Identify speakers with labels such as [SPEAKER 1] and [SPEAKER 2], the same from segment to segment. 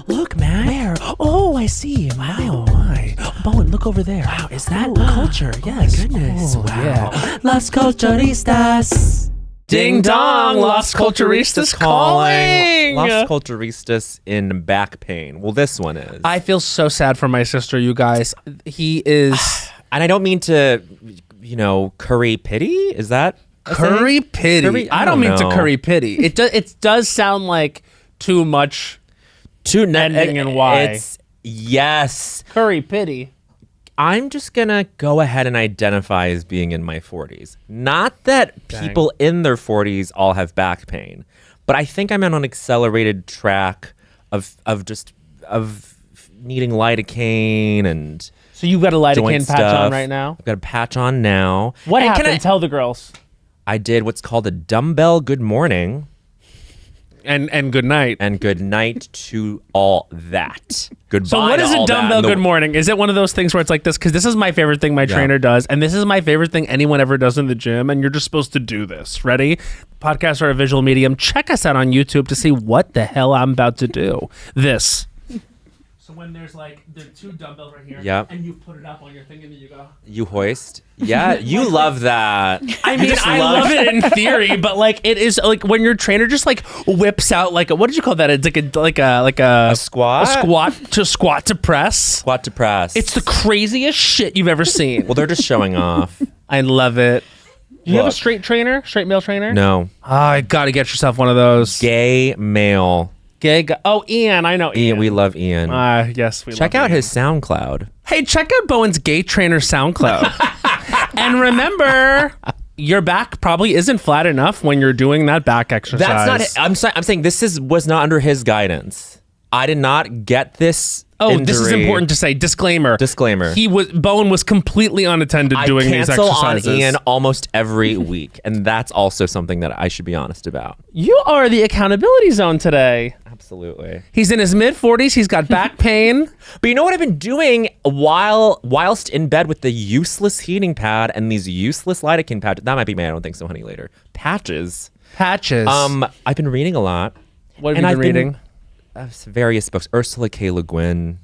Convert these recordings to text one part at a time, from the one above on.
[SPEAKER 1] Look, man. Where? Oh, I see. Wow. Oh, my. Bowen, look over there. Wow, is that culture? Yes. Oh, my goodness. Oh, wow. Yeah. Las Culturistas.
[SPEAKER 2] Ding dong, Las Culturistas calling.
[SPEAKER 3] Las Culturistas in back pain. Well, this one is.
[SPEAKER 2] I feel so sad for my sister, you guys. He is...
[SPEAKER 3] And I don't mean to, curry pity? Is that a
[SPEAKER 2] Curry
[SPEAKER 3] thing?
[SPEAKER 2] pity? I don't mean to curry pity. It does sound like too much ending in Y.
[SPEAKER 3] Yes.
[SPEAKER 2] Curry pity.
[SPEAKER 3] I'm just going to go ahead and identify as being in my 40s. Not that people in their 40s all have back pain, but I think I'm on an accelerated track of needing lidocaine and
[SPEAKER 2] So you've got a lidocaine patch
[SPEAKER 3] stuff.
[SPEAKER 2] on right now?
[SPEAKER 3] I've got a patch on now.
[SPEAKER 2] What
[SPEAKER 3] And
[SPEAKER 2] happened? Tell the girls.
[SPEAKER 3] I did what's called a dumbbell good morning.
[SPEAKER 2] And good night.
[SPEAKER 3] And good night to all that. Goodbye.
[SPEAKER 2] So what is
[SPEAKER 3] to
[SPEAKER 2] a
[SPEAKER 3] all
[SPEAKER 2] dumbbell
[SPEAKER 3] that.
[SPEAKER 2] good morning? Is it one of those things where it's like this? Because this is my favorite thing my trainer does, and this is my favorite thing anyone ever does in the gym, and you're just supposed to do this. Ready? Podcasts are a visual medium. Check us out on YouTube to see what the hell I'm about to do. This. So when there's like the two dumbbells right here, and you put it up on your thing, and then you go.
[SPEAKER 3] You hoist. Yeah, you love that.
[SPEAKER 2] I mean, I love it in theory, but like it is like when your trainer just like whips out like what did you call that? It's like a
[SPEAKER 3] squat.
[SPEAKER 2] A squat to press.
[SPEAKER 3] Squat to press.
[SPEAKER 2] It's the craziest shit you've ever seen.
[SPEAKER 3] Well, they're just showing off.
[SPEAKER 2] I love it. Do you have a straight male trainer?
[SPEAKER 3] No.
[SPEAKER 2] Oh, I gotta get yourself one of those.
[SPEAKER 3] Gay male.
[SPEAKER 2] Oh, Ian. I know Ian.
[SPEAKER 3] We love Ian.
[SPEAKER 2] Yes, we
[SPEAKER 3] check
[SPEAKER 2] love
[SPEAKER 3] out
[SPEAKER 2] Ian.
[SPEAKER 3] his SoundCloud.
[SPEAKER 2] Hey, check out Bowen's Gay Trainer SoundCloud. And remember, your back probably isn't flat enough when you're doing that back exercise.
[SPEAKER 3] That's not. I'm saying this was not under his guidance. I did not get this.
[SPEAKER 2] Oh, this is important to say. Disclaimer. Bowen was completely unattended doing these exercises.
[SPEAKER 3] I cancel on Ian almost every week, and that's also something that I should be honest about.
[SPEAKER 2] You are the accountability zone today.
[SPEAKER 3] Absolutely.
[SPEAKER 2] He's in his mid-40s. He's got back pain.
[SPEAKER 3] But you know what I've been doing whilst in bed with the useless heating pad and these useless lidocaine patches? That might be I don't think so, honey, later. Patches. I've been reading a lot.
[SPEAKER 2] What have you been reading?
[SPEAKER 3] Various books. Ursula K. Le Guin.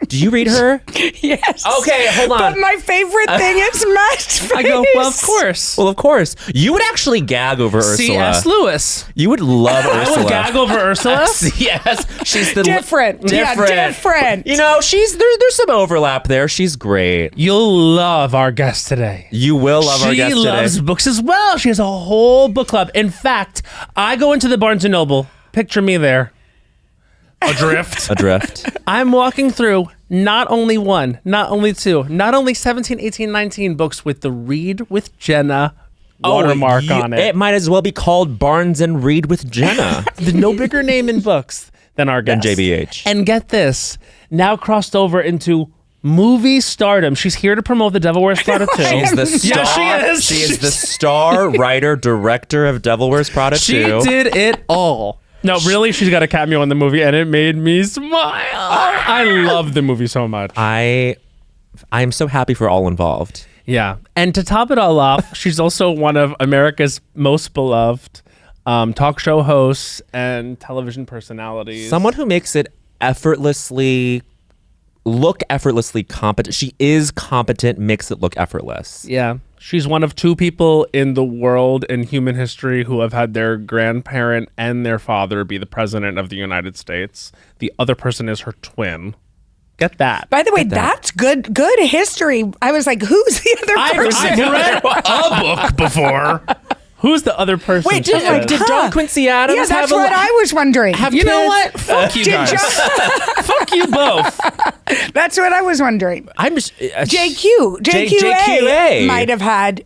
[SPEAKER 3] Do you read her?
[SPEAKER 4] Yes.
[SPEAKER 3] Okay, hold on.
[SPEAKER 4] But my favorite thing is Matt's face.
[SPEAKER 2] I go, well, of course.
[SPEAKER 3] Well, of course. You would actually gag over Ursula.
[SPEAKER 2] C.S. Lewis.
[SPEAKER 3] You would love Ursula.
[SPEAKER 2] I would gag over Ursula?
[SPEAKER 3] Yes. She's the
[SPEAKER 4] different. Yeah, different.
[SPEAKER 3] There's some overlap there. She's great.
[SPEAKER 2] You'll love our guest today.
[SPEAKER 3] You will love our guest today.
[SPEAKER 2] She loves books as well. She has a whole book club. In fact, I go into the Barnes & Noble. Picture me there. Adrift. I'm walking through not only one, not only two, not only 17, 18, 19 books with the Read with Jenna watermark on it.
[SPEAKER 3] It might as well be called Barnes and Read with Jenna.
[SPEAKER 2] There's no bigger name in books than our guest.
[SPEAKER 3] And JBH.
[SPEAKER 2] And get this, now crossed over into movie stardom. She's here to promote The Devil Wears Prada 2.
[SPEAKER 3] She's the star.
[SPEAKER 2] Yeah, she is.
[SPEAKER 3] She is the star, writer, director of Devil Wears Prada 2.
[SPEAKER 2] She did it all. No, really, she's got a cameo in the movie, and it made me smile. I love the movie so much.
[SPEAKER 3] I am so happy for all involved.
[SPEAKER 2] Yeah, and to top it all off, she's also one of America's most beloved talk show hosts and television personalities.
[SPEAKER 3] Someone who makes it effortlessly competent. She is competent, makes it look effortless.
[SPEAKER 2] Yeah. She's one of two people in the world in human history who have had their grandparent and their father be the president of the United States. The other person is her twin. Get that.
[SPEAKER 4] By the way, that's good history. I was like, who's the other person?
[SPEAKER 2] I've read a book before. Who's the other person?
[SPEAKER 3] Wait, did John Quincy Adams
[SPEAKER 4] Yeah, that's what I was wondering.
[SPEAKER 2] You know what? Fuck you guys. Fuck you both.
[SPEAKER 4] That's what I was wondering.
[SPEAKER 3] I'm just
[SPEAKER 4] JQA might have had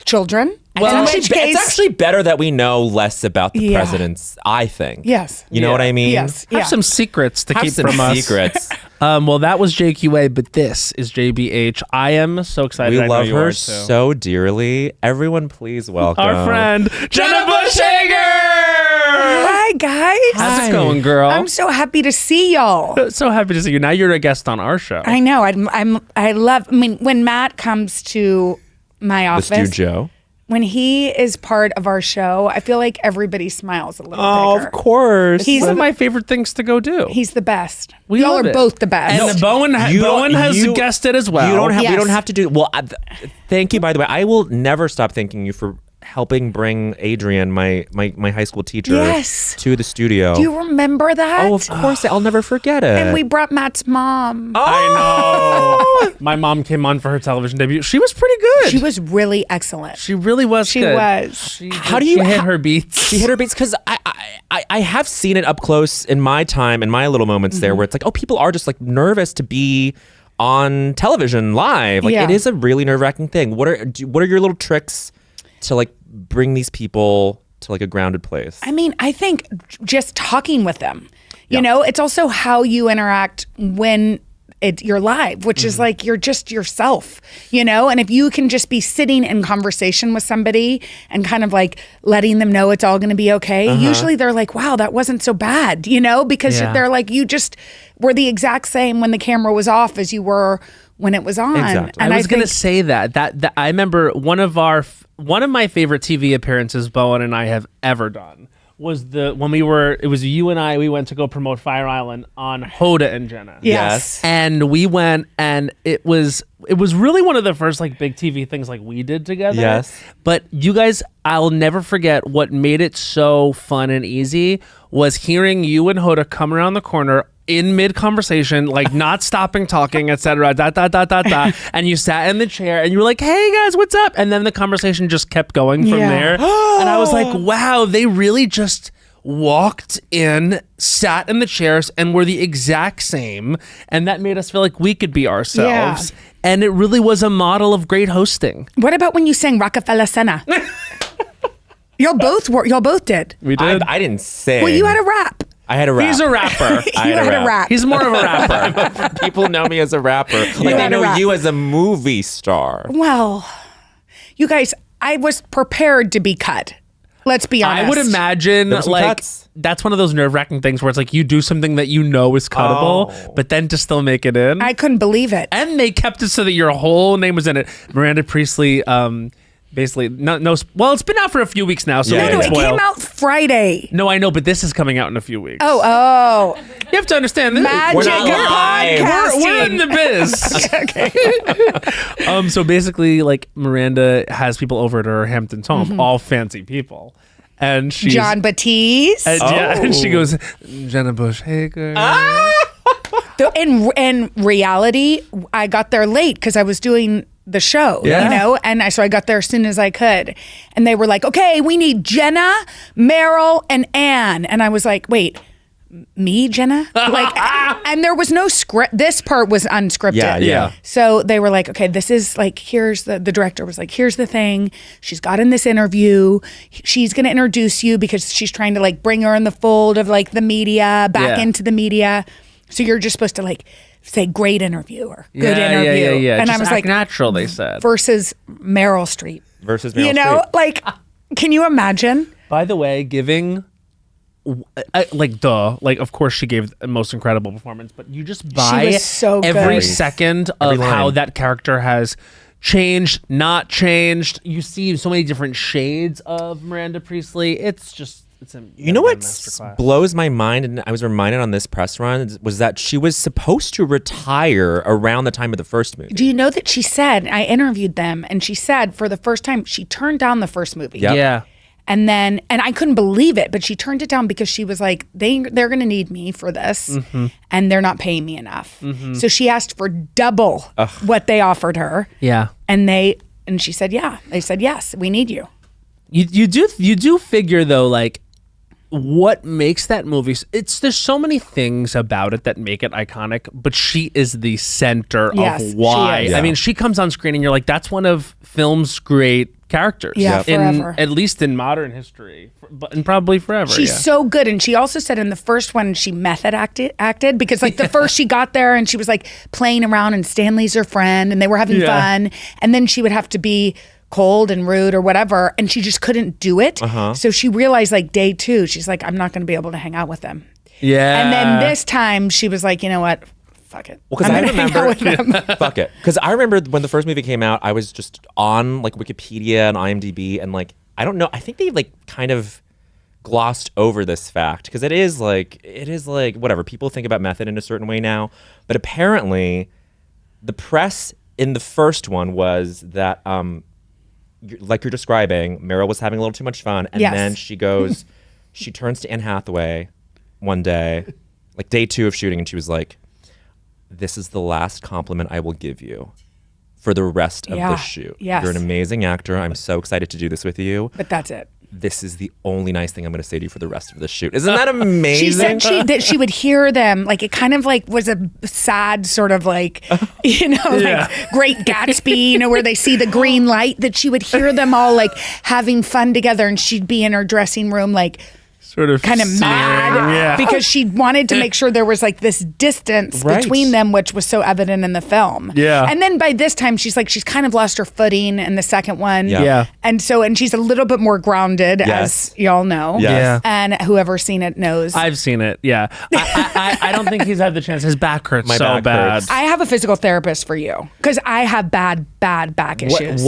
[SPEAKER 4] children.
[SPEAKER 3] Well, it's actually better that we know less about the presidents, I think.
[SPEAKER 4] Yes.
[SPEAKER 3] You know what I mean?
[SPEAKER 4] Yes.
[SPEAKER 2] Have some secrets to keep from us.
[SPEAKER 3] Secrets.
[SPEAKER 2] Well, that was JQA, but this is JBH. I am so excited.
[SPEAKER 3] We love her so dearly. Everyone, please welcome
[SPEAKER 2] our friend, Jenna Bush Hager!
[SPEAKER 4] Hi, guys.
[SPEAKER 2] How's it going, girl?
[SPEAKER 4] I'm so happy to see y'all.
[SPEAKER 2] So happy to see you. Now you're a guest on our show.
[SPEAKER 4] I know. I mean, when Matt comes to my office.
[SPEAKER 3] The Stu Joe.
[SPEAKER 4] when he is part of our show, I feel like everybody smiles a little bigger.
[SPEAKER 3] Of course.
[SPEAKER 2] He's one of my favorite things to go do.
[SPEAKER 4] He's the best.
[SPEAKER 2] We
[SPEAKER 4] Y'all
[SPEAKER 2] love
[SPEAKER 4] are
[SPEAKER 2] it.
[SPEAKER 4] both the best.
[SPEAKER 2] And Bowen has guested as well.
[SPEAKER 3] You don't have.
[SPEAKER 4] Yes.
[SPEAKER 3] We don't have to do. Well, thank you. By the way, I will never stop thanking you for helping bring Adrian, my high school teacher,
[SPEAKER 4] Yes.
[SPEAKER 3] to the studio.
[SPEAKER 4] Do you remember that?
[SPEAKER 3] Oh, of course. I'll never forget it.
[SPEAKER 4] And we brought Matt's mom.
[SPEAKER 2] I know. My mom came on for her television debut. She was pretty good.
[SPEAKER 4] She was really excellent.
[SPEAKER 2] She really was
[SPEAKER 4] She
[SPEAKER 2] good.
[SPEAKER 4] was.
[SPEAKER 3] How do you
[SPEAKER 2] She hit her beats.
[SPEAKER 3] She hit her beats because I have seen it up close in my time, in my little moments there, where it's like, oh, people are just like nervous to be on television live. Like
[SPEAKER 4] Yeah.
[SPEAKER 3] it is a really nerve-wracking thing. What are your little tricks to like bring these people to like a grounded place?
[SPEAKER 4] I mean, I think just talking with them, you know, it's also how you interact when you're live, which is like you're just yourself, you know? And if you can just be sitting in conversation with somebody and kind of like letting them know it's all going to be okay, usually they're like, wow, that wasn't so bad, you know? Because they're like, you just were the exact same when the camera was off as you were when it was on.
[SPEAKER 3] Exactly.
[SPEAKER 4] And
[SPEAKER 2] I was going to say that I remember one of my favorite TV appearances Bowen and I have ever done was it was you and I, we went to go promote Fire Island on Hoda and Jenna.
[SPEAKER 4] Yes.
[SPEAKER 2] And we went, and it was really one of the first like big TV things like we did together.
[SPEAKER 3] Yes.
[SPEAKER 2] But you guys, I'll never forget what made it so fun and easy was hearing you and Hoda come around the corner in mid conversation, like not stopping talking, etc. And you sat in the chair and you were like, "Hey guys, what's up?" And then the conversation just kept going from there. And I was like, "Wow, they really just walked in, sat in the chairs, and were the exact same." And that made us feel like we could be ourselves.
[SPEAKER 4] Yeah.
[SPEAKER 2] And it really was a model of great hosting.
[SPEAKER 4] What about when you sang Rockefeller Center? Y'all both did.
[SPEAKER 2] We did.
[SPEAKER 3] I didn't say.
[SPEAKER 4] Well, you had a rap.
[SPEAKER 3] I had a rap.
[SPEAKER 2] He's a rapper.
[SPEAKER 3] I
[SPEAKER 4] You had a rap.
[SPEAKER 2] He's more of a rapper.
[SPEAKER 3] People know me as a rapper. Like they
[SPEAKER 4] had a
[SPEAKER 3] know
[SPEAKER 4] rap.
[SPEAKER 3] you as a movie star.
[SPEAKER 4] Well, you guys, I was prepared to be cut. Let's be honest.
[SPEAKER 2] I would imagine
[SPEAKER 3] There were some
[SPEAKER 2] like
[SPEAKER 3] cuts.
[SPEAKER 2] that's one of those nerve-wracking things where it's like you do something that you know is cuttable, but then to still make it in.
[SPEAKER 4] I couldn't believe it.
[SPEAKER 2] And they kept it so that your whole name was in it. Miranda Priestley, basically, no. Well, it's been out for a few weeks now, so
[SPEAKER 3] Yeah,
[SPEAKER 2] we
[SPEAKER 4] No,
[SPEAKER 2] can
[SPEAKER 4] it
[SPEAKER 2] spoil.
[SPEAKER 4] came out Friday.
[SPEAKER 2] No, I know, but this is coming out in a few weeks.
[SPEAKER 4] Oh,
[SPEAKER 2] You have to understand this.
[SPEAKER 4] magic
[SPEAKER 3] We're
[SPEAKER 4] of
[SPEAKER 3] not live.
[SPEAKER 4] podcasting.
[SPEAKER 2] We're in the biz. So basically, like Miranda has people over at her Hampton home, all fancy people, and she's
[SPEAKER 4] John Batiste.
[SPEAKER 2] and she goes, Jenna Bush Hager.
[SPEAKER 4] In reality, I got there late because I was doing the show,
[SPEAKER 2] Yeah.
[SPEAKER 4] you know, and so I got there as soon as I could. And they were like, okay, we need Jenna, Meryl, and Anne. And I was like, wait, me, Jenna? Like, and there was no script. This part was unscripted.
[SPEAKER 3] Yeah.
[SPEAKER 4] So they were like, okay, this is like, here's the director was like, here's the thing. She's got in this interview. She's going to introduce you because she's trying to like bring her in the fold of like the media, back
[SPEAKER 2] Yeah.
[SPEAKER 4] into the media. So you're just supposed to like say great interview or good interview.
[SPEAKER 2] Yeah.
[SPEAKER 4] And
[SPEAKER 2] Just
[SPEAKER 4] I was
[SPEAKER 2] act
[SPEAKER 4] like,
[SPEAKER 2] natural, they said.
[SPEAKER 4] versus Meryl Streep.
[SPEAKER 3] Versus Meryl
[SPEAKER 4] You know,
[SPEAKER 3] Streep.
[SPEAKER 4] like, can you imagine?
[SPEAKER 2] By the way, giving of course she gave the most incredible performance, but you just buy
[SPEAKER 4] was so
[SPEAKER 2] every
[SPEAKER 4] good.
[SPEAKER 2] second
[SPEAKER 3] Every
[SPEAKER 2] of how
[SPEAKER 3] line.
[SPEAKER 2] that character has changed, not changed. You see so many different shades of Miranda Priestley.
[SPEAKER 3] You know what blows my mind, and I was reminded on this press run, was that she was supposed to retire around the time of the first movie.
[SPEAKER 4] Do you know that she said, I interviewed them, and she said for the first time, she turned down the first movie.
[SPEAKER 3] Yep.
[SPEAKER 2] Yeah.
[SPEAKER 4] And then, and I couldn't believe it, but she turned it down because she was like, they're going to need me for this, and they're not paying me enough. So she asked for double what they offered her.
[SPEAKER 2] Yeah.
[SPEAKER 4] And she said, yeah. They said, yes, we need you.
[SPEAKER 2] You do figure though, like what makes that movie there's so many things about it that make it iconic, but she is the center
[SPEAKER 4] Yes,
[SPEAKER 2] of
[SPEAKER 4] she
[SPEAKER 2] why.
[SPEAKER 4] is.
[SPEAKER 2] I mean, she comes on screen and you're like, that's one of film's great characters.
[SPEAKER 4] Yeah, forever.
[SPEAKER 2] At least in modern history, and probably forever.
[SPEAKER 4] She's so good. And she also said in the first one, she method acted because like the first she got there and she was like playing around and Stanley's her friend and they were having fun. And then she would have to be cold and rude or whatever. And she just couldn't do it. So she realized like day 2, she's like, I'm not going to be able to hang out with them.
[SPEAKER 2] Yeah.
[SPEAKER 4] And then this time she was like, you know what? fuck it.
[SPEAKER 3] Well, because I remember,
[SPEAKER 4] them.
[SPEAKER 3] fuck it. Because I remember when the first movie came out, I was just on like Wikipedia and IMDb, and like I don't know, I think they like kind of glossed over this fact because it is like whatever, people think about method in a certain way now, but apparently the press in the first one was that like you're describing, Meryl was having a little too much fun, and then she goes she turns to Anne Hathaway one day, like day 2 of shooting, and she was like, this is the last compliment I will give you for the rest of the shoot.
[SPEAKER 4] Yes.
[SPEAKER 3] You're an amazing actor. I'm so excited to do this with you.
[SPEAKER 4] But that's it.
[SPEAKER 3] This is the only nice thing I'm going to say to you for the rest of the shoot. Isn't that amazing?
[SPEAKER 4] She said that she would hear them, like it kind of like was a sad sort of like, like Great Gatsby, where they see the green light, that she would hear them all like having fun together, and she'd be in her dressing room like
[SPEAKER 2] sort of
[SPEAKER 4] kind of mad because she wanted to make sure there was like this distance between them, which was so evident in the film.
[SPEAKER 2] Yeah.
[SPEAKER 4] And then by this time she's kind of lost her footing in the second one.
[SPEAKER 2] Yeah.
[SPEAKER 4] And she's a little bit more grounded, as y'all know.
[SPEAKER 2] Yeah.
[SPEAKER 4] And whoever's seen it knows.
[SPEAKER 2] I've seen it. Yeah. I don't think he's had the chance. His back hurts
[SPEAKER 3] My
[SPEAKER 2] so
[SPEAKER 3] back
[SPEAKER 2] bad.
[SPEAKER 3] hurts.
[SPEAKER 4] I have a physical therapist for you because I have bad back issues.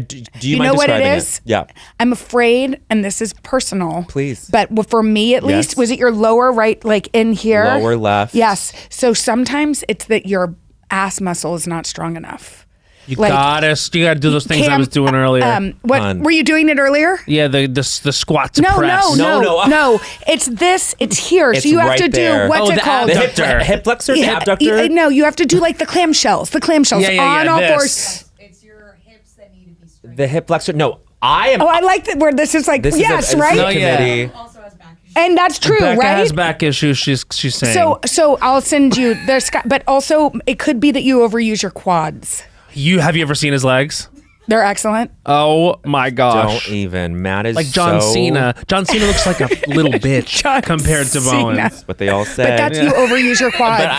[SPEAKER 3] Do you
[SPEAKER 4] You
[SPEAKER 3] mind
[SPEAKER 4] know what it
[SPEAKER 3] describing
[SPEAKER 4] is?
[SPEAKER 3] Yeah.
[SPEAKER 4] I'm afraid, and this is personal.
[SPEAKER 3] Please.
[SPEAKER 4] But for me, at least, was it your lower right, like in here?
[SPEAKER 3] Lower left.
[SPEAKER 4] Yes. So sometimes it's that your ass muscle is not strong enough.
[SPEAKER 2] You gotta do those things I was doing earlier.
[SPEAKER 4] Were you doing it earlier?
[SPEAKER 2] Yeah, the squat to
[SPEAKER 4] No,
[SPEAKER 2] press.
[SPEAKER 4] no. It's this. It's here.
[SPEAKER 3] It's
[SPEAKER 4] so you have
[SPEAKER 3] right
[SPEAKER 4] to
[SPEAKER 3] there.
[SPEAKER 4] do what's
[SPEAKER 2] Oh,
[SPEAKER 4] it
[SPEAKER 2] the
[SPEAKER 4] called?
[SPEAKER 2] abductor.
[SPEAKER 3] Hip flexor, the abductor.
[SPEAKER 4] No, you have to do like the clamshells. On all
[SPEAKER 2] this.
[SPEAKER 4] fours.
[SPEAKER 5] It's your hips that need to be straight.
[SPEAKER 3] The hip flexor. No, I am.
[SPEAKER 4] Oh, I like that where this is like
[SPEAKER 3] This
[SPEAKER 4] yes,
[SPEAKER 3] is a,
[SPEAKER 4] right?
[SPEAKER 3] This is a committee.
[SPEAKER 5] Also has back issues.
[SPEAKER 4] And that's true,
[SPEAKER 2] Becca
[SPEAKER 4] right?
[SPEAKER 2] has back issues. She's saying.
[SPEAKER 4] So I'll send you but also it could be that you overuse your quads.
[SPEAKER 2] Have you ever seen his legs?
[SPEAKER 4] They're excellent.
[SPEAKER 2] Oh my gosh.
[SPEAKER 3] Don't even. Matt is
[SPEAKER 2] Like John
[SPEAKER 3] so,
[SPEAKER 2] Cena. John Cena looks like a little bitch
[SPEAKER 4] John
[SPEAKER 2] compared to
[SPEAKER 4] Cena.
[SPEAKER 2] Bowen.
[SPEAKER 3] That's what they all say.
[SPEAKER 4] But that's you overuse your quads.
[SPEAKER 3] But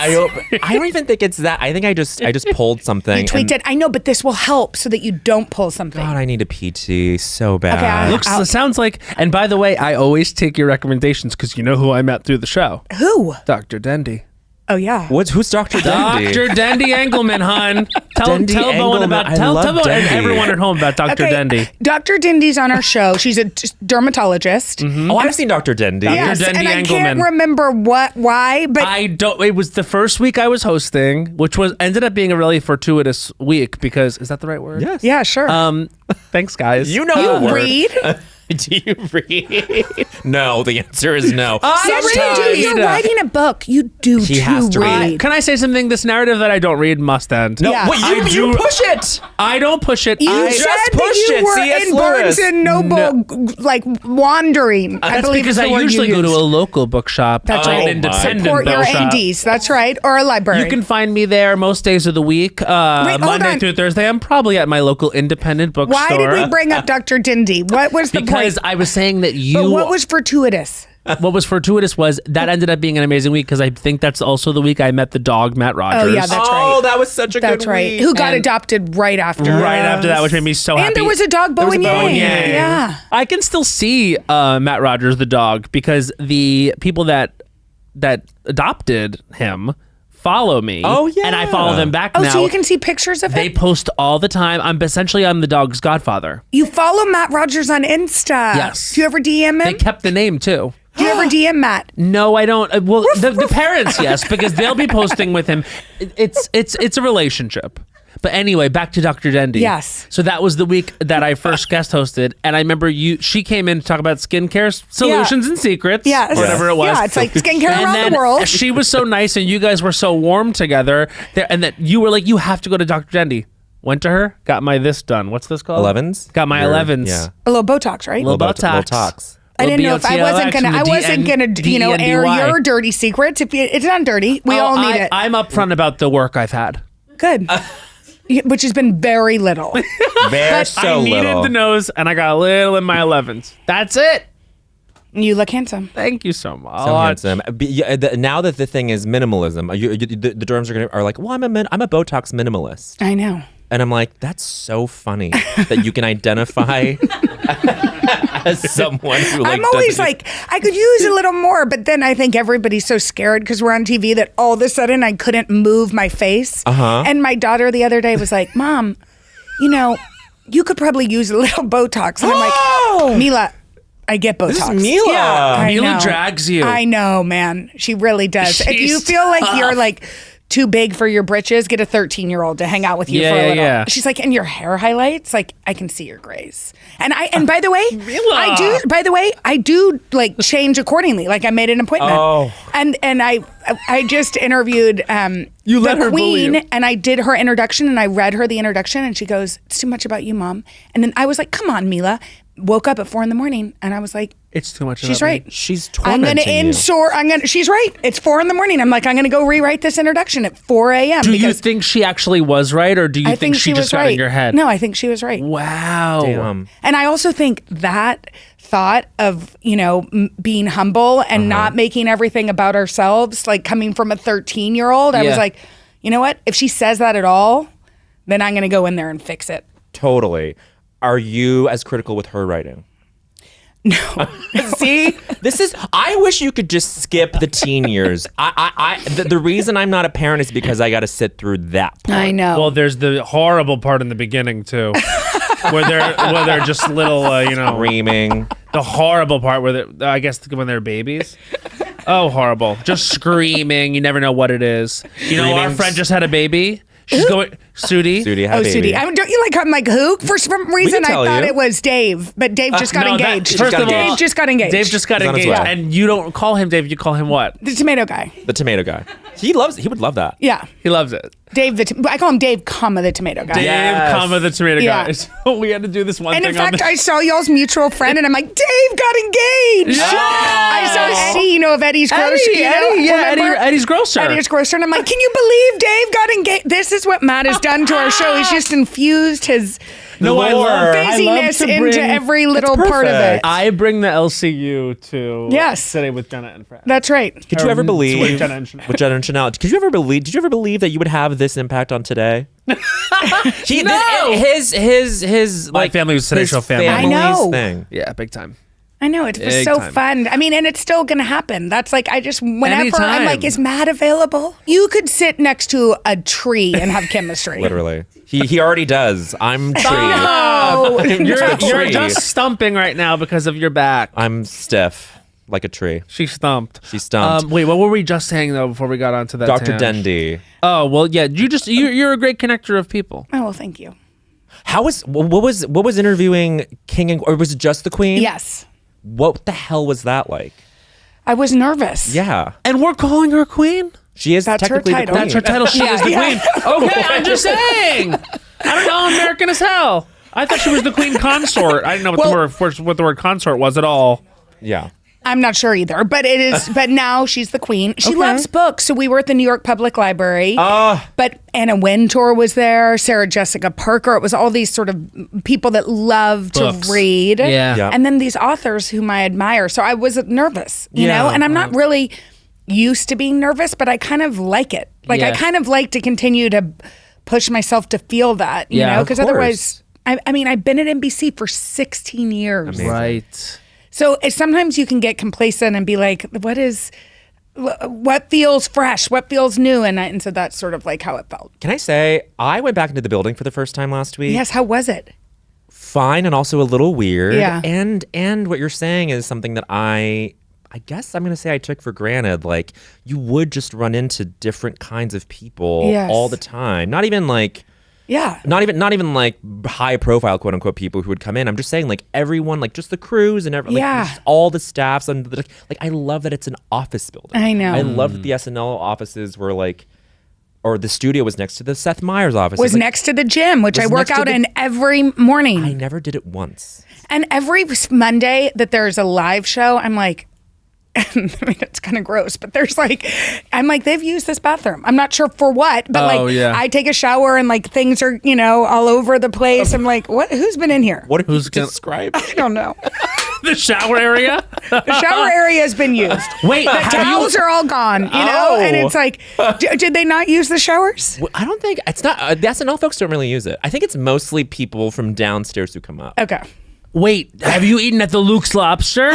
[SPEAKER 3] I don't even think it's that. I think I just pulled something.
[SPEAKER 4] you tweaked it. I know, but this will help so that you don't pull something.
[SPEAKER 3] God, I need a PT so bad.
[SPEAKER 4] Okay,
[SPEAKER 2] Sounds like, and by the way, I always take your recommendations because you know who I met through the show?
[SPEAKER 4] Who?
[SPEAKER 2] Dr. Dendy.
[SPEAKER 4] Oh yeah.
[SPEAKER 3] Who's Dr. Dendy?
[SPEAKER 2] Dr. Dendy Engelman, hon. Tell
[SPEAKER 3] Dendy
[SPEAKER 2] Bowen
[SPEAKER 3] Engelman.
[SPEAKER 2] about
[SPEAKER 3] I
[SPEAKER 2] tell
[SPEAKER 3] love
[SPEAKER 2] Bowen and
[SPEAKER 3] Dendy.
[SPEAKER 2] everyone at home about Dr. Dendy.
[SPEAKER 4] Dr. Dendy's on our show. She's a dermatologist.
[SPEAKER 3] Oh, I've seen Dr. Dendy.
[SPEAKER 4] Yes,
[SPEAKER 2] Dendy
[SPEAKER 4] and I
[SPEAKER 2] Engelman.
[SPEAKER 4] can't remember why, but
[SPEAKER 2] I don't. It was the first week I was hosting, which ended up being a really fortuitous week because is that the right word?
[SPEAKER 3] Yes.
[SPEAKER 4] yeah, sure.
[SPEAKER 2] Thanks, guys.
[SPEAKER 3] You know the
[SPEAKER 4] you
[SPEAKER 3] word.
[SPEAKER 4] read.
[SPEAKER 3] Do you read? No, the answer is no.
[SPEAKER 4] Yes, you do. You're writing a book. You do
[SPEAKER 3] He has to read.
[SPEAKER 2] Can I say something? This narrative that I don't read must end.
[SPEAKER 3] No,
[SPEAKER 4] Yeah.
[SPEAKER 3] wait,
[SPEAKER 2] I
[SPEAKER 3] you
[SPEAKER 2] do-
[SPEAKER 3] push it.
[SPEAKER 2] I don't push it.
[SPEAKER 4] You
[SPEAKER 2] I
[SPEAKER 4] said
[SPEAKER 3] just
[SPEAKER 4] that
[SPEAKER 3] pushed
[SPEAKER 4] you
[SPEAKER 3] it,
[SPEAKER 4] were
[SPEAKER 3] C.S.
[SPEAKER 4] in Barnes
[SPEAKER 3] Lewis.
[SPEAKER 4] and Noble, like wandering. I
[SPEAKER 2] That's
[SPEAKER 4] believe
[SPEAKER 2] because
[SPEAKER 4] is the
[SPEAKER 2] I
[SPEAKER 4] word
[SPEAKER 2] usually
[SPEAKER 4] you
[SPEAKER 2] go to
[SPEAKER 4] used.
[SPEAKER 2] a local bookshop.
[SPEAKER 4] That's
[SPEAKER 2] or
[SPEAKER 4] right.
[SPEAKER 2] an independent
[SPEAKER 4] Support your
[SPEAKER 2] bookshop.
[SPEAKER 4] indies. That's right, or a library.
[SPEAKER 2] You can find me there most days of the week.
[SPEAKER 4] hold
[SPEAKER 2] Monday
[SPEAKER 4] on.
[SPEAKER 2] through Thursday, I'm probably at my local independent bookstore.
[SPEAKER 4] Why did we bring up Dr. Dendy? What was the
[SPEAKER 2] Because
[SPEAKER 4] point?
[SPEAKER 2] I was saying that you.
[SPEAKER 4] But what was fortuitous?
[SPEAKER 2] What was fortuitous was that ended up being an amazing week because I think that's also the week I met the dog Matt Rogers.
[SPEAKER 4] Oh yeah, that's right.
[SPEAKER 3] That was such a
[SPEAKER 4] That's
[SPEAKER 3] good
[SPEAKER 4] right.
[SPEAKER 3] week.
[SPEAKER 4] Who got
[SPEAKER 2] And-
[SPEAKER 4] adopted right after?
[SPEAKER 2] Right after that, which made me so happy.
[SPEAKER 4] And there was a dog,
[SPEAKER 3] There was a
[SPEAKER 4] Bowen
[SPEAKER 3] Bowen
[SPEAKER 4] Yang.
[SPEAKER 3] Yang.
[SPEAKER 4] Yeah.
[SPEAKER 2] I can still see Matt Rogers, the dog, because the people that adopted him follow me.
[SPEAKER 3] Oh, yeah.
[SPEAKER 2] and I follow them back
[SPEAKER 4] Oh,
[SPEAKER 2] now.
[SPEAKER 4] so you can see pictures of
[SPEAKER 2] They
[SPEAKER 4] it?
[SPEAKER 2] post all the time. I'm the dog's godfather.
[SPEAKER 4] You follow Matt Rogers on Insta.
[SPEAKER 2] Yes.
[SPEAKER 4] Do you ever DM
[SPEAKER 2] They
[SPEAKER 4] him?
[SPEAKER 2] kept the name too.
[SPEAKER 4] Do you ever DM Matt?
[SPEAKER 2] No, I don't. Well, the parents, yes, because they'll be posting with him. It's a relationship. But anyway, back to Dr. Dendy.
[SPEAKER 4] Yes.
[SPEAKER 2] So that was the week that I first guest hosted, and I remember she came in to talk about skincare solutions and secrets.
[SPEAKER 4] Yeah.
[SPEAKER 2] Whatever it was.
[SPEAKER 4] Yeah, it's like skincare
[SPEAKER 2] And
[SPEAKER 4] around
[SPEAKER 2] then
[SPEAKER 4] the world.
[SPEAKER 2] she was so nice, and you guys were so warm together, and that you were like, you have to go to Dr. Dendy. Went to her, got my this done. What's this called?
[SPEAKER 3] 11s?
[SPEAKER 2] Got my
[SPEAKER 3] Your-
[SPEAKER 2] 11s.
[SPEAKER 3] Yeah.
[SPEAKER 4] A little Botox, right?
[SPEAKER 2] Little Botox.
[SPEAKER 3] Botox.
[SPEAKER 4] I didn't know if I wasn't gonna. I wasn't gonna, air
[SPEAKER 2] DENDY.
[SPEAKER 4] your dirty secrets. If it's not dirty, we all need it.
[SPEAKER 2] I'm upfront about the work I've had.
[SPEAKER 4] Good. Which has been very little.
[SPEAKER 3] Very so
[SPEAKER 2] I needed
[SPEAKER 3] little.
[SPEAKER 2] the nose, and I got a little in my 11s. That's it.
[SPEAKER 4] You look handsome.
[SPEAKER 2] Thank you so much.
[SPEAKER 3] So handsome. Now that the thing is minimalism, the derms are like, well, I'm a Botox minimalist,
[SPEAKER 4] I know.
[SPEAKER 3] and I'm like, that's so funny that you can identify. As someone who
[SPEAKER 4] I'm always
[SPEAKER 3] doesn't-
[SPEAKER 4] like, I could use a little more, but then I think everybody's so scared because we're on TV that all of a sudden I couldn't move my face. And my daughter the other day was like, Mom, you could probably use a little Botox. And I'm like, Mila, I get Botox.
[SPEAKER 3] This is Mila.
[SPEAKER 4] Yeah, I
[SPEAKER 2] Mila
[SPEAKER 4] know.
[SPEAKER 2] drags you.
[SPEAKER 4] I know, man. She really does. If you
[SPEAKER 2] She's
[SPEAKER 4] feel like you're
[SPEAKER 2] tough.
[SPEAKER 4] like too big for your britches, get a 13-year-old to hang out with you for a little.
[SPEAKER 2] Yeah.
[SPEAKER 4] She's like, and your hair highlights, like I can see your grays. And by the way,
[SPEAKER 2] Mila.
[SPEAKER 4] I do like change accordingly. Like I made an appointment.
[SPEAKER 3] Oh.
[SPEAKER 4] And I just interviewed
[SPEAKER 2] You let
[SPEAKER 4] the
[SPEAKER 2] her bully
[SPEAKER 4] queen
[SPEAKER 2] you.
[SPEAKER 4] and I did her introduction and I read her the introduction and she goes, it's too much about you, Mom. And then I was like, come on, Mila. Woke up at 4 a.m. and I was like,
[SPEAKER 2] It's too much.
[SPEAKER 4] she's
[SPEAKER 2] about me.
[SPEAKER 4] right.
[SPEAKER 3] She's
[SPEAKER 4] I'm
[SPEAKER 3] tormenting you.
[SPEAKER 4] She's right. It's 4 a.m. I'm like, I'm gonna go rewrite this introduction at 4 a.m.
[SPEAKER 2] Do you
[SPEAKER 4] because
[SPEAKER 2] think she actually was right, or do you
[SPEAKER 4] I
[SPEAKER 2] think she just
[SPEAKER 4] was
[SPEAKER 2] got
[SPEAKER 4] right.
[SPEAKER 2] in your head?
[SPEAKER 4] No, I think she was right.
[SPEAKER 2] Wow.
[SPEAKER 3] Damn.
[SPEAKER 4] And I also think that thought of, being humble and not making everything about ourselves, like coming from a 13-year-old, I was
[SPEAKER 2] Yeah.
[SPEAKER 4] like, you know what? If she says that at all, then I'm going to go in there and fix it.
[SPEAKER 3] Totally. Are you as critical with her writing?
[SPEAKER 4] No.
[SPEAKER 3] See, I wish you could just skip the teen years. The reason I'm not a parent is because I got to sit through that part.
[SPEAKER 4] I know.
[SPEAKER 2] Well, there's the horrible part in the beginning too, where they're just little,
[SPEAKER 3] Screaming.
[SPEAKER 2] the horrible part where I guess when they're babies. Oh, horrible! Just screaming. You never know what it is. Our
[SPEAKER 3] Screaming.
[SPEAKER 2] friend just had a baby. She's going, Sudi.
[SPEAKER 3] Sudi had
[SPEAKER 4] Oh,
[SPEAKER 3] a baby.
[SPEAKER 4] Sudi. Don't you like? I'm like, who? For some reason, I
[SPEAKER 3] tell
[SPEAKER 4] thought
[SPEAKER 3] you.
[SPEAKER 4] it was Dave, but Dave just got
[SPEAKER 2] No, that-
[SPEAKER 4] engaged.
[SPEAKER 2] first of all,
[SPEAKER 4] Dave just got engaged.
[SPEAKER 2] Dave just got
[SPEAKER 3] He's on his
[SPEAKER 2] engaged,
[SPEAKER 3] way.
[SPEAKER 2] and you don't call him Dave. You call him what?
[SPEAKER 4] the tomato guy.
[SPEAKER 3] The tomato guy. He would love that.
[SPEAKER 4] Yeah.
[SPEAKER 2] He loves it.
[SPEAKER 4] Dave, I call him Dave, the tomato guy.
[SPEAKER 2] Dave,
[SPEAKER 3] Yes.
[SPEAKER 2] the tomato
[SPEAKER 4] Yeah.
[SPEAKER 2] guy. So we had to do this one
[SPEAKER 4] And
[SPEAKER 2] thing
[SPEAKER 4] in
[SPEAKER 2] on
[SPEAKER 4] fact,
[SPEAKER 2] the
[SPEAKER 4] I saw y'all's mutual friend, and I'm like, Dave got engaged. I saw C, of Eddie's grocery.
[SPEAKER 2] Eddie's grocer.
[SPEAKER 4] Eddie's grocer, and I'm like, can you believe Dave got engaged? This is what Matt has done to our show. He's just infused his
[SPEAKER 2] No, I love
[SPEAKER 4] busyness
[SPEAKER 2] to
[SPEAKER 4] into
[SPEAKER 2] bring-
[SPEAKER 4] every little part of it.
[SPEAKER 2] I bring the LCU to
[SPEAKER 4] Yes.
[SPEAKER 2] today with Jenna and Fred.
[SPEAKER 4] That's right.
[SPEAKER 3] Could you ever
[SPEAKER 2] With
[SPEAKER 3] believe
[SPEAKER 2] Jenna and Chanel.
[SPEAKER 3] with Jenna and Chanel? Did you ever believe that you would have this impact on today?
[SPEAKER 2] No!
[SPEAKER 3] His
[SPEAKER 2] My family was Today
[SPEAKER 3] his
[SPEAKER 2] Show family.
[SPEAKER 4] I know.
[SPEAKER 3] family's thing.
[SPEAKER 2] Yeah, big time.
[SPEAKER 4] I know, it was
[SPEAKER 2] Big
[SPEAKER 4] so
[SPEAKER 2] time.
[SPEAKER 4] fun. I mean, and it's still going to happen. That's like, whenever
[SPEAKER 2] Anytime.
[SPEAKER 4] I'm like, is Matt available? You could sit next to a tree and have chemistry.
[SPEAKER 3] Literally, he already does. I'm tree.
[SPEAKER 4] No.
[SPEAKER 2] You're
[SPEAKER 3] tree.
[SPEAKER 2] just stumping right now because of your back.
[SPEAKER 3] I'm stiff like a tree.
[SPEAKER 2] She stumped.
[SPEAKER 3] She stumped.
[SPEAKER 2] Wait, what were we just saying though before we got onto that?
[SPEAKER 3] Dr.
[SPEAKER 2] tangent?
[SPEAKER 3] Dendy.
[SPEAKER 2] Oh well, yeah. You're a great connector of people.
[SPEAKER 4] Oh, well, thank you.
[SPEAKER 3] What was interviewing King or was it just the Queen?
[SPEAKER 4] Yes.
[SPEAKER 3] What the hell was that like?
[SPEAKER 4] I was nervous.
[SPEAKER 3] Yeah,
[SPEAKER 2] And we're calling her queen.
[SPEAKER 3] she is
[SPEAKER 4] That's her
[SPEAKER 3] technically the
[SPEAKER 4] title.
[SPEAKER 3] Queen.
[SPEAKER 2] That's her title. She is the
[SPEAKER 4] Yeah.
[SPEAKER 2] queen. Okay, I'm just saying. I don't know. American as hell. I thought she was the queen consort. I didn't know what the word consort was at all.
[SPEAKER 3] Yeah.
[SPEAKER 4] I'm not sure either, but it is. But now she's the queen. She
[SPEAKER 2] Okay.
[SPEAKER 4] loves books. So we were at the New York Public Library. But Anna Wintour was there. Sarah Jessica Parker. It was all these sort of people that love
[SPEAKER 2] Books.
[SPEAKER 4] to read.
[SPEAKER 2] Yeah.
[SPEAKER 3] Yeah.
[SPEAKER 4] And then these authors whom I admire. So I was nervous, you
[SPEAKER 3] Yeah.
[SPEAKER 4] know. And I'm not really used to being nervous, but I kind of like it. Like I
[SPEAKER 2] Yeah.
[SPEAKER 4] kind of like to continue to push myself to feel that, you
[SPEAKER 2] Yeah,
[SPEAKER 4] know,
[SPEAKER 2] of
[SPEAKER 4] because
[SPEAKER 3] course.
[SPEAKER 4] otherwise. I mean, I've been at NBC for 16 years.
[SPEAKER 3] Amazing.
[SPEAKER 2] Right.
[SPEAKER 4] So sometimes you can get complacent and be like, what feels fresh? What feels new? And so that's sort of like how it felt.
[SPEAKER 3] Can I say I went back into the building for the first time last week?
[SPEAKER 4] Yes. How was it?
[SPEAKER 3] Fine and also a little weird.
[SPEAKER 4] Yeah.
[SPEAKER 3] And what you're saying is something that I guess I'm going to say I took for granted. Like you would just run into different kinds of people
[SPEAKER 4] Yes.
[SPEAKER 3] all the time. Not even like
[SPEAKER 4] Yeah.
[SPEAKER 3] not even like high profile quote unquote people who would come in. I'm just saying like everyone, like just the crews and everyone,
[SPEAKER 4] Yeah.
[SPEAKER 3] like just all the staffs and like I love that it's an office building.
[SPEAKER 4] I know.
[SPEAKER 3] I love that the SNL offices were like, or the studio was next to the Seth Meyers office.
[SPEAKER 4] Was
[SPEAKER 3] Like,
[SPEAKER 4] next to the gym, which I
[SPEAKER 3] was
[SPEAKER 4] work
[SPEAKER 3] next to
[SPEAKER 4] out
[SPEAKER 3] the-
[SPEAKER 4] in every morning.
[SPEAKER 3] I never did it once.
[SPEAKER 4] And every Monday that there's a live show, I'm like, I mean, it's kind of gross, but there's like, I'm like, they've used this bathroom. I'm not sure for what, but
[SPEAKER 2] Oh,
[SPEAKER 4] like,
[SPEAKER 2] yeah.
[SPEAKER 4] I take a shower and like things are, all over the place. I'm like, what? Who's been in here?
[SPEAKER 3] What
[SPEAKER 2] Who's
[SPEAKER 3] who's
[SPEAKER 2] gonna-
[SPEAKER 3] describe?
[SPEAKER 4] I don't know.
[SPEAKER 2] The shower area.
[SPEAKER 4] The shower area has been used.
[SPEAKER 2] Wait,
[SPEAKER 4] The towels are all gone,
[SPEAKER 3] Oh.
[SPEAKER 4] And it's like, did they not use the showers?
[SPEAKER 3] Well, I don't think it's not. The SNL folks don't really use it. I think it's mostly people from downstairs who come up.
[SPEAKER 4] Okay.
[SPEAKER 2] Wait, have you eaten at the Luke's Lobster?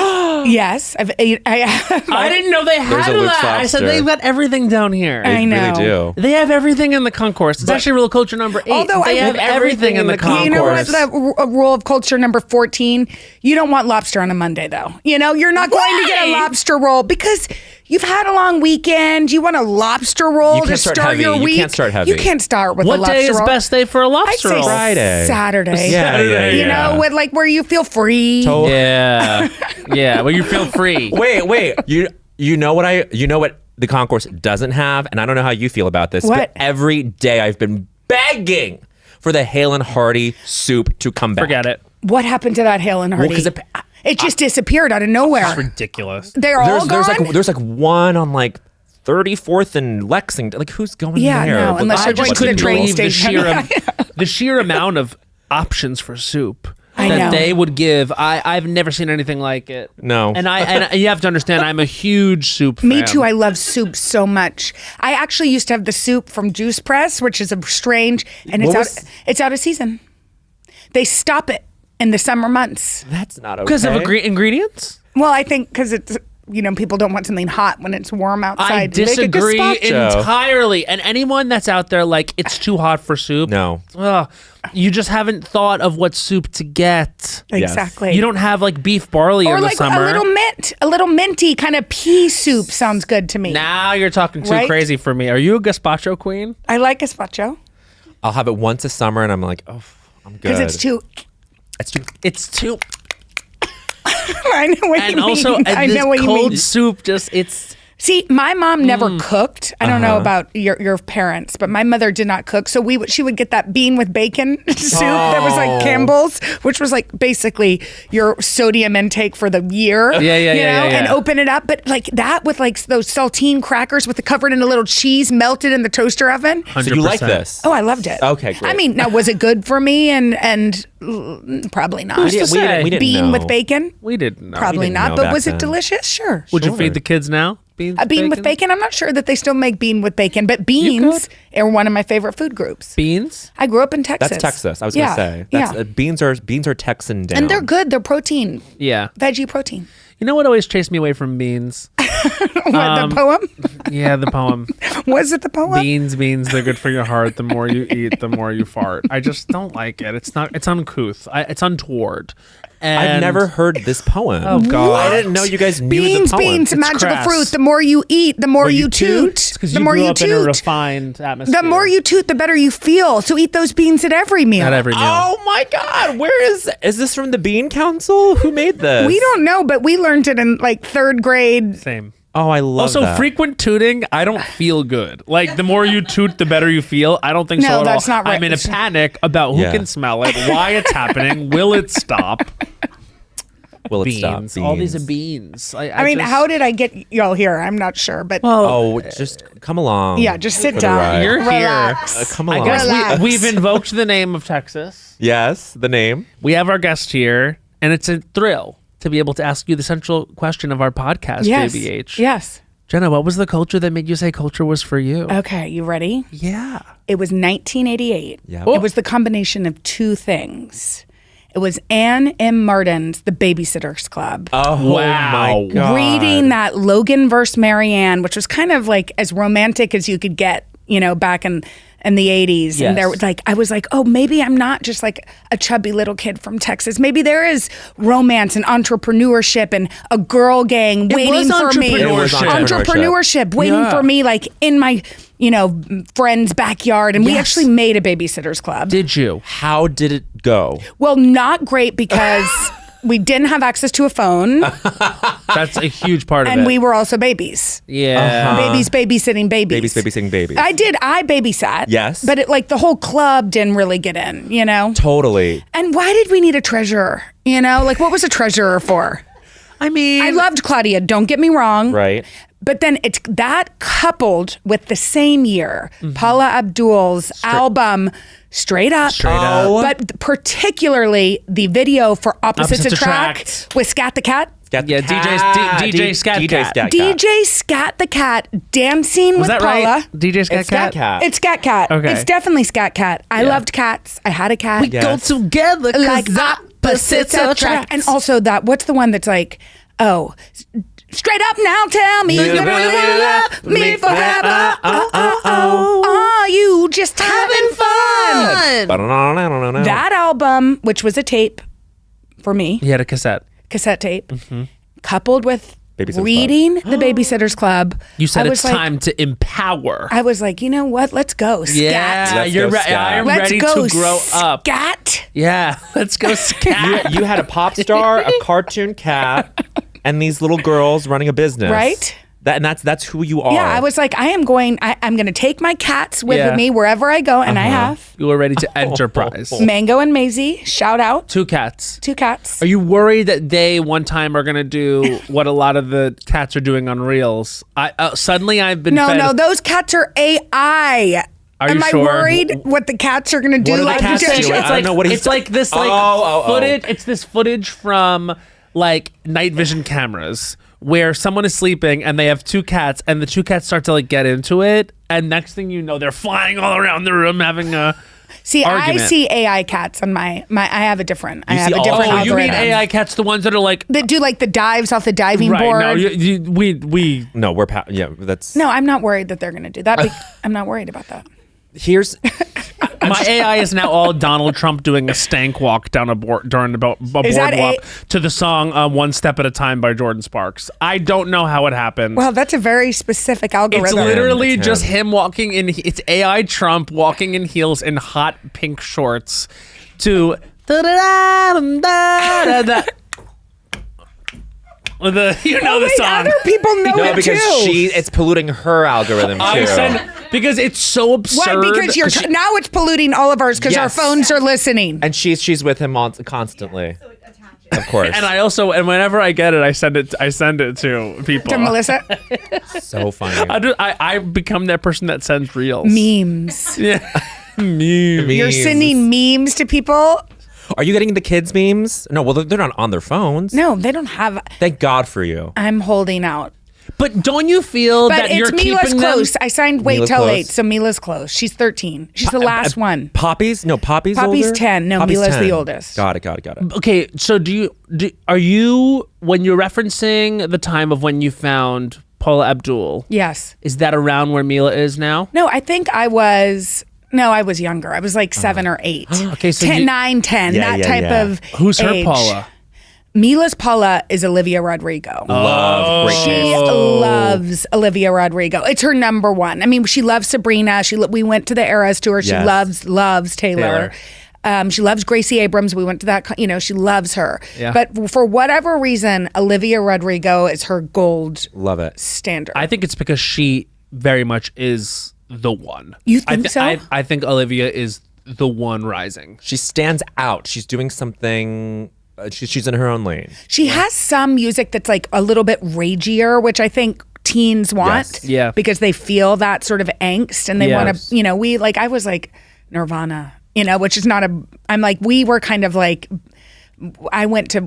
[SPEAKER 4] Yes, I
[SPEAKER 2] didn't know they
[SPEAKER 3] There's
[SPEAKER 2] had
[SPEAKER 3] a Luke's
[SPEAKER 2] that. I said
[SPEAKER 3] Lobster.
[SPEAKER 2] they've got everything down here.
[SPEAKER 4] I know.
[SPEAKER 3] Really do.
[SPEAKER 2] They have everything in the concourse. It's actually real culture number 8.
[SPEAKER 4] Although
[SPEAKER 2] they
[SPEAKER 4] I
[SPEAKER 2] have
[SPEAKER 4] have
[SPEAKER 2] everything in the concourse.
[SPEAKER 4] You know what? The rule of culture number 14. You don't want lobster on a Monday, though. You know, you're not going to get a lobster roll because you've had a long weekend. You want a lobster roll
[SPEAKER 3] You
[SPEAKER 4] to
[SPEAKER 3] can't start
[SPEAKER 4] start
[SPEAKER 3] heavy.
[SPEAKER 4] your
[SPEAKER 3] You
[SPEAKER 4] week.
[SPEAKER 3] can't start heavy.
[SPEAKER 4] You can't start with a
[SPEAKER 2] What
[SPEAKER 4] lobster
[SPEAKER 2] day is
[SPEAKER 4] roll.
[SPEAKER 2] best day for a
[SPEAKER 4] I'd
[SPEAKER 2] lobster
[SPEAKER 4] say
[SPEAKER 2] roll?
[SPEAKER 3] Friday.
[SPEAKER 4] Saturday.
[SPEAKER 3] Yeah.
[SPEAKER 4] You know, with like where you feel free.
[SPEAKER 2] Yeah. Yeah, well, you feel free.
[SPEAKER 3] Wait. You know what the concourse doesn't have, and I don't know how you feel about this.
[SPEAKER 4] What?
[SPEAKER 3] But every day I've been begging for the Hale and Hearty soup to come back.
[SPEAKER 2] Forget it.
[SPEAKER 4] What happened to that Hale and Hearty?
[SPEAKER 3] 'cause
[SPEAKER 4] it just disappeared out of nowhere.
[SPEAKER 2] It's ridiculous.
[SPEAKER 4] They're all gone.
[SPEAKER 3] There's like one on like 34th and Lexington. Like who's going
[SPEAKER 4] Yeah,
[SPEAKER 3] there?
[SPEAKER 4] no,
[SPEAKER 3] But
[SPEAKER 4] unless
[SPEAKER 3] I
[SPEAKER 4] you're going
[SPEAKER 3] just
[SPEAKER 4] to the
[SPEAKER 3] couldn't
[SPEAKER 4] train
[SPEAKER 3] believe
[SPEAKER 4] station.
[SPEAKER 2] The sheer amount of options for soup
[SPEAKER 4] I
[SPEAKER 2] that
[SPEAKER 4] know.
[SPEAKER 2] they would give. I've never seen anything like it.
[SPEAKER 3] No.
[SPEAKER 2] And you have to understand, I'm a huge soup fan.
[SPEAKER 4] Me too. I love soup so much. I actually used to have the soup from Juice Press, which is a strange, and it's out of season. They stop it in the summer months.
[SPEAKER 3] That's not okay.
[SPEAKER 2] Because of ingredients?
[SPEAKER 4] Well, I think because it's, you know, people don't want something hot when it's warm outside.
[SPEAKER 2] I disagree
[SPEAKER 4] Make a gazpacho.
[SPEAKER 2] entirely. And anyone that's out there like, it's too hot for soup.
[SPEAKER 3] No.
[SPEAKER 2] Ugh, you just haven't thought of what soup to get.
[SPEAKER 4] Exactly.
[SPEAKER 2] You don't have like beef barley
[SPEAKER 4] or
[SPEAKER 2] in the
[SPEAKER 4] like
[SPEAKER 2] summer.
[SPEAKER 4] a little minty kind of pea soup sounds good to me.
[SPEAKER 2] Now you're talking too
[SPEAKER 4] Right?
[SPEAKER 2] crazy for me. Are you a gazpacho queen?
[SPEAKER 4] I like gazpacho
[SPEAKER 3] I'll have it once a summer, and I'm like, oh, I'm good.
[SPEAKER 4] because it's too.
[SPEAKER 2] It's too.
[SPEAKER 4] I know what you
[SPEAKER 2] And
[SPEAKER 4] mean.
[SPEAKER 2] also,
[SPEAKER 4] I
[SPEAKER 2] this
[SPEAKER 4] know what you
[SPEAKER 2] cold
[SPEAKER 4] mean.
[SPEAKER 2] soup it's.
[SPEAKER 4] See, my mom never cooked. I don't know about your parents, but my mother did not cook. So she would get that bean with bacon soup that was like Campbell's, which was like basically your sodium intake for the year.
[SPEAKER 2] Yeah.
[SPEAKER 4] And open it up, but like that with like those saltine crackers with the covered in a little cheese melted in the toaster oven.
[SPEAKER 2] 100%.
[SPEAKER 3] So you like this?
[SPEAKER 4] Oh, I loved it.
[SPEAKER 3] Okay, great.
[SPEAKER 4] I mean, now was it good for me? And probably not.
[SPEAKER 2] Who's to say?
[SPEAKER 3] we didn't
[SPEAKER 4] Bean
[SPEAKER 3] know.
[SPEAKER 4] with bacon?
[SPEAKER 2] We didn't know.
[SPEAKER 4] Probably
[SPEAKER 3] didn't
[SPEAKER 4] not.
[SPEAKER 3] know
[SPEAKER 4] But
[SPEAKER 3] back
[SPEAKER 4] was it
[SPEAKER 3] then.
[SPEAKER 4] delicious? Sure.
[SPEAKER 2] Would you feed the kids now? Beans
[SPEAKER 4] A bean with bacon? I'm not sure that they still make bean with bacon, but beans are one of my favorite food groups.
[SPEAKER 2] Beans?
[SPEAKER 4] I grew up in Texas.
[SPEAKER 3] That's Texas. I was gonna say.
[SPEAKER 4] Yeah.
[SPEAKER 3] Beans are Texan down.
[SPEAKER 4] And they're good. They're protein,
[SPEAKER 2] Yeah.
[SPEAKER 4] veggie protein.
[SPEAKER 2] You know what always chased me away from beans?
[SPEAKER 4] What, the poem?
[SPEAKER 2] Yeah, the poem.
[SPEAKER 4] Was it the poem?
[SPEAKER 2] Beans, they're good for your heart. The more you eat, the more you fart. I just don't like it. It's uncouth. It's untoward. And
[SPEAKER 3] I've never heard this poem.
[SPEAKER 2] Oh, God.
[SPEAKER 3] I didn't know you guys knew
[SPEAKER 4] Beans,
[SPEAKER 3] the poem.
[SPEAKER 4] beans,
[SPEAKER 2] It's
[SPEAKER 4] magical
[SPEAKER 2] crass.
[SPEAKER 4] fruit. The more you eat, the more you toot.
[SPEAKER 2] Because
[SPEAKER 4] The
[SPEAKER 2] you
[SPEAKER 4] more
[SPEAKER 2] grew
[SPEAKER 4] you
[SPEAKER 2] up in a
[SPEAKER 4] toot.
[SPEAKER 2] refined atmosphere.
[SPEAKER 4] The more you toot, the better you feel. So eat those beans at every meal.
[SPEAKER 2] At every meal.
[SPEAKER 3] Oh my God! Where is this from the Bean Council? Who made this?
[SPEAKER 4] We don't know, but we learned it in like 3rd grade.
[SPEAKER 2] Same.
[SPEAKER 3] Oh, I love
[SPEAKER 2] Also,
[SPEAKER 3] that.
[SPEAKER 2] frequent tooting, I don't feel good. Like, the more you toot, the better you feel. I don't think so
[SPEAKER 4] No,
[SPEAKER 2] at
[SPEAKER 4] that's
[SPEAKER 2] all.
[SPEAKER 4] not right.
[SPEAKER 2] I'm in a panic about who
[SPEAKER 3] Yeah.
[SPEAKER 2] can smell it, why it's happening, will it stop?
[SPEAKER 3] Will it
[SPEAKER 2] Beans.
[SPEAKER 3] stop?
[SPEAKER 2] All these are
[SPEAKER 3] Beans.
[SPEAKER 2] beans.
[SPEAKER 4] I mean,
[SPEAKER 2] just-
[SPEAKER 4] how did I get y'all here? I'm not sure, but
[SPEAKER 3] Oh, just come along.
[SPEAKER 4] yeah, just sit
[SPEAKER 3] for the
[SPEAKER 4] down.
[SPEAKER 3] ride.
[SPEAKER 2] You're here.
[SPEAKER 4] Relax.
[SPEAKER 3] Come
[SPEAKER 2] I
[SPEAKER 3] along.
[SPEAKER 2] guess
[SPEAKER 4] Relax.
[SPEAKER 2] we've invoked the name of Texas.
[SPEAKER 3] Yes, the name.
[SPEAKER 2] We have our guest here, and it's a thrill to be able to ask you the central question of our podcast,
[SPEAKER 4] Yes.
[SPEAKER 2] JBH.
[SPEAKER 4] Yes.
[SPEAKER 2] Jenna, what was the culture that made you say culture was for you?
[SPEAKER 4] Okay, you ready?
[SPEAKER 2] Yeah.
[SPEAKER 4] It was 1988.
[SPEAKER 3] Yeah.
[SPEAKER 4] It was the combination of two things. It was Anne M. Martin's The Babysitters Club.
[SPEAKER 3] Oh
[SPEAKER 2] Wow.
[SPEAKER 3] my God.
[SPEAKER 4] Reading that Logan versus Marianne, which was kind of like as romantic as you could get, you know, back in the 80s. And there was like, I was like, oh, maybe I'm not just like a chubby little kid from Texas. Maybe there is romance and entrepreneurship and a girl gang waiting
[SPEAKER 2] was
[SPEAKER 4] for me.
[SPEAKER 2] entrepreneurship.
[SPEAKER 4] Entrepreneurship waiting
[SPEAKER 2] Yeah.
[SPEAKER 4] for me, like in my, you know, friend's backyard. And we
[SPEAKER 2] Yes.
[SPEAKER 4] actually made a babysitters club.
[SPEAKER 2] Did you?
[SPEAKER 3] How did it go?
[SPEAKER 4] Well, not great because we didn't have access to a phone
[SPEAKER 2] That's a huge part of it.
[SPEAKER 4] and we were also babies.
[SPEAKER 2] Yeah.
[SPEAKER 4] Babies babysitting babies.
[SPEAKER 3] Babies babysitting babies.
[SPEAKER 4] I babysat.
[SPEAKER 3] Yes.
[SPEAKER 4] But it, like the whole club didn't really get in, you know?
[SPEAKER 3] Totally.
[SPEAKER 4] And why did we need a treasurer? You know, like what was a treasurer for?
[SPEAKER 2] I mean,
[SPEAKER 4] I loved Claudia, don't get me wrong.
[SPEAKER 3] Right.
[SPEAKER 4] But then it's that coupled with the same year, Paula Abdul's album Straight Up.
[SPEAKER 2] Straight Up. Oh.
[SPEAKER 4] But particularly the video for Opposites
[SPEAKER 2] Opposites
[SPEAKER 4] Attract
[SPEAKER 2] Attract.
[SPEAKER 4] with Scat the Cat.
[SPEAKER 3] Scat
[SPEAKER 2] Yeah,
[SPEAKER 3] the
[SPEAKER 2] DJ
[SPEAKER 3] Cat.
[SPEAKER 2] DJ Scat
[SPEAKER 3] DJ
[SPEAKER 2] Cat.
[SPEAKER 3] Scat Cat.
[SPEAKER 4] DJ Scat the Cat dancing
[SPEAKER 2] was
[SPEAKER 4] with
[SPEAKER 2] that
[SPEAKER 4] Paula.
[SPEAKER 2] right? DJ Scat
[SPEAKER 3] It's Scat Cat.
[SPEAKER 4] It's Scat Cat.
[SPEAKER 2] Okay.
[SPEAKER 4] It's definitely Scat Cat. I loved cats. I had a cat.
[SPEAKER 3] Yes.
[SPEAKER 2] Go together 'cause
[SPEAKER 4] Like
[SPEAKER 1] Opposites attract.
[SPEAKER 4] And also that, what's the one that's like, oh, straight up now tell me you really love me forever. Are you just having fun? That album, which was a tape for me,
[SPEAKER 2] He had a cassette
[SPEAKER 4] tape, coupled with
[SPEAKER 3] Babysitter's
[SPEAKER 4] reading The Babysitter's Club.
[SPEAKER 2] You said
[SPEAKER 4] I
[SPEAKER 2] it's
[SPEAKER 4] was like-
[SPEAKER 2] time to empower.
[SPEAKER 4] I was like, you know what? Let's go. Scat.
[SPEAKER 2] Yeah,
[SPEAKER 3] Let's
[SPEAKER 2] you're
[SPEAKER 3] go
[SPEAKER 2] right.
[SPEAKER 3] scat.
[SPEAKER 2] I'm
[SPEAKER 4] Let's
[SPEAKER 2] ready
[SPEAKER 4] go
[SPEAKER 2] to grow up.
[SPEAKER 4] Scat.
[SPEAKER 2] Yeah, let's go scat.
[SPEAKER 3] You had a pop star, a cartoon cat, and these little girls running a business.
[SPEAKER 4] Right?
[SPEAKER 3] That's who you are.
[SPEAKER 4] Yeah, I was like, I'm going to take my cats with
[SPEAKER 2] Yeah.
[SPEAKER 4] me wherever I go, and I have
[SPEAKER 2] You were ready to enterprise.
[SPEAKER 4] Mango and Maisie. Shout out,
[SPEAKER 2] 2 cats.
[SPEAKER 4] 2 cats.
[SPEAKER 2] Are you worried that they one time are gonna do what a lot of the cats are doing on Reels? Suddenly I've been fed.
[SPEAKER 4] No, those cats are AI.
[SPEAKER 2] Are
[SPEAKER 4] Am
[SPEAKER 2] you
[SPEAKER 4] I
[SPEAKER 2] sure?
[SPEAKER 4] worried what the cats are going to do?
[SPEAKER 3] What are the
[SPEAKER 4] like
[SPEAKER 3] cats
[SPEAKER 4] just-
[SPEAKER 3] doing? I don't know what he's
[SPEAKER 2] It's like this footage. It's this footage from like night vision cameras where someone is sleeping and they have 2 cats and the 2 cats start to like get into it, and next thing you know they're flying all around the room having a
[SPEAKER 4] See,
[SPEAKER 2] argument.
[SPEAKER 4] I see AI cats on my. I have a different. I
[SPEAKER 3] You
[SPEAKER 4] have
[SPEAKER 3] see
[SPEAKER 4] a
[SPEAKER 3] all-
[SPEAKER 4] different
[SPEAKER 2] Oh, you mean
[SPEAKER 4] algorithm.
[SPEAKER 2] AI cats, the ones that are like
[SPEAKER 4] that do like the dives off the diving
[SPEAKER 2] right?
[SPEAKER 4] board.
[SPEAKER 2] No, we
[SPEAKER 3] No, yeah, that's.
[SPEAKER 4] No, I'm not worried that they're going to do that. I'm not worried about that.
[SPEAKER 3] Here's.
[SPEAKER 2] my AI is now all Donald Trump doing a stank walk down a boardwalk to the song "One Step at a Time" by Jordan Sparks. I don't know how it happened.
[SPEAKER 4] Well, that's a very specific algorithm.
[SPEAKER 2] It's literally
[SPEAKER 3] It's
[SPEAKER 2] just
[SPEAKER 3] him.
[SPEAKER 2] him walking in. It's AI Trump walking in heels in hot pink shorts to da-da-da-da-da-da. You know the
[SPEAKER 4] Wait,
[SPEAKER 2] song.
[SPEAKER 4] other people know
[SPEAKER 3] No,
[SPEAKER 4] it
[SPEAKER 3] because
[SPEAKER 4] too.
[SPEAKER 3] it's polluting her algorithm too.
[SPEAKER 2] Because it's so absurd.
[SPEAKER 4] Why? Because now it's polluting all of ours because our
[SPEAKER 3] Yes.
[SPEAKER 4] phones are listening.
[SPEAKER 3] And she's with him constantly.
[SPEAKER 5] So it attaches.
[SPEAKER 3] Of course.
[SPEAKER 2] and whenever I get it, I send it to people.
[SPEAKER 4] To Melissa,
[SPEAKER 3] So funny.
[SPEAKER 2] I become that person that sends reels.
[SPEAKER 4] memes.
[SPEAKER 2] Yeah. Meme.
[SPEAKER 4] You're sending memes to people.
[SPEAKER 3] Are you getting the kids memes? No, well they're not on their phones.
[SPEAKER 4] No, they don't have.
[SPEAKER 3] Thank God for you.
[SPEAKER 4] I'm holding out.
[SPEAKER 2] But don't you feel
[SPEAKER 4] But
[SPEAKER 2] that you're
[SPEAKER 4] it's Mila's
[SPEAKER 2] keeping
[SPEAKER 4] close.
[SPEAKER 2] them?
[SPEAKER 4] I signed wait
[SPEAKER 3] Mila's
[SPEAKER 4] till
[SPEAKER 3] close.
[SPEAKER 4] 8, so Mila's close. She's 13. She's the last one.
[SPEAKER 3] Poppy's? No, Poppy's
[SPEAKER 4] Poppy's
[SPEAKER 3] older?
[SPEAKER 4] 10. No,
[SPEAKER 3] Poppy's
[SPEAKER 4] Mila's the
[SPEAKER 3] 10.
[SPEAKER 4] oldest.
[SPEAKER 3] Got it.
[SPEAKER 2] Okay, so are you when you're referencing the time of when you found Paula Abdul?
[SPEAKER 4] Yes.
[SPEAKER 2] Is that around where Mila is now?
[SPEAKER 4] No, I think I was. No, I was younger. I was like 7 or 8.
[SPEAKER 2] Okay, so
[SPEAKER 4] 10,
[SPEAKER 2] you-
[SPEAKER 4] 9, 10.
[SPEAKER 3] Yeah,
[SPEAKER 4] that
[SPEAKER 3] yeah,
[SPEAKER 4] type
[SPEAKER 3] yeah.
[SPEAKER 4] of.
[SPEAKER 2] Who's her
[SPEAKER 4] age.
[SPEAKER 2] Paula?
[SPEAKER 4] Mila's Paula is Olivia Rodrigo.
[SPEAKER 3] Love. Great
[SPEAKER 4] She
[SPEAKER 3] taste.
[SPEAKER 4] loves Olivia Rodrigo. It's her number one. I mean, she loves Sabrina. We went to the Eras tour. She
[SPEAKER 3] Yes.
[SPEAKER 4] loves Taylor. She loves Gracie Abrams. We went to that. She loves her.
[SPEAKER 2] Yeah.
[SPEAKER 4] But for whatever reason, Olivia Rodrigo is her gold
[SPEAKER 3] Love it.
[SPEAKER 4] standard.
[SPEAKER 2] I think it's because she very much is the one.
[SPEAKER 4] You think so?
[SPEAKER 2] I think Olivia is the one rising.
[SPEAKER 3] She stands out. She's doing something. She's in her own lane.
[SPEAKER 4] She has some music that's like a little bit ragier, which I think teens want.
[SPEAKER 3] Yes.
[SPEAKER 2] Yeah.
[SPEAKER 4] Because they feel that sort of angst and they want
[SPEAKER 2] Yes.
[SPEAKER 4] to, I was like Nirvana, which is not I'm like, we were kind of like, I went to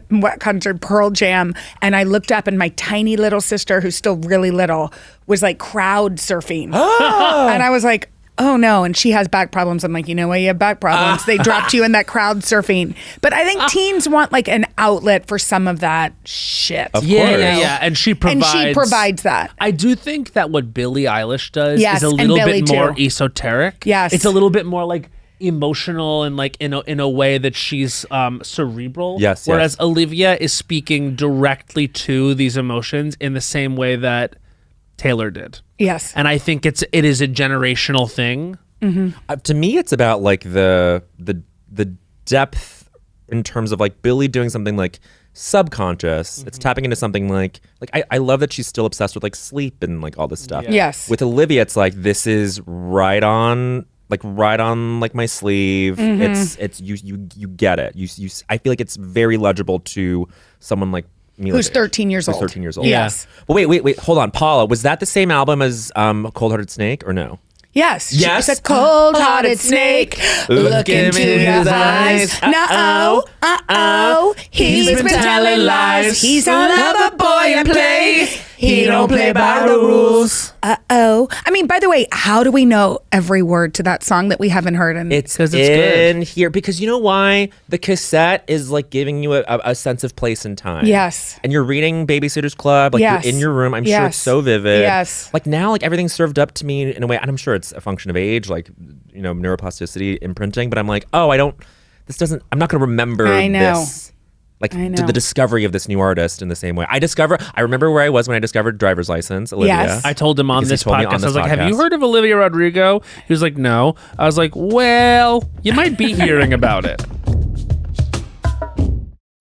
[SPEAKER 4] what concert? Pearl Jam, and I looked up, and my tiny little sister, who's still really little, was like crowd surfing, and I was like, oh no, and she has back problems. I'm like, you know why you have back problems? They dropped you in that crowd surfing. But I think teens want like an outlet for some of that shit.
[SPEAKER 3] Of
[SPEAKER 2] Yeah,
[SPEAKER 3] course.
[SPEAKER 2] yeah. And she
[SPEAKER 4] And
[SPEAKER 2] provides.
[SPEAKER 4] she provides that.
[SPEAKER 2] I do think that what Billie Eilish does
[SPEAKER 4] Yes,
[SPEAKER 2] is a
[SPEAKER 4] and
[SPEAKER 2] little
[SPEAKER 4] Billie
[SPEAKER 2] bit more
[SPEAKER 4] too.
[SPEAKER 2] esoteric.
[SPEAKER 4] Yes.
[SPEAKER 2] It's a little bit more like emotional and like in a way that she's cerebral.
[SPEAKER 3] Yes,
[SPEAKER 2] Whereas
[SPEAKER 3] yes.
[SPEAKER 2] Olivia is speaking directly to these emotions in the same way that Taylor did.
[SPEAKER 4] Yes.
[SPEAKER 2] And I think it is a generational thing.
[SPEAKER 3] To me, it's about like the depth in terms of like Billie doing something like subconscious. It's tapping into something like I love that she's still obsessed with like sleep and like all this stuff.
[SPEAKER 2] Yeah.
[SPEAKER 4] Yes.
[SPEAKER 3] With Olivia, it's like this is right on like my sleeve. It's you get it. You I feel like it's very legible to someone like Mila's
[SPEAKER 4] Who's
[SPEAKER 3] age.
[SPEAKER 4] 13 years
[SPEAKER 3] Who's
[SPEAKER 4] old.
[SPEAKER 3] 13 years old.
[SPEAKER 4] Yes.
[SPEAKER 3] But wait, hold on, Paula. Was that the same album as Cold Hearted Snake or no?
[SPEAKER 4] Yes.
[SPEAKER 3] Yes.
[SPEAKER 4] She's a cold-hearted snake. Look into his eyes. No, he's been telling lies. He's a lover boy and play.
[SPEAKER 1] He don't play by the rules.
[SPEAKER 4] Uh-oh. I mean, by the way, how do we know every word to that song that we haven't heard?
[SPEAKER 3] It's
[SPEAKER 2] 'Cause it's good.
[SPEAKER 3] in here because you know why? The cassette is like giving you a sense of place and time.
[SPEAKER 4] Yes.
[SPEAKER 3] And you're reading Babysitter's Club, like
[SPEAKER 4] Yes.
[SPEAKER 3] you're in your room. I'm sure
[SPEAKER 4] Yes.
[SPEAKER 3] it's so vivid.
[SPEAKER 4] Yes.
[SPEAKER 3] Like now, like everything's served up to me in a way, and I'm sure it's a function of age, like, you know, neuroplasticity, imprinting, but I'm like, oh, I'm not going to remember
[SPEAKER 4] I know.
[SPEAKER 3] this. Like
[SPEAKER 4] I know.
[SPEAKER 3] the discovery of this new artist in the same way. I remember where I was when I discovered Driver's License, Olivia.
[SPEAKER 4] Yes.
[SPEAKER 2] I told him on
[SPEAKER 3] Because he
[SPEAKER 2] this
[SPEAKER 3] told me
[SPEAKER 2] podcast.
[SPEAKER 3] on this
[SPEAKER 2] I was like, "Have you
[SPEAKER 3] podcast.
[SPEAKER 2] heard of Olivia Rodrigo?" He was like, "No." I was like, "Well, you might be hearing about it."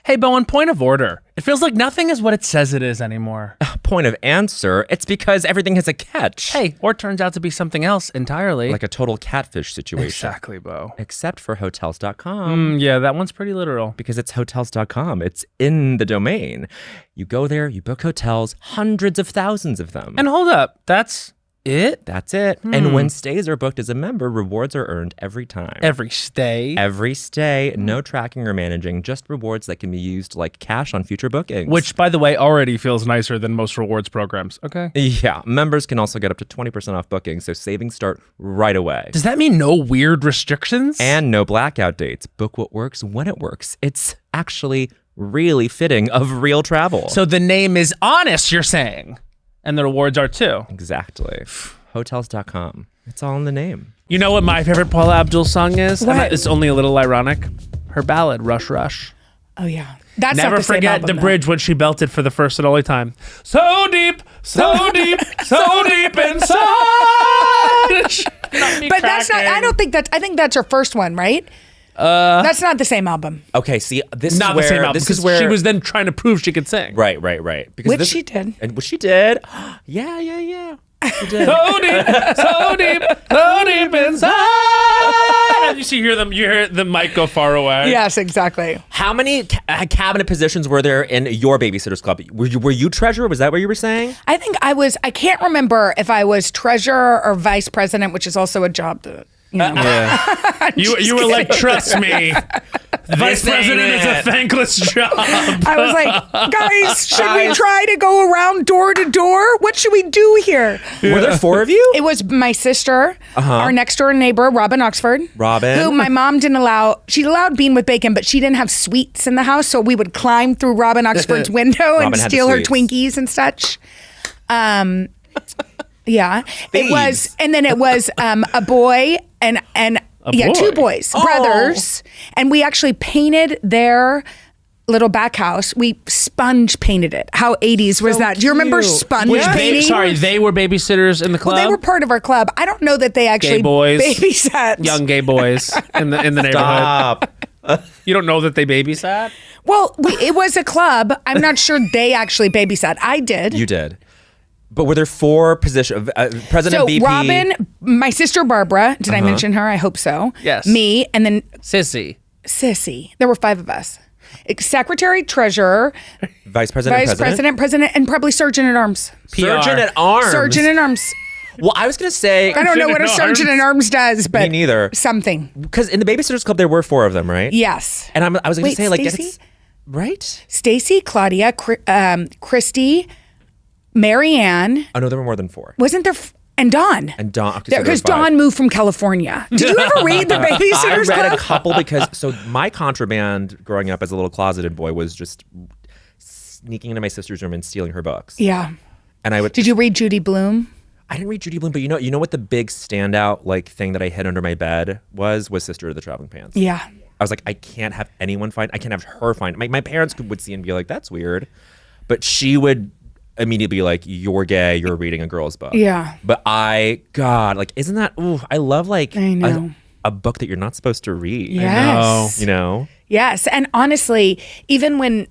[SPEAKER 2] Hey, Bowen, point of order. It feels like nothing is what it says it is anymore.
[SPEAKER 3] Point of answer, it's because everything has a catch.
[SPEAKER 2] Hey, or it turns out to be something else entirely.
[SPEAKER 3] Like a total catfish situation.
[SPEAKER 2] Exactly, Bo.
[SPEAKER 3] Except for hotels.com.
[SPEAKER 2] Yeah, that one's pretty literal.
[SPEAKER 3] Because it's hotels.com. It's in the domain. You go there, you book hotels, hundreds of thousands of them.
[SPEAKER 2] And hold up, that's it?
[SPEAKER 3] That's it. And when stays are booked as a member, rewards are earned every time.
[SPEAKER 2] Every stay.
[SPEAKER 3] Every stay, no tracking or managing, just rewards that can be used like cash on future bookings.
[SPEAKER 2] Which, by the way, already feels nicer than most rewards programs. Okay.
[SPEAKER 3] Yeah, members can also get up to 20% off bookings, so savings start right away.
[SPEAKER 2] Does that mean no weird restrictions?
[SPEAKER 3] And no blackout dates. Book what works when it works. It's actually really fitting of real travel.
[SPEAKER 2] So the name is honest, you're saying. And the rewards are too.
[SPEAKER 3] Exactly. Hotels.com. It's all in the name.
[SPEAKER 2] You know what my favorite Paula Abdul song is? And
[SPEAKER 4] What?
[SPEAKER 2] it's only a little ironic. Her ballad, Rush Rush.
[SPEAKER 4] Oh, yeah. That's
[SPEAKER 2] Never
[SPEAKER 4] not the same
[SPEAKER 2] forget
[SPEAKER 4] album,
[SPEAKER 2] the
[SPEAKER 4] though.
[SPEAKER 2] bridge when she belted for the first and only time. So deep, so deep, so deep inside.
[SPEAKER 4] But that's not, I don't think that's, I think that's her first one, right? That's not the same album.
[SPEAKER 3] Okay, see, this
[SPEAKER 2] Not
[SPEAKER 3] is
[SPEAKER 2] the
[SPEAKER 3] where
[SPEAKER 2] same album,
[SPEAKER 3] this
[SPEAKER 2] because
[SPEAKER 3] is where
[SPEAKER 2] she was then trying to prove she could sing.
[SPEAKER 3] right. Because
[SPEAKER 4] Which
[SPEAKER 3] this,
[SPEAKER 4] she did.
[SPEAKER 3] and which she did. Yeah. She did.
[SPEAKER 2] So deep, so deep, so deep inside. And you hear the mic go far away.
[SPEAKER 4] Yes, exactly.
[SPEAKER 3] How many cabinet positions were there in your Babysitter's Club? Were you treasurer? Was that what you were saying?
[SPEAKER 4] I think I can't remember if I was treasurer or vice president, which is also a job that, you know.
[SPEAKER 2] You were like, trust me, vice
[SPEAKER 3] This ain't
[SPEAKER 2] president is a
[SPEAKER 3] it.
[SPEAKER 2] thankless job.
[SPEAKER 4] I was like, guys, should we try to go around door to door? What should we do here?
[SPEAKER 3] Were there four of you?
[SPEAKER 4] It was my sister, our next door neighbor, Robin Oxford.
[SPEAKER 3] Robin.
[SPEAKER 4] Who my mom didn't allow. She allowed bean with bacon, but she didn't have sweets in the house. So we would climb through Robin Oxford's window and
[SPEAKER 3] Robin had the
[SPEAKER 4] steal her
[SPEAKER 3] sweets.
[SPEAKER 4] Twinkies and such. Yeah.
[SPEAKER 3] Thieves.
[SPEAKER 4] It was, and then it was a boy and
[SPEAKER 2] boy?
[SPEAKER 4] two boys, brothers. And we actually painted their little back house. We sponge painted it. How 80s was that? Do you remember
[SPEAKER 3] cute.
[SPEAKER 4] sponge
[SPEAKER 2] Which
[SPEAKER 4] painting?
[SPEAKER 2] they were babysitters in the club.
[SPEAKER 4] Well, they were part of our club. I don't know that they actually
[SPEAKER 2] Gay boys.
[SPEAKER 4] babysat.
[SPEAKER 2] young gay boys in the neighborhood.
[SPEAKER 3] Stop.
[SPEAKER 2] You don't know that they babysat?
[SPEAKER 4] Well, it was a club. I'm not sure they actually babysat. I did.
[SPEAKER 3] You did. But were there four positions? President
[SPEAKER 4] So
[SPEAKER 3] BP.
[SPEAKER 4] Robin, my sister Barbara, did I mention her? I hope so.
[SPEAKER 2] Yes.
[SPEAKER 4] Me, and then
[SPEAKER 2] Sissy.
[SPEAKER 4] Sissy. There were five of us. Secretary, treasurer,
[SPEAKER 3] Vice President,
[SPEAKER 4] vice president, and probably sergeant at arms.
[SPEAKER 3] Surgeon at arms.
[SPEAKER 4] Sergeant at arms.
[SPEAKER 3] Well, I was going to say,
[SPEAKER 4] I don't know what a
[SPEAKER 2] Sergeant
[SPEAKER 4] sergeant at arms does, but
[SPEAKER 3] me neither.
[SPEAKER 4] something.
[SPEAKER 3] Because in the Babysitter's Club, there were four of them, right?
[SPEAKER 4] Yes.
[SPEAKER 3] And I was going to
[SPEAKER 4] Wait,
[SPEAKER 3] say, like,
[SPEAKER 4] Stacey?
[SPEAKER 3] it's, right?
[SPEAKER 4] Stacy, Claudia, Christy, Marianne.
[SPEAKER 3] Oh, no, there were more than four.
[SPEAKER 4] Wasn't there? And Dawn.
[SPEAKER 3] And Dawn. Okay, so there
[SPEAKER 4] Because
[SPEAKER 3] were five.
[SPEAKER 4] Dawn moved from California. Did you ever read the
[SPEAKER 3] I
[SPEAKER 4] Babysitter's
[SPEAKER 3] read a
[SPEAKER 4] Club?
[SPEAKER 3] couple because, so my contraband growing up as a little closeted boy was just sneaking into my sister's room and stealing her books.
[SPEAKER 4] Yeah.
[SPEAKER 3] And I would.
[SPEAKER 4] Did you read Judy Blume?
[SPEAKER 3] I didn't read Judy Blume, but you know what the big standout like thing that I hid under my bed was Sister of the Traveling Pants.
[SPEAKER 4] Yeah.
[SPEAKER 3] I was like, I can't have anyone find. I can't have her find. My parents would see and be like, that's weird, but she would immediately be like, you're gay. You're reading a girl's book.
[SPEAKER 4] Yeah.
[SPEAKER 3] But God, like, isn't that? Ooh, I love like
[SPEAKER 4] I know.
[SPEAKER 3] a book that you're not supposed to read.
[SPEAKER 4] Yes.
[SPEAKER 3] You know.
[SPEAKER 4] Yes. And honestly, even when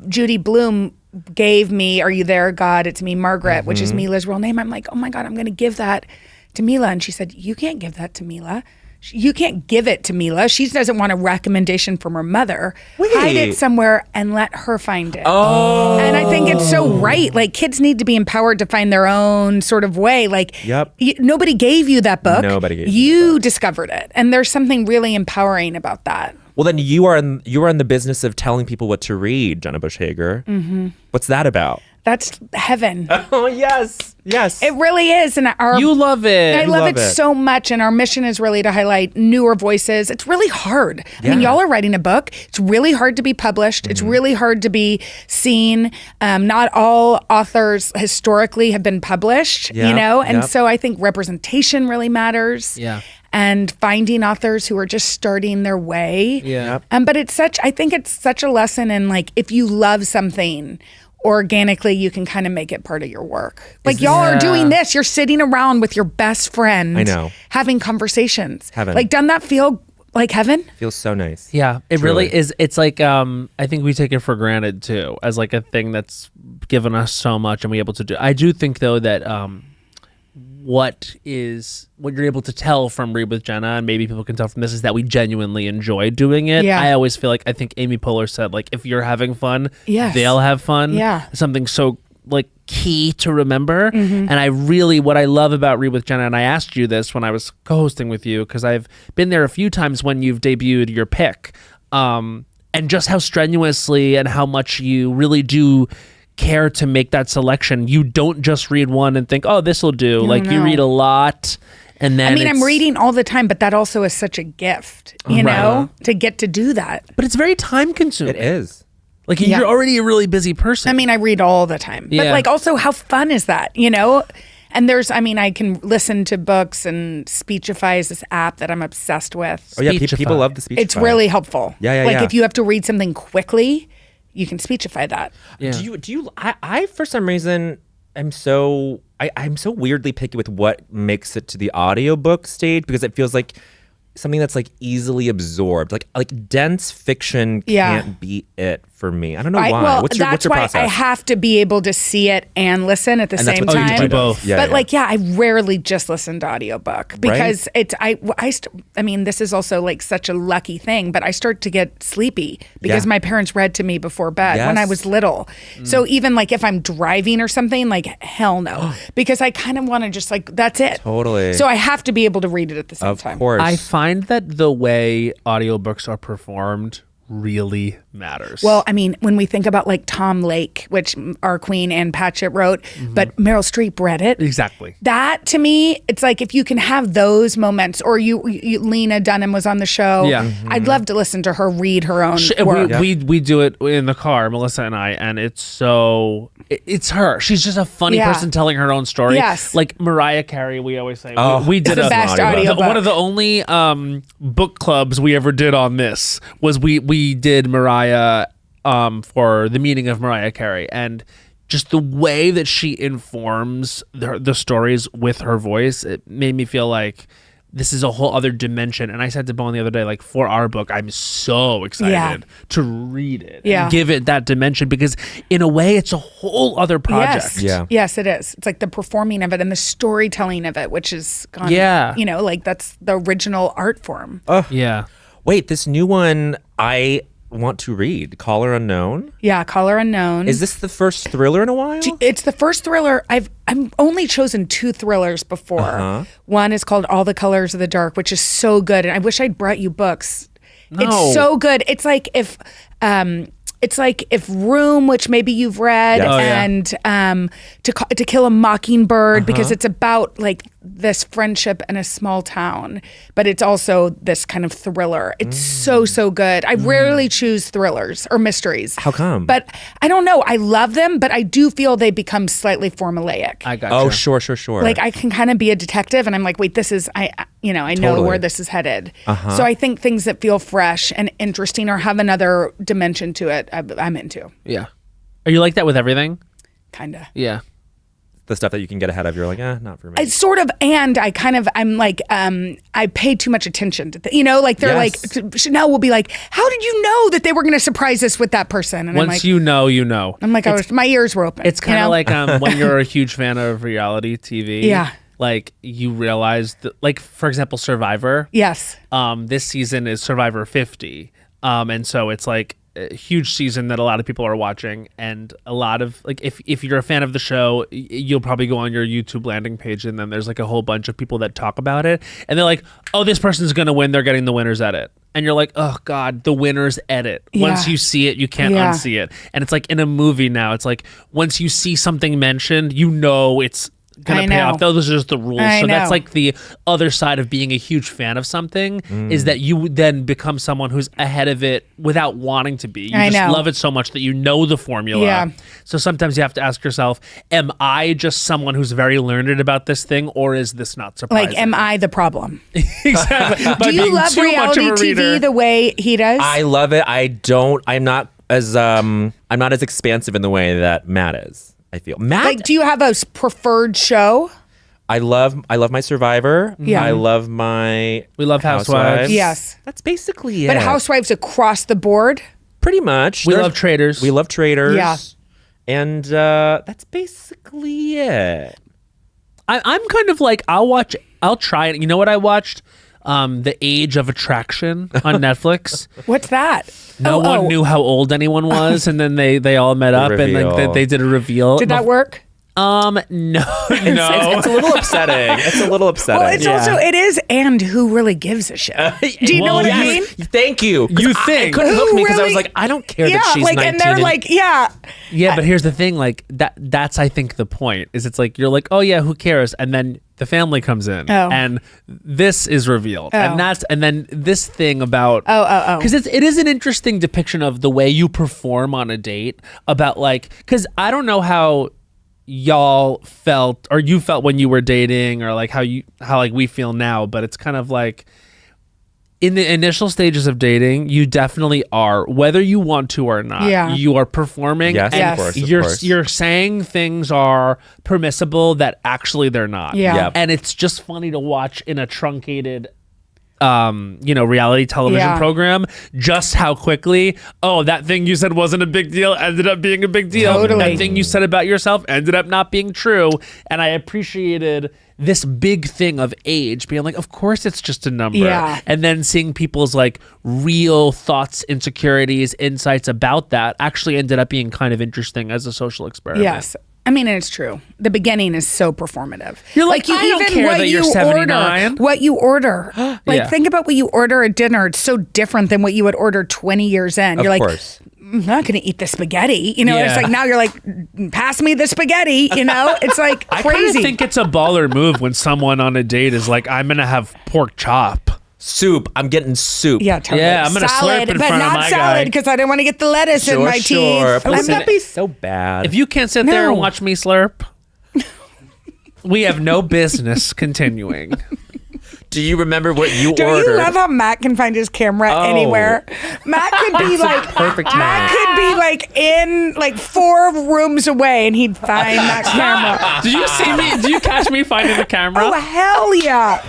[SPEAKER 4] Judy Blume gave me "Are You There, God? It's Me, Margaret," which is Mila's real name, I'm like, oh my God, I'm going to give that to Mila. And she said, you can't give that to Mila. You can't give it to Mila. She doesn't want a recommendation from her mother. Hide it somewhere and let her find it.
[SPEAKER 3] Oh.
[SPEAKER 4] And I think it's so right. Like, kids need to be empowered to find their own sort of way. Like,
[SPEAKER 3] Yep.
[SPEAKER 4] Nobody gave you that book.
[SPEAKER 3] Nobody gave you
[SPEAKER 4] You discovered it. And there's something really empowering about that.
[SPEAKER 3] Well, then you are in the business of telling people what to read, Jenna Bush Hager. Mm-hmm. What's that about?
[SPEAKER 4] That's heaven.
[SPEAKER 3] Oh, yes. Yes.
[SPEAKER 4] It really is. And
[SPEAKER 2] You love it.
[SPEAKER 4] I
[SPEAKER 2] You
[SPEAKER 4] love it
[SPEAKER 3] it.
[SPEAKER 4] so much. And our mission is really to highlight newer voices. It's really hard. I mean,
[SPEAKER 3] Yeah.
[SPEAKER 4] y'all are writing a book. It's really hard to be published. It's really hard to be seen. Not all authors historically have been published, you
[SPEAKER 3] Yep,
[SPEAKER 4] know? And
[SPEAKER 3] yep.
[SPEAKER 4] so I think representation really matters.
[SPEAKER 2] Yeah.
[SPEAKER 4] And finding authors who are just starting their way.
[SPEAKER 2] Yeah.
[SPEAKER 4] But I think it's such a lesson in like, if you love something, organically you can kind of make it part of your work. Like y'all are doing this. You're sitting around with your best friend.
[SPEAKER 3] I know.
[SPEAKER 4] Having conversations.
[SPEAKER 3] Heaven.
[SPEAKER 4] Like, doesn't that feel like heaven?
[SPEAKER 3] Feels so nice.
[SPEAKER 2] Yeah, it
[SPEAKER 3] Truly.
[SPEAKER 2] really is. It's like I think we take it for granted too, as like a thing that's given us so much and we able to do. I do think though that what you're able to tell from Read with Jenna, and maybe people can tell from this, is that we genuinely enjoy doing it.
[SPEAKER 4] Yeah.
[SPEAKER 2] I always feel like, I think Amy Poehler said, like, if you're having fun,
[SPEAKER 4] Yes.
[SPEAKER 2] they'll have fun.
[SPEAKER 4] Yeah.
[SPEAKER 2] Something so like key to remember.
[SPEAKER 4] Mm-hmm.
[SPEAKER 2] And what I love about Read with Jenna, and I asked you this when I was co-hosting with you, because I've been there a few times when you've debuted your pick, and just how strenuously and how much you really do care to make that selection. You don't just read one and think, oh, this will do. Like, you
[SPEAKER 4] no.
[SPEAKER 2] read a lot, and then
[SPEAKER 4] I mean, I'm
[SPEAKER 2] it's-
[SPEAKER 4] reading all the time, but that also is such a gift, you know, to get to do that.
[SPEAKER 2] but it's very time consuming.
[SPEAKER 3] It is.
[SPEAKER 2] Like,
[SPEAKER 4] Yeah.
[SPEAKER 2] you're already a really busy person.
[SPEAKER 4] I mean, I read all the time. But
[SPEAKER 2] Yeah.
[SPEAKER 4] like, also, how fun is that, you know? And I can listen to books, and Speechify is this app that I'm obsessed with.
[SPEAKER 3] Oh, yeah.
[SPEAKER 2] Speechify.
[SPEAKER 3] People love the speech.
[SPEAKER 4] It's really helpful.
[SPEAKER 3] Yeah,
[SPEAKER 4] Like,
[SPEAKER 3] yeah.
[SPEAKER 4] if you have to read something quickly, you can Speechify that.
[SPEAKER 2] Yeah.
[SPEAKER 3] Do you I for some reason I'm so weirdly picky with what makes it to the audiobook stage, because it feels like something that's like easily absorbed. Like dense fiction
[SPEAKER 4] Yeah.
[SPEAKER 3] can't be it for me. I don't know why.
[SPEAKER 4] Well,
[SPEAKER 3] what's
[SPEAKER 4] that's
[SPEAKER 3] your
[SPEAKER 4] why
[SPEAKER 3] process?
[SPEAKER 4] I have to be able to see it and listen at the
[SPEAKER 3] And that's
[SPEAKER 4] same
[SPEAKER 3] what
[SPEAKER 4] time.
[SPEAKER 2] you do both.
[SPEAKER 3] Yeah,
[SPEAKER 4] But
[SPEAKER 3] yeah.
[SPEAKER 4] like, I rarely just listen to audiobook because I mean, this is also like such a lucky thing, but I start to get sleepy because
[SPEAKER 3] Yeah.
[SPEAKER 4] my parents read to me before bed when I
[SPEAKER 3] Yes.
[SPEAKER 4] was little. So even like if I'm driving or something, like hell no, because I kind of want to just like, that's it.
[SPEAKER 3] Totally.
[SPEAKER 4] So I have to be able to read it at the same
[SPEAKER 3] Of
[SPEAKER 4] time.
[SPEAKER 3] course.
[SPEAKER 2] I find that the way audiobooks are performed really matters.
[SPEAKER 4] Well, I mean, when we think about like Tom Lake, which our Queen Anne Patchett wrote, but Meryl Streep read it.
[SPEAKER 2] exactly.
[SPEAKER 4] That to me, it's like if you can have those moments, or you Lena Dunham was on the show.
[SPEAKER 2] Yeah.
[SPEAKER 4] I'd love to listen to her read her own work.
[SPEAKER 2] We do it in the car, Melissa and I, and it's her. She's just a funny
[SPEAKER 4] Yeah.
[SPEAKER 2] person telling her own story.
[SPEAKER 4] Yes.
[SPEAKER 2] Like Mariah Carey, we always say.
[SPEAKER 3] Oh,
[SPEAKER 2] we did
[SPEAKER 4] the best audiobook.
[SPEAKER 2] one of the only book clubs we ever did on this was we did Mariah for the meaning of Mariah Carey, and just the way that she informs the stories with her voice, it made me feel like this is a whole other dimension. And I said to Bowen the other day, like, for our book, I'm so excited
[SPEAKER 4] Yeah.
[SPEAKER 2] to read it
[SPEAKER 4] Yeah.
[SPEAKER 2] and give it that dimension, because in a way it's a whole other project.
[SPEAKER 4] Yes.
[SPEAKER 3] Yeah.
[SPEAKER 4] Yes, it is. It's like the performing of it and the storytelling of it, which is gone.
[SPEAKER 2] Yeah.
[SPEAKER 4] You know, like that's the original art form.
[SPEAKER 2] Yeah.
[SPEAKER 3] Wait, this new one I want to read, Caller Unknown.
[SPEAKER 4] Yeah, Caller Unknown.
[SPEAKER 3] Is this the first thriller in a while?
[SPEAKER 4] It's the first thriller. I've only chosen 2 thrillers before. One is called All the Colors of the Dark, which is so good, and I wish I'd brought you books.
[SPEAKER 2] No.
[SPEAKER 4] It's so good. It's like if Room, which maybe you've read,
[SPEAKER 3] Yes.
[SPEAKER 2] Oh, yeah.
[SPEAKER 4] and To Kill a Mockingbird, because it's about like this friendship in a small town, but it's also this kind of thriller. It's so good. I rarely choose thrillers or mysteries.
[SPEAKER 3] How come?
[SPEAKER 4] But I don't know. I love them, but I do feel they become slightly formulaic.
[SPEAKER 2] I got
[SPEAKER 3] Oh,
[SPEAKER 2] you.
[SPEAKER 3] sure.
[SPEAKER 4] Like I can kind of be a detective, and I'm like, wait, this is I know
[SPEAKER 3] Totally.
[SPEAKER 4] where this is headed. So I think things that feel fresh and interesting or have another dimension to it, I'm into.
[SPEAKER 2] Yeah. Are you like that with everything?
[SPEAKER 4] Kinda.
[SPEAKER 2] Yeah.
[SPEAKER 3] The stuff that you can get ahead of, you're like, not for me.
[SPEAKER 4] It's sort of, and I'm like, I pay too much attention to, like they're
[SPEAKER 3] Yes.
[SPEAKER 4] like, Chanel will be like, how did you know that they were going to surprise us with that person? And
[SPEAKER 2] Once
[SPEAKER 4] I'm like,
[SPEAKER 2] you know, you know.
[SPEAKER 4] I'm like, my ears were open.
[SPEAKER 2] It's kind of
[SPEAKER 4] you know?
[SPEAKER 2] like when you're a huge fan of reality TV.
[SPEAKER 4] Yeah.
[SPEAKER 2] Like you realize that, like, for example, Survivor.
[SPEAKER 4] Yes.
[SPEAKER 2] This season is Survivor 50. And so it's like a huge season that a lot of people are watching, and a lot of like if you're a fan of the show, you'll probably go on your YouTube landing page, and then there's like a whole bunch of people that talk about it, and they're like, oh, this person's gonna win, they're getting the winners at it. and you're like, oh God, the winner's edit. Once you see it, you can't unsee it. And it's like in a movie now, it's like once you see something mentioned, you know it's gonna pay off. Those are just the rules. So that's like the other side of being a huge fan of something is that you then become someone who's ahead of it without wanting to be. You just love it so much that you know the formula.
[SPEAKER 4] Yeah.
[SPEAKER 2] So sometimes you have to ask yourself, am I just someone who's very learned about this thing, or is this not surprising?
[SPEAKER 4] Like, am I the problem?
[SPEAKER 2] Exactly. By
[SPEAKER 4] Do you
[SPEAKER 2] being
[SPEAKER 4] love
[SPEAKER 2] too much of
[SPEAKER 4] reality
[SPEAKER 2] a reader.
[SPEAKER 4] TV the way he does?
[SPEAKER 3] I love it. I'm not as expansive in the way that Matt is. I feel Matt.
[SPEAKER 4] like, do you have a preferred show?
[SPEAKER 3] I love my Survivor.
[SPEAKER 4] Yeah.
[SPEAKER 3] I love my.
[SPEAKER 2] We love Housewives.
[SPEAKER 4] Yes.
[SPEAKER 3] That's basically it.
[SPEAKER 4] But Housewives across the board?
[SPEAKER 3] pretty much.
[SPEAKER 2] We love Traders.
[SPEAKER 3] We love Traders.
[SPEAKER 4] Yeah.
[SPEAKER 3] And that's basically it.
[SPEAKER 2] I'm kind of like, I'll try it. You know what I watched? The Age of Attraction on Netflix.
[SPEAKER 4] What's that?
[SPEAKER 2] No one knew how old anyone was, and then they all met up and like they did a reveal.
[SPEAKER 4] Did that work?
[SPEAKER 2] No.
[SPEAKER 3] It's a little upsetting.
[SPEAKER 4] Well, it's also, it is, and who really gives a shit? Do you know what I mean?
[SPEAKER 3] Thank you.
[SPEAKER 2] You think.
[SPEAKER 3] I couldn't hook me because I was
[SPEAKER 4] really-
[SPEAKER 3] like, I don't care that she's
[SPEAKER 4] like,
[SPEAKER 3] 19.
[SPEAKER 4] and they're like, yeah.
[SPEAKER 2] Yeah, but here's the thing, like that's I think the point is it's like you're like, oh yeah, who cares? And then the family comes in and this is revealed. And then this thing about because it is an interesting depiction of the way you perform on a date, about like, because I don't know how y'all felt or you felt when you were dating, or like how like we feel now, but it's kind of like in the initial stages of dating, you definitely are, whether you want to or not.
[SPEAKER 4] Yeah.
[SPEAKER 2] You are performing.
[SPEAKER 3] Yes,
[SPEAKER 2] and
[SPEAKER 3] of course.
[SPEAKER 2] you're saying things are permissible that actually they're not.
[SPEAKER 4] Yeah.
[SPEAKER 3] Yep.
[SPEAKER 2] And it's just funny to watch in a truncated reality television program, just how quickly, that thing you said wasn't a big deal ended up being a big deal.
[SPEAKER 4] Totally.
[SPEAKER 2] That thing you said about yourself ended up not being true. And I appreciated this big thing of age being like, of course it's just a number.
[SPEAKER 4] Yeah.
[SPEAKER 2] And then seeing people's like real thoughts, insecurities, insights about that actually ended up being kind of interesting as a social experiment.
[SPEAKER 4] Yes. I mean, and it's true. The beginning is so performative.
[SPEAKER 2] You're like, I don't care that you're 79.
[SPEAKER 4] What you order. Like,
[SPEAKER 2] Yeah.
[SPEAKER 4] think about what you order at dinner. It's so different than what you would order 20 years in.
[SPEAKER 3] Of
[SPEAKER 4] You're like,
[SPEAKER 3] course.
[SPEAKER 4] I'm not going to eat the spaghetti. You know,
[SPEAKER 2] Yeah.
[SPEAKER 4] it's like now you're like, pass me the spaghetti. You know, it's like
[SPEAKER 2] I kind
[SPEAKER 4] crazy.
[SPEAKER 2] of think it's a baller move when someone on a date is like, I'm going to have pork chop.
[SPEAKER 3] Soup. I'm getting soup.
[SPEAKER 4] Yeah, totally.
[SPEAKER 2] Yeah, I'm gonna
[SPEAKER 4] salad,
[SPEAKER 2] slurp in
[SPEAKER 4] but
[SPEAKER 2] front of
[SPEAKER 4] not
[SPEAKER 2] my
[SPEAKER 4] salad
[SPEAKER 2] guy.
[SPEAKER 4] because I didn't want to get the lettuce in my teeth.
[SPEAKER 3] But
[SPEAKER 2] Listen,
[SPEAKER 3] that'd be so bad.
[SPEAKER 2] If you can't sit there and
[SPEAKER 4] No.
[SPEAKER 2] watch me slurp, we have no business continuing.
[SPEAKER 3] Do you remember what you
[SPEAKER 4] Don't
[SPEAKER 3] ordered?
[SPEAKER 4] you love how Matt can find his camera anywhere? Matt could be like
[SPEAKER 3] perfect
[SPEAKER 4] Matt
[SPEAKER 3] Matt.
[SPEAKER 4] could be like in like 4 rooms away and he'd find that camera.
[SPEAKER 2] Did you see me? Did you catch me finding the camera?
[SPEAKER 4] Oh hell yeah.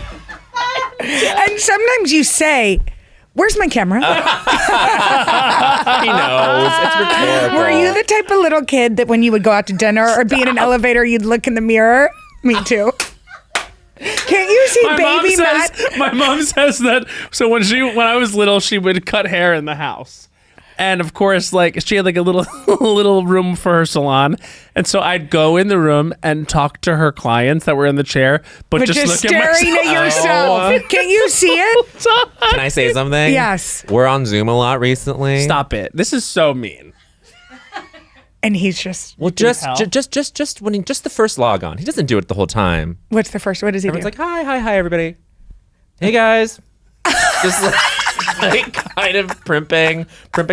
[SPEAKER 4] And sometimes you say, where's my camera?
[SPEAKER 3] He knows. It's rhetorical.
[SPEAKER 4] Were you the type of little kid that when you would go out to dinner or be in an elevator, you'd look in the mirror? Me too. Can't you see baby Matt?
[SPEAKER 2] My mom says that. So when I was little, she would cut hair in the house. And of course, like she had like a little room for her salon, and so I'd go in the room and talk to her clients that were in the chair, but just look
[SPEAKER 4] staring
[SPEAKER 2] at myself.
[SPEAKER 4] yourself. Can you see it?
[SPEAKER 3] Can I say something?
[SPEAKER 4] Yes.
[SPEAKER 3] We're on Zoom a lot recently.
[SPEAKER 2] Stop it! This is so mean.
[SPEAKER 4] And he's just,
[SPEAKER 3] Well, just when the first log on. He doesn't do it the whole time.
[SPEAKER 4] what's the first? What does he do?
[SPEAKER 3] Everyone's like, hi, everybody. Hey, guys. Just like kind of primping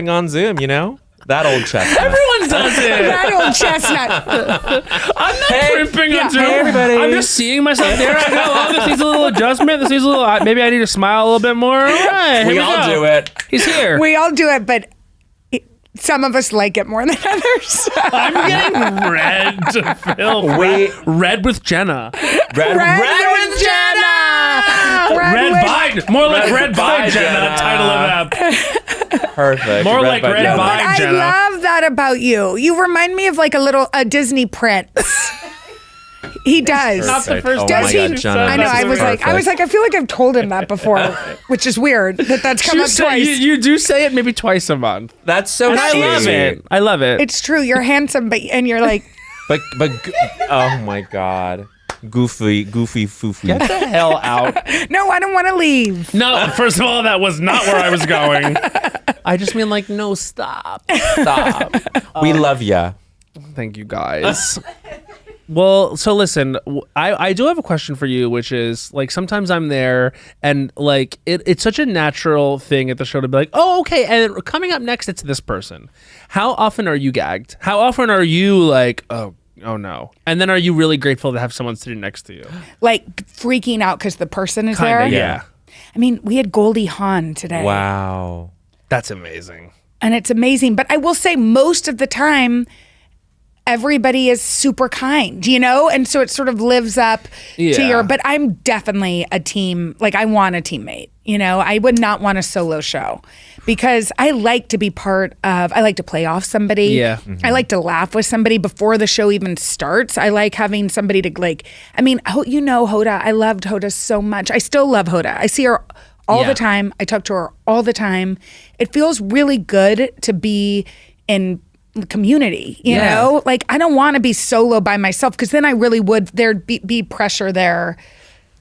[SPEAKER 3] on Zoom, you know? That old chestnut.
[SPEAKER 2] Everyone does it.
[SPEAKER 4] that old chestnut.
[SPEAKER 2] I'm not crimping on Zoom.
[SPEAKER 3] hey, everybody.
[SPEAKER 2] I'm just seeing myself there. I go, this needs a little adjustment. This needs a little. Maybe I need to smile a little bit more. All right,
[SPEAKER 3] We all do it.
[SPEAKER 2] He's here.
[SPEAKER 4] We all do it, but some of us like it more than others.
[SPEAKER 2] I'm getting red to Phil. Red with Jenna.
[SPEAKER 3] Red
[SPEAKER 4] with Jenna.
[SPEAKER 2] Red
[SPEAKER 4] with-
[SPEAKER 2] by. More like Red by
[SPEAKER 3] Jenna.
[SPEAKER 2] Jenna. Title of that.
[SPEAKER 3] Perfect.
[SPEAKER 2] More like Red
[SPEAKER 4] No,
[SPEAKER 2] by
[SPEAKER 4] but I
[SPEAKER 2] Jenna.
[SPEAKER 4] love that about you. You remind me of like a Disney prince. He does.
[SPEAKER 2] Not the first
[SPEAKER 3] Oh
[SPEAKER 2] time
[SPEAKER 3] my
[SPEAKER 4] he-
[SPEAKER 3] God, Jenna.
[SPEAKER 4] I know.
[SPEAKER 3] This
[SPEAKER 4] I
[SPEAKER 3] is
[SPEAKER 4] was like,
[SPEAKER 3] perfect.
[SPEAKER 4] I feel like I've told him that before, which is weird that's come
[SPEAKER 2] You,
[SPEAKER 4] up
[SPEAKER 2] say,
[SPEAKER 4] twice.
[SPEAKER 2] you do say it maybe twice a month.
[SPEAKER 3] That's so
[SPEAKER 2] And I
[SPEAKER 3] sweet.
[SPEAKER 2] love it. I love it.
[SPEAKER 4] It's true. You're handsome, and you're like,
[SPEAKER 3] But oh my God. goofy, foofy.
[SPEAKER 2] Get the hell out.
[SPEAKER 4] No, I don't want to leave.
[SPEAKER 2] No, first of all, that was not where I was going. I just mean like, no, stop.
[SPEAKER 3] We love ya.
[SPEAKER 2] Thank you, guys. Well, so listen, I do have a question for you, which is like sometimes I'm there and like it's such a natural thing at the show to be like, oh, okay, and coming up next, it's this person. How often are you gagged? How often are you like, oh no? And then are you really grateful to have someone sitting next to you?
[SPEAKER 4] Like freaking out because the person is
[SPEAKER 2] Kinda,
[SPEAKER 4] there?
[SPEAKER 2] yeah.
[SPEAKER 4] I mean, we had Goldie Hawn today.
[SPEAKER 3] Wow.
[SPEAKER 2] That's amazing.
[SPEAKER 4] And it's amazing. But I will say most of the time, everybody is super kind, and so it sort of lives up to
[SPEAKER 2] Yeah.
[SPEAKER 4] but I'm definitely a team, like I want a teammate, I would not want a solo show because I like to be I like to play off somebody.
[SPEAKER 2] Yeah.
[SPEAKER 4] I like to laugh with somebody before the show even starts. I like having somebody to Hoda, I loved Hoda so much. I still love Hoda. I see her all
[SPEAKER 2] Yeah.
[SPEAKER 4] the time. I talk to her all the time. It feels really good to be in community, you
[SPEAKER 2] Yeah.
[SPEAKER 4] know? Like I don't want to be solo by myself because then I really would, there'd be pressure there.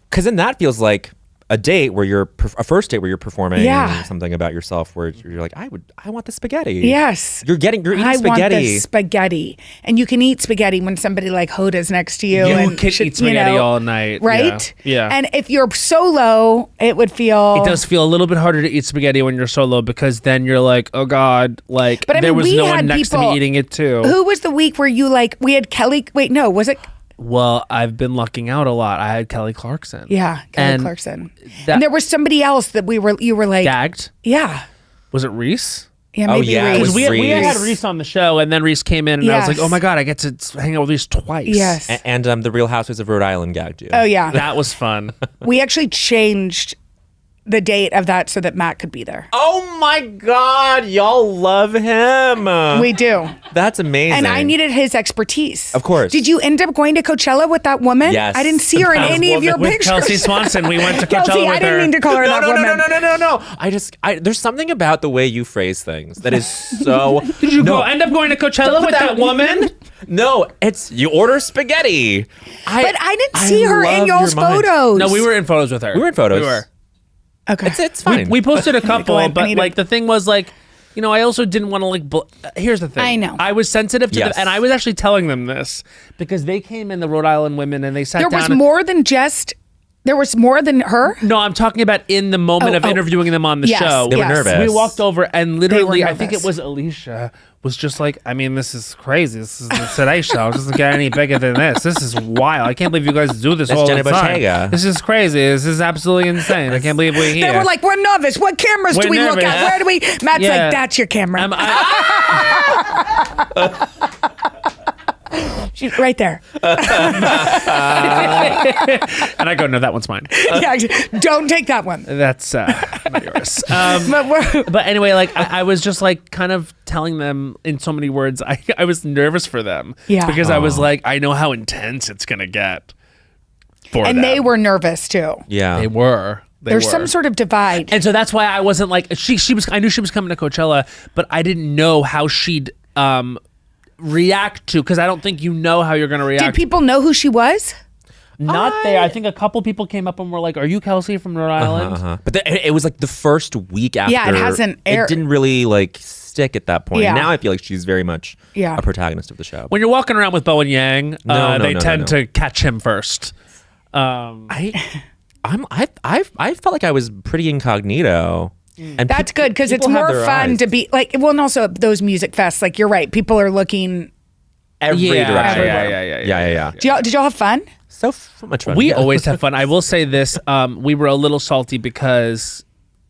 [SPEAKER 3] Because then that feels like a date where you're a first date where you're performing
[SPEAKER 4] Yeah.
[SPEAKER 3] something about yourself where you're like, I want the spaghetti.
[SPEAKER 4] Yes.
[SPEAKER 3] You're eating
[SPEAKER 4] I
[SPEAKER 3] spaghetti.
[SPEAKER 4] want this spaghetti. And you can eat spaghetti when somebody like Hoda's next to you.
[SPEAKER 2] You
[SPEAKER 4] and
[SPEAKER 2] can eat spaghetti all night.
[SPEAKER 4] Right?
[SPEAKER 2] Yeah.
[SPEAKER 4] And if you're solo, it would feel...
[SPEAKER 2] It does feel a little bit harder to eat spaghetti when you're solo because then you're like, oh God, like
[SPEAKER 4] But I mean,
[SPEAKER 2] there was
[SPEAKER 4] we
[SPEAKER 2] no
[SPEAKER 4] had
[SPEAKER 2] one next to
[SPEAKER 4] people-
[SPEAKER 2] me eating it too.
[SPEAKER 4] Who was the week where you we had Kelly... Wait, no, was it...
[SPEAKER 2] Well, I've been lucking out a lot. I had Kelly Clarkson.
[SPEAKER 4] Yeah, Kelly
[SPEAKER 2] And
[SPEAKER 4] Clarkson.
[SPEAKER 2] that-
[SPEAKER 4] And there was somebody else that you were like...
[SPEAKER 2] Gagged.
[SPEAKER 4] Yeah.
[SPEAKER 2] Was it Reese?
[SPEAKER 4] Yeah,
[SPEAKER 3] Oh,
[SPEAKER 4] maybe
[SPEAKER 3] yeah, it
[SPEAKER 4] Reese.
[SPEAKER 3] was
[SPEAKER 2] We had
[SPEAKER 3] Reese.
[SPEAKER 2] Reese on the show, and then Reese came in, and I was like,
[SPEAKER 4] Yes.
[SPEAKER 2] oh my God, I get to hang out with Reese twice.
[SPEAKER 4] Yes.
[SPEAKER 3] And the Real Housewives of Rhode Island gagged you.
[SPEAKER 4] Oh, yeah.
[SPEAKER 2] That was fun.
[SPEAKER 4] We actually changed the date of that so that Matt could be there.
[SPEAKER 3] Oh my God, y'all love him.
[SPEAKER 4] We do.
[SPEAKER 3] That's amazing.
[SPEAKER 4] And I needed his expertise.
[SPEAKER 3] Of course.
[SPEAKER 4] Did you end up going to Coachella with that woman?
[SPEAKER 3] Yes.
[SPEAKER 4] I didn't see her in any of your
[SPEAKER 2] With
[SPEAKER 4] pictures.
[SPEAKER 2] Kelsey Swanson, we went to Coachella
[SPEAKER 4] Kelsey,
[SPEAKER 2] with
[SPEAKER 4] I didn't
[SPEAKER 2] her.
[SPEAKER 4] mean to call her that woman.
[SPEAKER 3] No. There's something about the way you phrase things that is so.
[SPEAKER 2] Did you end up going to Coachella with that woman?
[SPEAKER 3] No, it's you order spaghetti.
[SPEAKER 4] But I didn't see her in
[SPEAKER 3] love
[SPEAKER 4] y'all's
[SPEAKER 3] your mind.
[SPEAKER 4] photos.
[SPEAKER 2] No, we were in photos with her.
[SPEAKER 3] We were in photos.
[SPEAKER 2] We were.
[SPEAKER 4] Okay.
[SPEAKER 3] It's fine.
[SPEAKER 2] We posted a couple,
[SPEAKER 4] I
[SPEAKER 2] but
[SPEAKER 4] need
[SPEAKER 2] like the thing was like, I also didn't want to here's the thing.
[SPEAKER 4] I know.
[SPEAKER 2] I was sensitive to
[SPEAKER 3] Yes.
[SPEAKER 2] and I was actually telling them this because they came in, the Rhode Island women, and they sat
[SPEAKER 4] there
[SPEAKER 2] down.
[SPEAKER 4] was more than her?
[SPEAKER 2] No, I'm talking about in the moment of interviewing them on the
[SPEAKER 4] Yes,
[SPEAKER 2] show.
[SPEAKER 3] They were
[SPEAKER 4] yes.
[SPEAKER 3] nervous.
[SPEAKER 2] We walked over and literally, I think
[SPEAKER 4] nervous.
[SPEAKER 2] it was Alicia, was just like, I mean, this is crazy. This is the Today Show. It doesn't get any bigger than this. This is wild. I can't believe you guys do this
[SPEAKER 3] That's
[SPEAKER 2] all
[SPEAKER 3] Jenna
[SPEAKER 2] the
[SPEAKER 3] Bush
[SPEAKER 2] time.
[SPEAKER 3] Hager.
[SPEAKER 2] This is crazy. This is absolutely insane. I can't believe we're here.
[SPEAKER 4] They were like, we're nervous. What cameras do
[SPEAKER 2] We're
[SPEAKER 4] we look
[SPEAKER 2] nervous.
[SPEAKER 4] at? Where do we? Matt's
[SPEAKER 2] Yeah.
[SPEAKER 4] like, that's your camera. She's right there.
[SPEAKER 2] and I go, no, that one's mine.
[SPEAKER 4] Yeah, don't take that one.
[SPEAKER 2] That's not yours.
[SPEAKER 4] But
[SPEAKER 2] But anyway, like I was just like kind of telling them in so many words. I was nervous for them.
[SPEAKER 4] Yeah.
[SPEAKER 2] Because I was like, I know how intense it's gonna get. For
[SPEAKER 4] and
[SPEAKER 2] them.
[SPEAKER 4] they were nervous too.
[SPEAKER 3] Yeah.
[SPEAKER 2] They were.
[SPEAKER 4] There's some sort of divide.
[SPEAKER 2] And so that's why I wasn't like she was. I knew she was coming to Coachella, but I didn't know how she'd react to, because I don't think you know how you're gonna react.
[SPEAKER 4] Did people know who she was?
[SPEAKER 2] Not there. I think a couple people came up and were like, "Are you Kelsey from Rhode Island?"
[SPEAKER 3] But it was like the first week after.
[SPEAKER 4] Yeah, it hasn't aired.
[SPEAKER 3] It didn't really like stick at that point.
[SPEAKER 4] Yeah.
[SPEAKER 3] Now I feel like she's very much
[SPEAKER 4] Yeah.
[SPEAKER 3] a protagonist of the show.
[SPEAKER 2] When you're walking around with Bowen Yang,
[SPEAKER 3] No,
[SPEAKER 2] they
[SPEAKER 3] no,
[SPEAKER 2] tend
[SPEAKER 3] no.
[SPEAKER 2] to catch him first.
[SPEAKER 3] I felt like I was pretty incognito. And
[SPEAKER 4] That's good because it's
[SPEAKER 3] people have
[SPEAKER 4] more
[SPEAKER 3] their
[SPEAKER 4] fun
[SPEAKER 3] eyes.
[SPEAKER 4] to be like. Well, and also those music fests. Like you're right. People are looking.
[SPEAKER 3] every direction.
[SPEAKER 2] Yeah.
[SPEAKER 4] Did y'all have fun?
[SPEAKER 3] So much fun.
[SPEAKER 2] We
[SPEAKER 3] Yeah.
[SPEAKER 2] always have fun. I will say this: we were a little salty because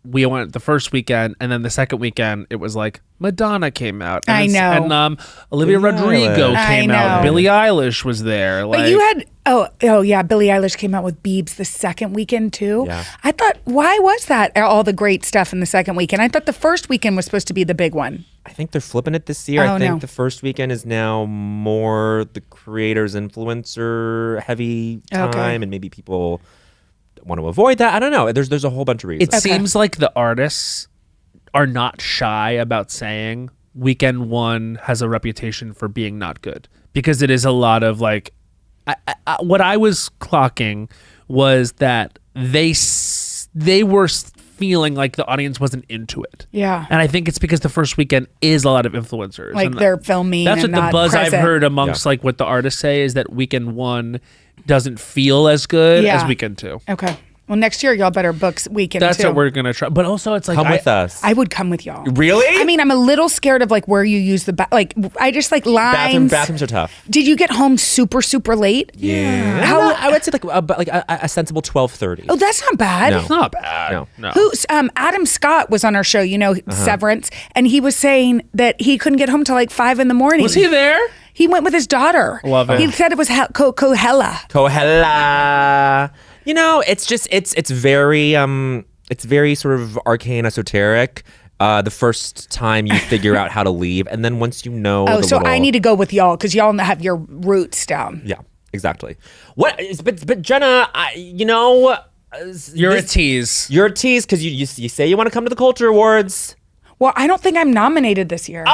[SPEAKER 2] we went the first weekend, and then the second weekend it was like Madonna came out. And
[SPEAKER 4] I know.
[SPEAKER 2] and Olivia
[SPEAKER 3] Billie
[SPEAKER 2] Rodrigo
[SPEAKER 3] Eilish.
[SPEAKER 2] came
[SPEAKER 4] I
[SPEAKER 2] out.
[SPEAKER 4] know.
[SPEAKER 2] Billie Eilish was there.
[SPEAKER 4] But you had oh yeah, Billie Eilish came out with Biebs the second weekend too.
[SPEAKER 3] Yeah.
[SPEAKER 4] I thought, why was that all the great stuff in the second weekend? I thought the first weekend was supposed to be the big one.
[SPEAKER 3] I think they're flipping it this year.
[SPEAKER 4] Oh,
[SPEAKER 3] I think
[SPEAKER 4] no.
[SPEAKER 3] the first weekend is now more the creators, influencer heavy time,
[SPEAKER 4] Okay.
[SPEAKER 3] and maybe people want to avoid that. I don't know. There's a whole bunch of reasons.
[SPEAKER 2] It seems like the artists are not shy about saying weekend one has a reputation for being not good, because it is a lot of like what I was clocking was that they were feeling like the audience wasn't into it.
[SPEAKER 4] Yeah.
[SPEAKER 2] And I think it's because the first weekend is a lot of influencers.
[SPEAKER 4] Like
[SPEAKER 2] and
[SPEAKER 4] they're filming.
[SPEAKER 2] That's
[SPEAKER 4] and
[SPEAKER 2] what the
[SPEAKER 4] not
[SPEAKER 2] buzz
[SPEAKER 4] present.
[SPEAKER 2] I've heard amongst like what the artists say is that weekend 1 doesn't feel as good as weekend 2.
[SPEAKER 4] Okay. Well, next year y'all better book weekend
[SPEAKER 2] That's
[SPEAKER 4] 2.
[SPEAKER 2] what we're gonna try. But also, it's like
[SPEAKER 3] Come with us.
[SPEAKER 4] I would come with y'all.
[SPEAKER 3] Really?
[SPEAKER 4] I mean, I'm a little scared of like where you use the like. I just like lines.
[SPEAKER 3] Bathrooms are tough.
[SPEAKER 4] Did you get home super late?
[SPEAKER 3] Yeah.
[SPEAKER 4] How?
[SPEAKER 3] I would say like a sensible 12:30.
[SPEAKER 4] Oh, that's not bad.
[SPEAKER 3] No.
[SPEAKER 2] It's not bad.
[SPEAKER 3] No.
[SPEAKER 4] Who's Adam Scott was on our show, Severance, and he was saying that he couldn't get home till like 5 a.m.
[SPEAKER 2] Was he there?
[SPEAKER 4] He went with his daughter.
[SPEAKER 2] Love it.
[SPEAKER 4] He said it was Coachella.
[SPEAKER 3] Kohela. It's just it's very sort of arcane, esoteric. The first time you figure out how to leave, and then once you know.
[SPEAKER 4] Oh, so I need to go with y'all because y'all have your roots down.
[SPEAKER 3] Yeah, exactly. But Jenna,
[SPEAKER 2] You're a tease.
[SPEAKER 3] You're a tease because you say you want to come to the Culture Awards.
[SPEAKER 4] Well, I don't think I'm nominated this year.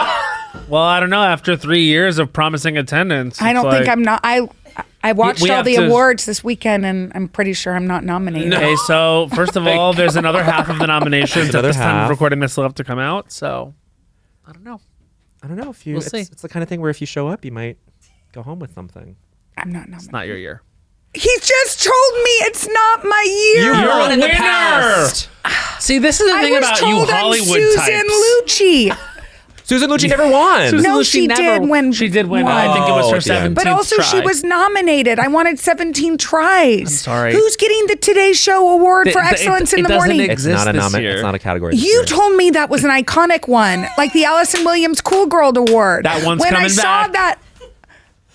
[SPEAKER 2] Well, I don't know. After 3 years of promising attendance,
[SPEAKER 4] I don't think I'm not. I watched
[SPEAKER 2] we
[SPEAKER 4] all
[SPEAKER 2] have
[SPEAKER 4] the
[SPEAKER 2] to-
[SPEAKER 4] awards this weekend, and I'm pretty sure I'm not nominated.
[SPEAKER 2] Okay, so first of all, there's another half of the nominations at
[SPEAKER 3] Another
[SPEAKER 2] this time
[SPEAKER 3] half.
[SPEAKER 2] of recording this still have to come out. So I don't know.
[SPEAKER 3] I don't know if you.
[SPEAKER 2] We'll see.
[SPEAKER 3] It's the kind of thing where if you show up, you might go home with something.
[SPEAKER 4] I'm not nominated.
[SPEAKER 2] It's not your year.
[SPEAKER 4] He just told me it's not my year.
[SPEAKER 3] You won in the
[SPEAKER 2] winner.
[SPEAKER 3] past.
[SPEAKER 2] See, this is the
[SPEAKER 4] I
[SPEAKER 2] thing
[SPEAKER 4] was
[SPEAKER 2] about
[SPEAKER 4] told
[SPEAKER 2] you
[SPEAKER 4] I'm
[SPEAKER 2] Hollywood
[SPEAKER 4] Susan
[SPEAKER 2] types.
[SPEAKER 4] Lucci.
[SPEAKER 3] Susan Lucci never won.
[SPEAKER 2] Susan
[SPEAKER 4] No,
[SPEAKER 2] Lucci
[SPEAKER 4] she
[SPEAKER 2] never-
[SPEAKER 4] did win.
[SPEAKER 2] She did win. I think it was her
[SPEAKER 3] at the end.
[SPEAKER 2] 17th
[SPEAKER 4] But also, she
[SPEAKER 2] try.
[SPEAKER 4] was nominated. I wanted 17 tries. I'm
[SPEAKER 2] sorry.
[SPEAKER 4] Who's getting the Today Show award for excellence in the morning?
[SPEAKER 2] It
[SPEAKER 3] It's
[SPEAKER 2] exists
[SPEAKER 3] not a
[SPEAKER 2] this year.
[SPEAKER 3] It's not a category. this
[SPEAKER 4] You
[SPEAKER 3] year.
[SPEAKER 4] told me that was an iconic one, like the Allison Williams Cool Girl Award.
[SPEAKER 2] That one's
[SPEAKER 4] when I
[SPEAKER 2] coming
[SPEAKER 4] saw
[SPEAKER 2] back.
[SPEAKER 4] that.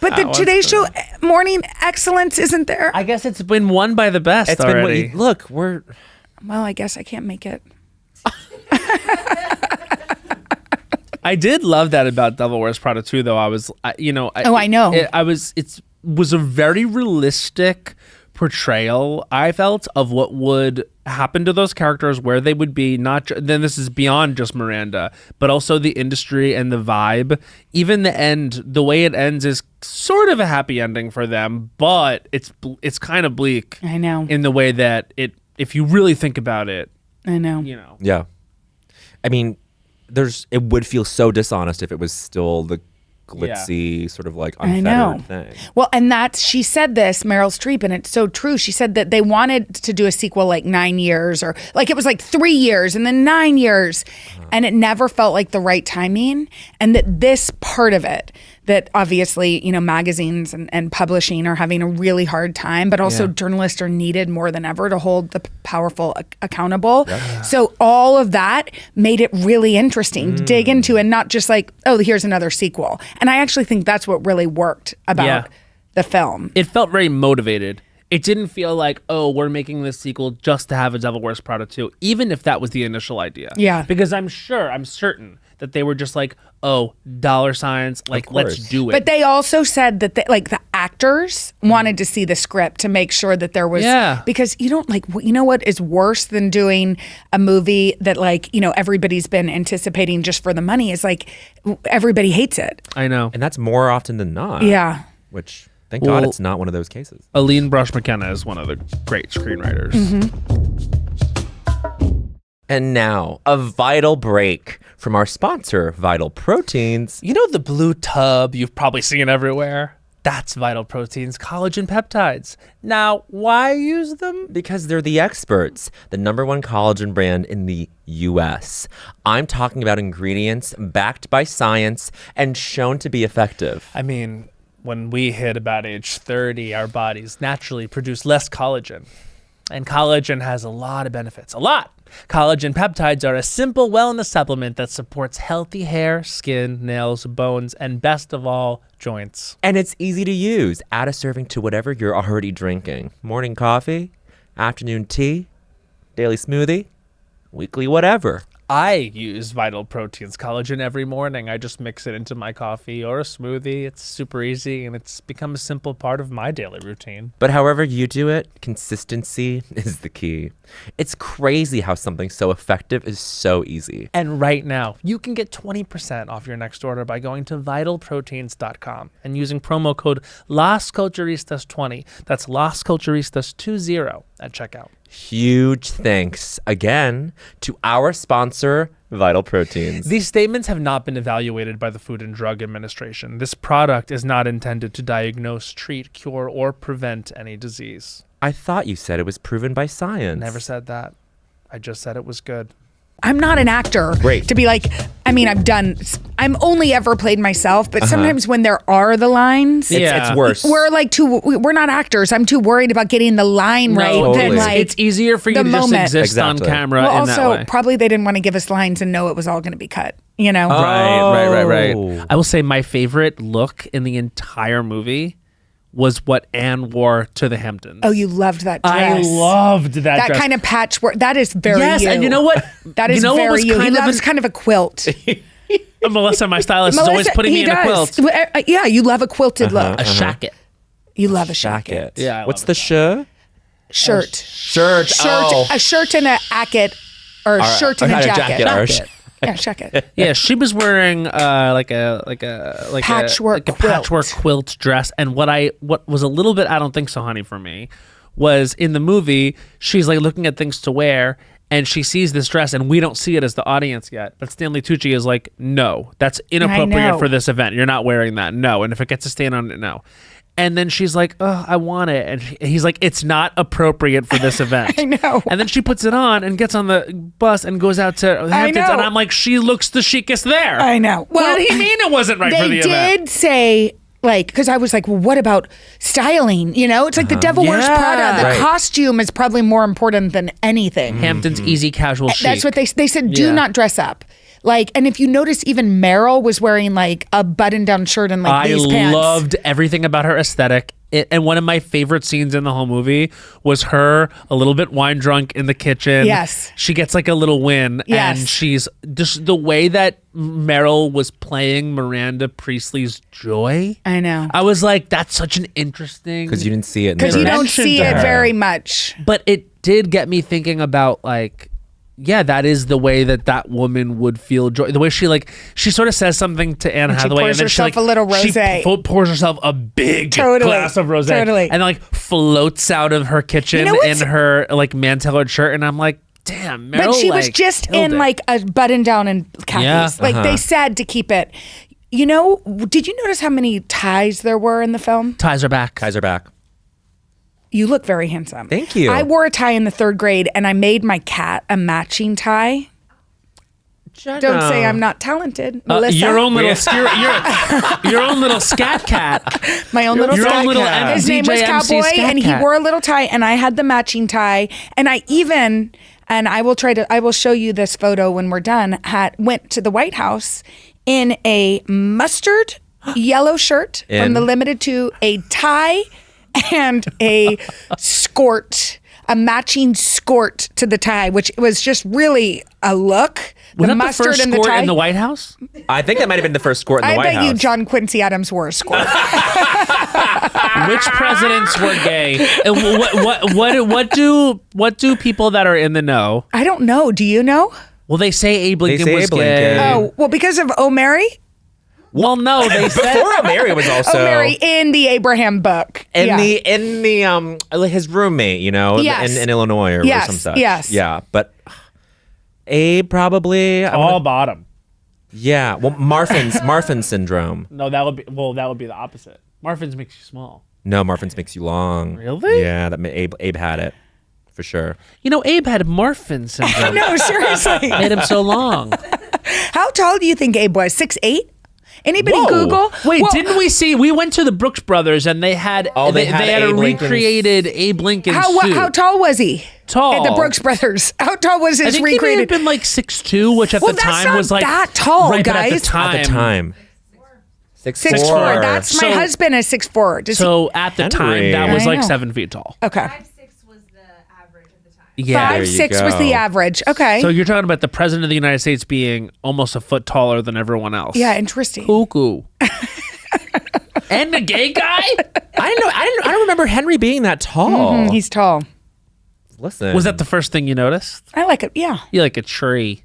[SPEAKER 4] But the
[SPEAKER 2] one's
[SPEAKER 4] Today Show morning excellence isn't there.
[SPEAKER 2] I guess it's been won by the best
[SPEAKER 3] It's
[SPEAKER 2] already.
[SPEAKER 3] been. Look, we're.
[SPEAKER 4] Well, I guess I can't make it.
[SPEAKER 2] I did love that about Devil Wears Prada too, though. I was, I know. It was a very realistic portrayal, I felt, of what would happen to those characters, where they would be. Then this is beyond just Miranda, but also the industry and the vibe. Even the end, the way it ends is sort of a happy ending for them, but it's kind of bleak.
[SPEAKER 4] I know.
[SPEAKER 2] In the way that if you really think about it,
[SPEAKER 4] I know.
[SPEAKER 3] Yeah. I mean, it would feel so dishonest if it was still the glitzy sort of like
[SPEAKER 4] I know.
[SPEAKER 3] unfettered thing.
[SPEAKER 4] Well, and she said this, Meryl Streep, and it's so true. She said that they wanted to do a sequel like 9 years, or like it was like 3 years and then 9 years. And it never felt like the right timing. And that this part of it, that obviously, magazines and publishing are having a really hard time, but also journalists are needed more than ever to hold the powerful accountable. Yeah. So all of that made it really interesting to dig into, and not just like, oh, here's another sequel. And I actually think that's what really worked about the film.
[SPEAKER 2] It felt very motivated. It didn't feel like, oh, we're making this sequel just to have a Devil Wears Prada 2, even if that was the initial idea.
[SPEAKER 4] Yeah.
[SPEAKER 2] Because I'm certain that they were just like, oh, dollar signs, like, let's do it.
[SPEAKER 4] But they also said that the actors wanted to see the script to make sure that there was, because you know what is worse than doing a movie that everybody's been anticipating just for the money is like everybody hates it.
[SPEAKER 2] I know.
[SPEAKER 3] And that's more often than not.
[SPEAKER 4] Yeah.
[SPEAKER 3] Which, thank God, it's not one of those cases.
[SPEAKER 2] Aline Brosh McKenna is one of the great screenwriters.
[SPEAKER 3] And now, a vital break from our sponsor, Vital Proteins.
[SPEAKER 2] You know the blue tub you've probably seen everywhere? That's Vital Proteins collagen peptides. Now, why use them?
[SPEAKER 3] Because they're the experts, the #1 collagen brand in the US. I'm talking about ingredients backed by science and shown to be effective.
[SPEAKER 2] I mean, when we hit about age 30, our bodies naturally produce less collagen. And collagen has a lot of benefits. A lot! Collagen peptides are a simple wellness supplement that supports healthy hair, skin, nails, bones, and best of all, joints.
[SPEAKER 3] And it's easy to use. Add a serving to whatever you're already drinking. Morning coffee, afternoon tea, daily smoothie, weekly whatever.
[SPEAKER 2] I use Vital Proteins collagen every morning. I just mix it into my coffee or a smoothie. It's super easy, and it's become a simple part of my daily routine.
[SPEAKER 3] But however you do it, consistency is the key. It's crazy how something so effective is so easy.
[SPEAKER 2] And right now, you can get 20% off your next order by going to vitalproteins.com and using promo code Las Culturistas 20. That's Las Culturistas 20 at checkout.
[SPEAKER 3] Huge thanks again to our sponsor, Vital Proteins.
[SPEAKER 2] These statements have not been evaluated by the Food and Drug Administration. This product is not intended to diagnose, treat, cure, or prevent any disease.
[SPEAKER 3] I thought you said it was proven by science.
[SPEAKER 2] Never said that. I just said it was good.
[SPEAKER 4] I'm not an actor
[SPEAKER 3] Great.
[SPEAKER 4] to be like, I'm only ever played myself, but sometimes when there are the lines,
[SPEAKER 2] Yeah.
[SPEAKER 3] It's worse.
[SPEAKER 4] we're not actors. I'm too worried about getting the line right
[SPEAKER 3] Totally.
[SPEAKER 4] than like
[SPEAKER 2] it's easier for you
[SPEAKER 4] the
[SPEAKER 2] to just
[SPEAKER 4] moment.
[SPEAKER 2] exist
[SPEAKER 3] Exactly.
[SPEAKER 2] on camera
[SPEAKER 4] Well,
[SPEAKER 2] in that
[SPEAKER 4] also
[SPEAKER 2] way.
[SPEAKER 4] probably they didn't want to give us lines and know it was all going to be cut, you know?
[SPEAKER 2] Right. I will say my favorite look in the entire movie was what Anne wore to the Hamptons.
[SPEAKER 4] Oh, you loved that dress.
[SPEAKER 2] I loved that
[SPEAKER 4] that
[SPEAKER 2] dress.
[SPEAKER 4] kind of patchwork. That is very
[SPEAKER 2] Yes,
[SPEAKER 4] you.
[SPEAKER 2] and you know what?
[SPEAKER 4] That is
[SPEAKER 2] You know what
[SPEAKER 4] very
[SPEAKER 2] was
[SPEAKER 4] you. He
[SPEAKER 2] kind of
[SPEAKER 4] loves
[SPEAKER 2] an-
[SPEAKER 4] kind of a quilt.
[SPEAKER 2] Melissa, my stylist, is always putting me
[SPEAKER 4] he
[SPEAKER 2] in a
[SPEAKER 4] does.
[SPEAKER 2] quilt.
[SPEAKER 4] Yeah, you love a quilted look.
[SPEAKER 2] A shacket.
[SPEAKER 4] You love a shacket.
[SPEAKER 3] Jacket.
[SPEAKER 2] Yeah, I
[SPEAKER 3] What's
[SPEAKER 2] love
[SPEAKER 3] the shirt?
[SPEAKER 4] Shirt.
[SPEAKER 3] Shirt.
[SPEAKER 4] A shirt and a jacket, or a shirt and a jacket. Yeah, shacket.
[SPEAKER 2] Yeah, she was wearing like a
[SPEAKER 4] Patchwork
[SPEAKER 2] a patchwork quilt dress, and what was a little bit I don't think so, honey, for me, was in the movie she's like looking at things to wear, and she sees this dress, and we don't see it as the audience yet. But Stanley Tucci is like, no, that's inappropriate
[SPEAKER 4] know.
[SPEAKER 2] for this event. You're not wearing that. No, and if it gets a stain on it, no. And then she's like, oh, I want it. And he's like, it's not appropriate for this event.
[SPEAKER 4] I know.
[SPEAKER 2] And then she puts it on and gets on the bus and goes out to the Hamptons.
[SPEAKER 4] know.
[SPEAKER 2] And I'm like, she looks the chicest there.
[SPEAKER 4] I know.
[SPEAKER 2] What did he mean it wasn't right for the
[SPEAKER 4] They
[SPEAKER 2] event?
[SPEAKER 4] did say, like, because I was like, well, what about styling? You know, it's like the Devil Wears
[SPEAKER 2] Yeah.
[SPEAKER 4] Prada. The
[SPEAKER 3] Right.
[SPEAKER 4] costume is probably more important than anything.
[SPEAKER 2] Hampton's easy casual chic.
[SPEAKER 4] That's what they said. Do
[SPEAKER 2] Yeah.
[SPEAKER 4] not dress up. Like, and if you notice, even Meryl was wearing like a button-down shirt and like
[SPEAKER 2] I
[SPEAKER 4] these pants.
[SPEAKER 2] loved everything about her aesthetic. And one of my favorite scenes in the whole movie was her a little bit wine drunk in the kitchen.
[SPEAKER 4] Yes.
[SPEAKER 2] She gets like a little win.
[SPEAKER 4] Yes.
[SPEAKER 2] And she's just the way that Meryl was playing Miranda Priestley's joy.
[SPEAKER 4] I know.
[SPEAKER 2] I was like, that's such an interesting.
[SPEAKER 3] Because you didn't see it.
[SPEAKER 4] Because you don't
[SPEAKER 2] mentioned
[SPEAKER 4] see
[SPEAKER 2] to
[SPEAKER 4] it
[SPEAKER 2] her.
[SPEAKER 4] very much.
[SPEAKER 2] But it did get me thinking about like, yeah, that is the way that woman would feel joy. The way she sort of says something to Anne Hathaway,
[SPEAKER 4] pours
[SPEAKER 2] and then
[SPEAKER 4] herself
[SPEAKER 2] she
[SPEAKER 4] a little
[SPEAKER 2] she
[SPEAKER 4] rosé.
[SPEAKER 2] pours herself a big
[SPEAKER 4] Totally.
[SPEAKER 2] glass of rosé,
[SPEAKER 4] Totally.
[SPEAKER 2] and like floats out of her kitchen
[SPEAKER 4] You know what's-
[SPEAKER 2] in her like man-tailored shirt, and I'm like, damn, Meryl.
[SPEAKER 4] But she was
[SPEAKER 2] like,
[SPEAKER 4] just
[SPEAKER 2] killed
[SPEAKER 4] in
[SPEAKER 2] it.
[SPEAKER 4] like a button down and khakis.
[SPEAKER 2] Yeah.
[SPEAKER 4] Like they said to keep it. You know, did you notice how many ties there were in the film?
[SPEAKER 2] ties are back.
[SPEAKER 3] Kaiser back.
[SPEAKER 4] You look very handsome.
[SPEAKER 3] Thank you.
[SPEAKER 4] I wore a tie in the 3rd grade and I made my cat a matching tie. Don't say I'm not talented, Melissa.
[SPEAKER 2] Your own little your own little scat cat.
[SPEAKER 4] My own little
[SPEAKER 2] Your
[SPEAKER 4] scat
[SPEAKER 2] own little
[SPEAKER 4] cat. His name was
[SPEAKER 2] DJ MC
[SPEAKER 4] Cowboy,
[SPEAKER 2] scat
[SPEAKER 4] and he
[SPEAKER 2] cat.
[SPEAKER 4] wore a little tie, and I had the matching tie, and I will show you this photo when we're done. Went to the White House in a mustard yellow shirt from
[SPEAKER 3] In?
[SPEAKER 4] the Limited to a tie and a skirt. A matching skirt to the tie, which was just really a look.
[SPEAKER 2] Was
[SPEAKER 4] the
[SPEAKER 2] that the
[SPEAKER 4] mustard
[SPEAKER 2] first
[SPEAKER 4] and the
[SPEAKER 2] score
[SPEAKER 4] tie.
[SPEAKER 2] in the White House?
[SPEAKER 3] I think that might have been the first squirt in the
[SPEAKER 4] I
[SPEAKER 3] White
[SPEAKER 4] bet
[SPEAKER 3] House.
[SPEAKER 4] you John Quincy Adams wore a skirt.
[SPEAKER 2] Which presidents were gay? And what do people that are in the know?
[SPEAKER 4] I don't know. Do you know?
[SPEAKER 2] Well, they say Abe Lincoln
[SPEAKER 3] say
[SPEAKER 2] was
[SPEAKER 3] Abe Lincoln.
[SPEAKER 2] gay.
[SPEAKER 4] Oh, well, because of O'Mary?
[SPEAKER 2] Well, no, they said
[SPEAKER 3] Before Mary was also
[SPEAKER 4] O'Mary in the Abraham book.
[SPEAKER 3] in
[SPEAKER 4] Yeah.
[SPEAKER 3] the his roommate, you know,
[SPEAKER 4] Yes.
[SPEAKER 3] in Illinois or
[SPEAKER 4] Yes,
[SPEAKER 3] some such.
[SPEAKER 4] yes.
[SPEAKER 3] Yeah, but Abe probably.
[SPEAKER 2] all bottom.
[SPEAKER 3] Yeah. Well, Marfan syndrome.
[SPEAKER 2] No, that would be the opposite. Marfin's makes you small.
[SPEAKER 3] No, Marfan's makes you long.
[SPEAKER 2] Really?
[SPEAKER 3] Yeah, Abe had it for sure.
[SPEAKER 2] You know, Abe had Marfan syndrome.
[SPEAKER 4] No, seriously.
[SPEAKER 2] Made him so long.
[SPEAKER 4] How tall do you think Abe was? 6'8"? Anybody
[SPEAKER 2] Whoa.
[SPEAKER 4] Google?
[SPEAKER 2] Wait,
[SPEAKER 4] Well,
[SPEAKER 2] didn't we see? We went to the Brooks Brothers and they had
[SPEAKER 3] they had
[SPEAKER 2] a
[SPEAKER 3] Abe Lincoln's-
[SPEAKER 2] recreated Abe Lincoln suit.
[SPEAKER 4] How tall was he?
[SPEAKER 2] Tall.
[SPEAKER 4] At the Brooks Brothers. How tall was
[SPEAKER 2] I
[SPEAKER 4] his
[SPEAKER 2] think he may have
[SPEAKER 4] recreated?
[SPEAKER 2] been like 6'2", which at
[SPEAKER 4] Well,
[SPEAKER 2] the
[SPEAKER 4] that's
[SPEAKER 2] time
[SPEAKER 4] not
[SPEAKER 2] was like
[SPEAKER 4] that tall,
[SPEAKER 2] right, but
[SPEAKER 4] guys.
[SPEAKER 2] At the time,
[SPEAKER 3] At the time. 6'4".
[SPEAKER 4] 6'4". That's my
[SPEAKER 2] So-
[SPEAKER 4] husband is 6'4". Does
[SPEAKER 2] So at the time,
[SPEAKER 3] Henry.
[SPEAKER 2] that was
[SPEAKER 4] I
[SPEAKER 2] like
[SPEAKER 4] know.
[SPEAKER 2] 7 feet tall.
[SPEAKER 4] he? Okay.
[SPEAKER 5] 5'6" was the average at the time.
[SPEAKER 2] Yeah.
[SPEAKER 3] There you
[SPEAKER 4] 5'6" was the
[SPEAKER 3] go.
[SPEAKER 4] average. Okay.
[SPEAKER 2] So you're talking about the president of the United States being almost a foot taller than everyone else.
[SPEAKER 4] yeah, interesting.
[SPEAKER 2] Cuckoo. And the gay guy?
[SPEAKER 3] I don't remember Henry being that tall.
[SPEAKER 4] He's tall.
[SPEAKER 3] Listen.
[SPEAKER 2] Was that the first thing you noticed?
[SPEAKER 4] I like it. Yeah.
[SPEAKER 2] You like a tree.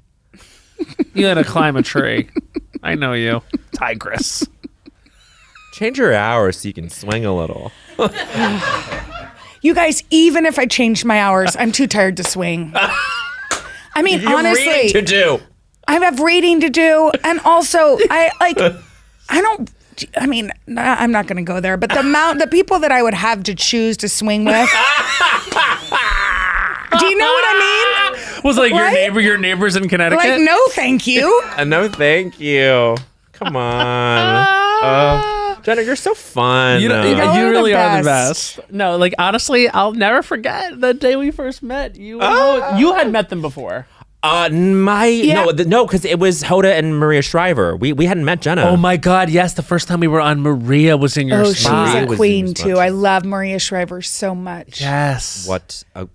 [SPEAKER 2] You had to climb a tree. I know you. Tigress.
[SPEAKER 3] Change your hours so you can swing a little.
[SPEAKER 4] You guys, even if I changed my hours, I'm too tired to swing. I mean,
[SPEAKER 3] You have
[SPEAKER 4] honestly,
[SPEAKER 3] reading to do.
[SPEAKER 4] I have reading to do, and also I'm not going to go there, but the people that I would have to choose to swing with. Do you know what I mean?
[SPEAKER 2] Was like
[SPEAKER 4] Right?
[SPEAKER 2] your neighbors in Connecticut?
[SPEAKER 4] Like, no, thank you.
[SPEAKER 3] No, thank you. Come on. Jenna, you're so fun.
[SPEAKER 2] You,
[SPEAKER 4] Y'all
[SPEAKER 2] you
[SPEAKER 4] are
[SPEAKER 2] really
[SPEAKER 4] the
[SPEAKER 2] are the
[SPEAKER 4] best.
[SPEAKER 2] best. No, like honestly, I'll never forget the day we first met. You had met them before.
[SPEAKER 3] No, because it was Hoda and Maria Shriver. We hadn't met Jenna.
[SPEAKER 2] Oh my God, yes. The first time we were on, Maria was in your
[SPEAKER 4] Oh, she's
[SPEAKER 2] spot.
[SPEAKER 3] Maria
[SPEAKER 4] a
[SPEAKER 3] was in
[SPEAKER 4] queen
[SPEAKER 3] your spot.
[SPEAKER 4] too. I love Maria Shriver so much.
[SPEAKER 2] Yes.
[SPEAKER 3] What a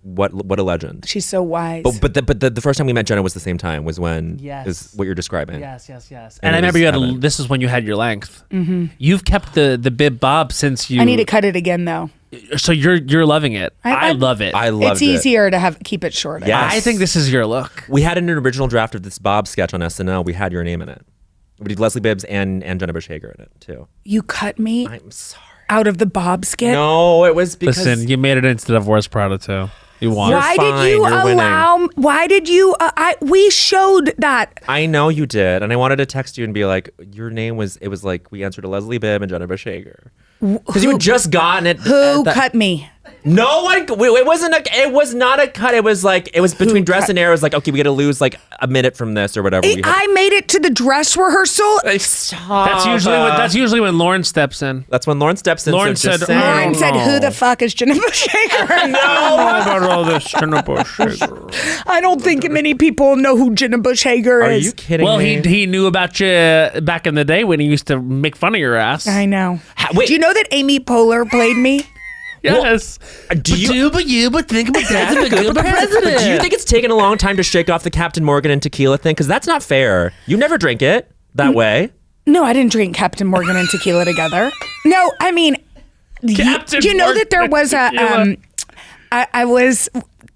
[SPEAKER 3] legend.
[SPEAKER 4] She's so wise.
[SPEAKER 3] But the first time we met Jenna was the same time. Was when
[SPEAKER 2] Yes.
[SPEAKER 3] is what you're describing.
[SPEAKER 2] Yes. And
[SPEAKER 3] And
[SPEAKER 2] I
[SPEAKER 3] it
[SPEAKER 2] remember
[SPEAKER 3] was
[SPEAKER 2] you had
[SPEAKER 3] heaven.
[SPEAKER 2] this is when you had your length. Mm-hmm. You've kept the bib bob since you.
[SPEAKER 4] I need to cut it again though.
[SPEAKER 2] So you're loving it. I love it.
[SPEAKER 3] I loved
[SPEAKER 4] It's
[SPEAKER 3] it.
[SPEAKER 4] easier to keep it short.
[SPEAKER 3] Yes.
[SPEAKER 2] I think this is your look.
[SPEAKER 3] We had an original draft of this Bob sketch on SNL. We had your name in it. We did Leslie Bibbs and Jenna Bush Hager in it too.
[SPEAKER 4] You cut me
[SPEAKER 3] I'm sorry.
[SPEAKER 4] out of the Bob skit.
[SPEAKER 3] No, it was because
[SPEAKER 2] Listen, you made it into Divorce Prada too. You won.
[SPEAKER 4] Why
[SPEAKER 3] fine,
[SPEAKER 4] did you
[SPEAKER 3] you're winning.
[SPEAKER 4] allow? Why did you? We showed that.
[SPEAKER 3] I know you did, and I wanted to text you and be like, your name was. It was like we answered to Leslie Bibb and Jenna Bush Hager because you had just gotten it.
[SPEAKER 4] Who cut me?
[SPEAKER 3] No one. It wasn't. It was not a cut. It was like it was between dress and air. It was like, okay, we got to lose like a minute from this or whatever.
[SPEAKER 4] I made it to the dress rehearsal.
[SPEAKER 3] Stop.
[SPEAKER 2] That's usually when Lauren steps in.
[SPEAKER 3] That's when Lauren steps in.
[SPEAKER 2] Lauren
[SPEAKER 3] so just
[SPEAKER 2] said,
[SPEAKER 3] saying.
[SPEAKER 4] Lauren said, "Who the fuck is Jenna Bush Hager?"
[SPEAKER 2] About all this Jenna Bush Hager.
[SPEAKER 4] I don't think many people know who Jenna Bush Hager
[SPEAKER 3] Are
[SPEAKER 4] is.
[SPEAKER 3] you kidding
[SPEAKER 2] Well,
[SPEAKER 3] me?
[SPEAKER 2] he knew about you back in the day when he used to make fun of your ass.
[SPEAKER 4] I know.
[SPEAKER 3] Wait.
[SPEAKER 4] Do you know that Amy Poehler played me?
[SPEAKER 2] Yes.
[SPEAKER 3] Do you?
[SPEAKER 2] But think about that.
[SPEAKER 3] But do you think it's taken a long time to shake off the Captain Morgan and tequila thing? Because that's not fair. You never drink it that way.
[SPEAKER 4] No, I didn't drink Captain Morgan and tequila together. No, I mean,
[SPEAKER 2] Captain
[SPEAKER 4] do you know that there
[SPEAKER 2] Morgan
[SPEAKER 4] was a?
[SPEAKER 2] tequila.
[SPEAKER 4] I was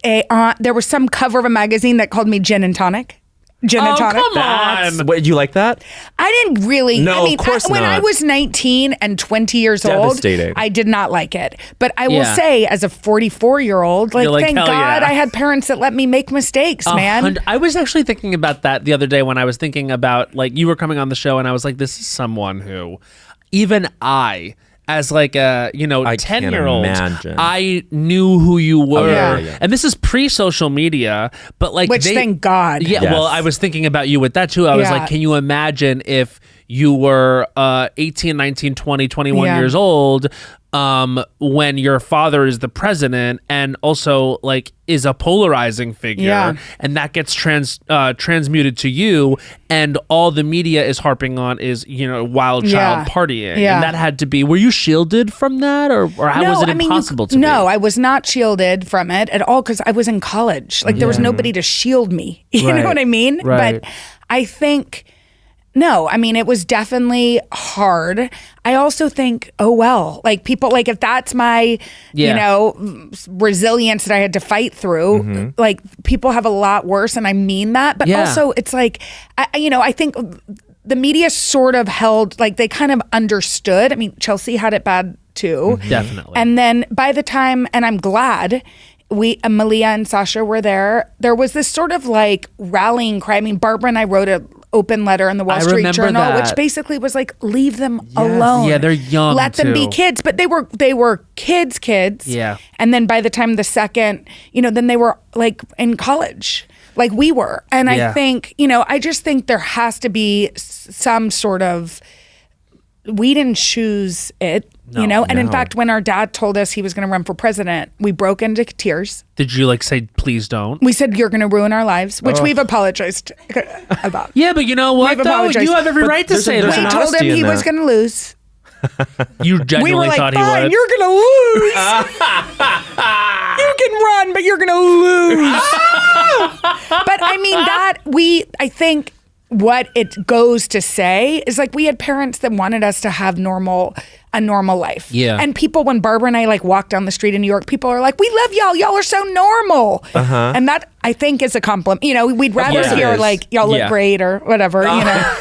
[SPEAKER 4] there was some cover of a magazine that called me Gin and Tonic. Gin and
[SPEAKER 2] Oh,
[SPEAKER 4] tonic.
[SPEAKER 2] come on.
[SPEAKER 3] What, you like that?
[SPEAKER 4] I didn't really.
[SPEAKER 3] No,
[SPEAKER 4] I mean,
[SPEAKER 3] of course
[SPEAKER 4] when I
[SPEAKER 3] not.
[SPEAKER 4] was 19 and 20 years
[SPEAKER 3] Devastating.
[SPEAKER 4] old, I did not like it. But I will
[SPEAKER 2] Yeah.
[SPEAKER 4] say, as a 44-year-old, like,
[SPEAKER 2] You're like,
[SPEAKER 4] thank
[SPEAKER 2] hell
[SPEAKER 4] God
[SPEAKER 2] yeah.
[SPEAKER 4] I had parents that let me make mistakes, man.
[SPEAKER 2] I was actually thinking about that the other day when I was thinking about, like, you were coming on the show and I was like, this is someone who, even I, as like a,
[SPEAKER 3] I
[SPEAKER 2] 10-year-old,
[SPEAKER 3] can't imagine.
[SPEAKER 2] I knew who you were.
[SPEAKER 4] yeah.
[SPEAKER 2] And this is pre-social media, but like
[SPEAKER 4] Which, thank God.
[SPEAKER 2] Yeah,
[SPEAKER 3] Yes.
[SPEAKER 2] well, I was thinking about you with that too. I was
[SPEAKER 4] Yeah.
[SPEAKER 2] like, can you imagine if you were 18, 19, 20, 21
[SPEAKER 4] Yeah.
[SPEAKER 2] years old when your father is the president and also like is a polarizing figure,
[SPEAKER 4] Yeah.
[SPEAKER 2] and that gets transmuted to you, and all the media is harping on is wild child
[SPEAKER 4] Yeah.
[SPEAKER 2] partying,
[SPEAKER 4] Yeah.
[SPEAKER 2] and that had to be. Were you shielded from that, or how was it impossible to be?
[SPEAKER 4] No, I was not shielded from it at all because I was in college. Like there was nobody to shield me. You
[SPEAKER 2] Right.
[SPEAKER 4] know what I mean?
[SPEAKER 2] Right.
[SPEAKER 4] But I think. No, I mean, it was definitely hard. I also think, oh, well, like people, like if that's my, resilience that I had to fight through, like people have a lot worse, and I mean that. But
[SPEAKER 2] Yeah.
[SPEAKER 4] also it's like, I think the media sort of held, like they kind of understood. I mean, Chelsea had it bad too.
[SPEAKER 2] Definitely.
[SPEAKER 4] And then by the time, and I'm glad, Malia and Sasha were there, there was this sort of like rallying cry. I mean, Barbara and I wrote an open letter in the Wall
[SPEAKER 2] I
[SPEAKER 4] Street
[SPEAKER 2] remember
[SPEAKER 4] Journal,
[SPEAKER 2] that.
[SPEAKER 4] which basically was like, leave them alone.
[SPEAKER 2] Yeah, they're young,
[SPEAKER 4] Let them be
[SPEAKER 2] too.
[SPEAKER 4] kids. But they were kids.
[SPEAKER 2] Yeah.
[SPEAKER 4] And then by the time the second, then they were like in college, like we were. And
[SPEAKER 2] Yeah.
[SPEAKER 4] I think, I just think there has to be some sort of, we didn't choose it, And in
[SPEAKER 3] No.
[SPEAKER 4] fact, when our dad told us he was going to run for president, we broke into tears.
[SPEAKER 2] Did you like say, please don't?
[SPEAKER 4] We said, you're going to ruin our lives, which we've apologized about.
[SPEAKER 2] Yeah, but you know what,
[SPEAKER 4] We've
[SPEAKER 2] though?
[SPEAKER 4] apologized.
[SPEAKER 2] You have every
[SPEAKER 3] But
[SPEAKER 2] right to
[SPEAKER 3] there's
[SPEAKER 2] say
[SPEAKER 3] an
[SPEAKER 4] We
[SPEAKER 2] that.
[SPEAKER 4] told
[SPEAKER 3] honesty
[SPEAKER 4] him
[SPEAKER 3] in
[SPEAKER 4] he was
[SPEAKER 3] that.
[SPEAKER 4] going to lose.
[SPEAKER 2] You
[SPEAKER 4] We
[SPEAKER 2] genuinely
[SPEAKER 4] were like,
[SPEAKER 2] thought he
[SPEAKER 4] fine,
[SPEAKER 2] would.
[SPEAKER 4] you're going to lose. You can run, but you're you're gonna lose. But I mean I think what it goes to say is like we had parents that wanted us to have a normal life.
[SPEAKER 2] Yeah.
[SPEAKER 4] And people, when Barbara and I like walk down the street in New York, people are like, we love y'all. Y'all are so normal. And that I think is a compliment. You know, we'd rather
[SPEAKER 3] course it
[SPEAKER 4] hear
[SPEAKER 3] is.
[SPEAKER 4] like y'all look
[SPEAKER 2] Yeah.
[SPEAKER 4] great or whatever, you know.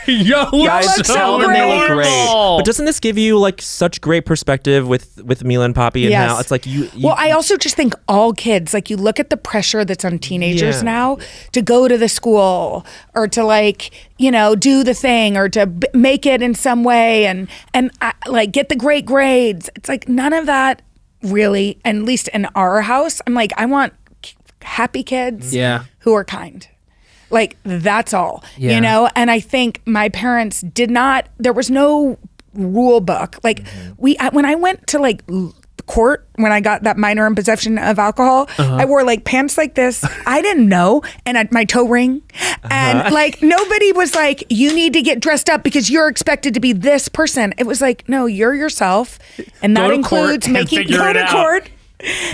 [SPEAKER 2] Yo,
[SPEAKER 3] Guys,
[SPEAKER 4] look so
[SPEAKER 3] tell them they look
[SPEAKER 4] great.
[SPEAKER 3] great. But doesn't this give you like such great perspective with Mila and Poppy and
[SPEAKER 4] Yes.
[SPEAKER 3] how it's like you
[SPEAKER 4] Well, I also just think all kids, like you look at the pressure that's on teenagers
[SPEAKER 3] Yeah.
[SPEAKER 4] now to go to the school or to like, you know, do the thing or to make it in some way and like get the great grades. It's like none of that really, at least in our house. I'm like, I want happy kids
[SPEAKER 2] Yeah.
[SPEAKER 4] who are kind. Like that's all,
[SPEAKER 2] Yeah.
[SPEAKER 4] you know? And I think my parents did not, there was no rule book. Like when I went to like court, when I got that minor in possession of alcohol, I wore like pants like this. I didn't know. And I had my toe ring. And like nobody was like, you need to get dressed up because you're expected to be this person. It was like, no, you're yourself. And
[SPEAKER 2] Go
[SPEAKER 4] that
[SPEAKER 2] to court
[SPEAKER 4] includes
[SPEAKER 2] and
[SPEAKER 4] making
[SPEAKER 2] figure
[SPEAKER 4] go
[SPEAKER 2] it
[SPEAKER 4] to
[SPEAKER 2] out.
[SPEAKER 4] court.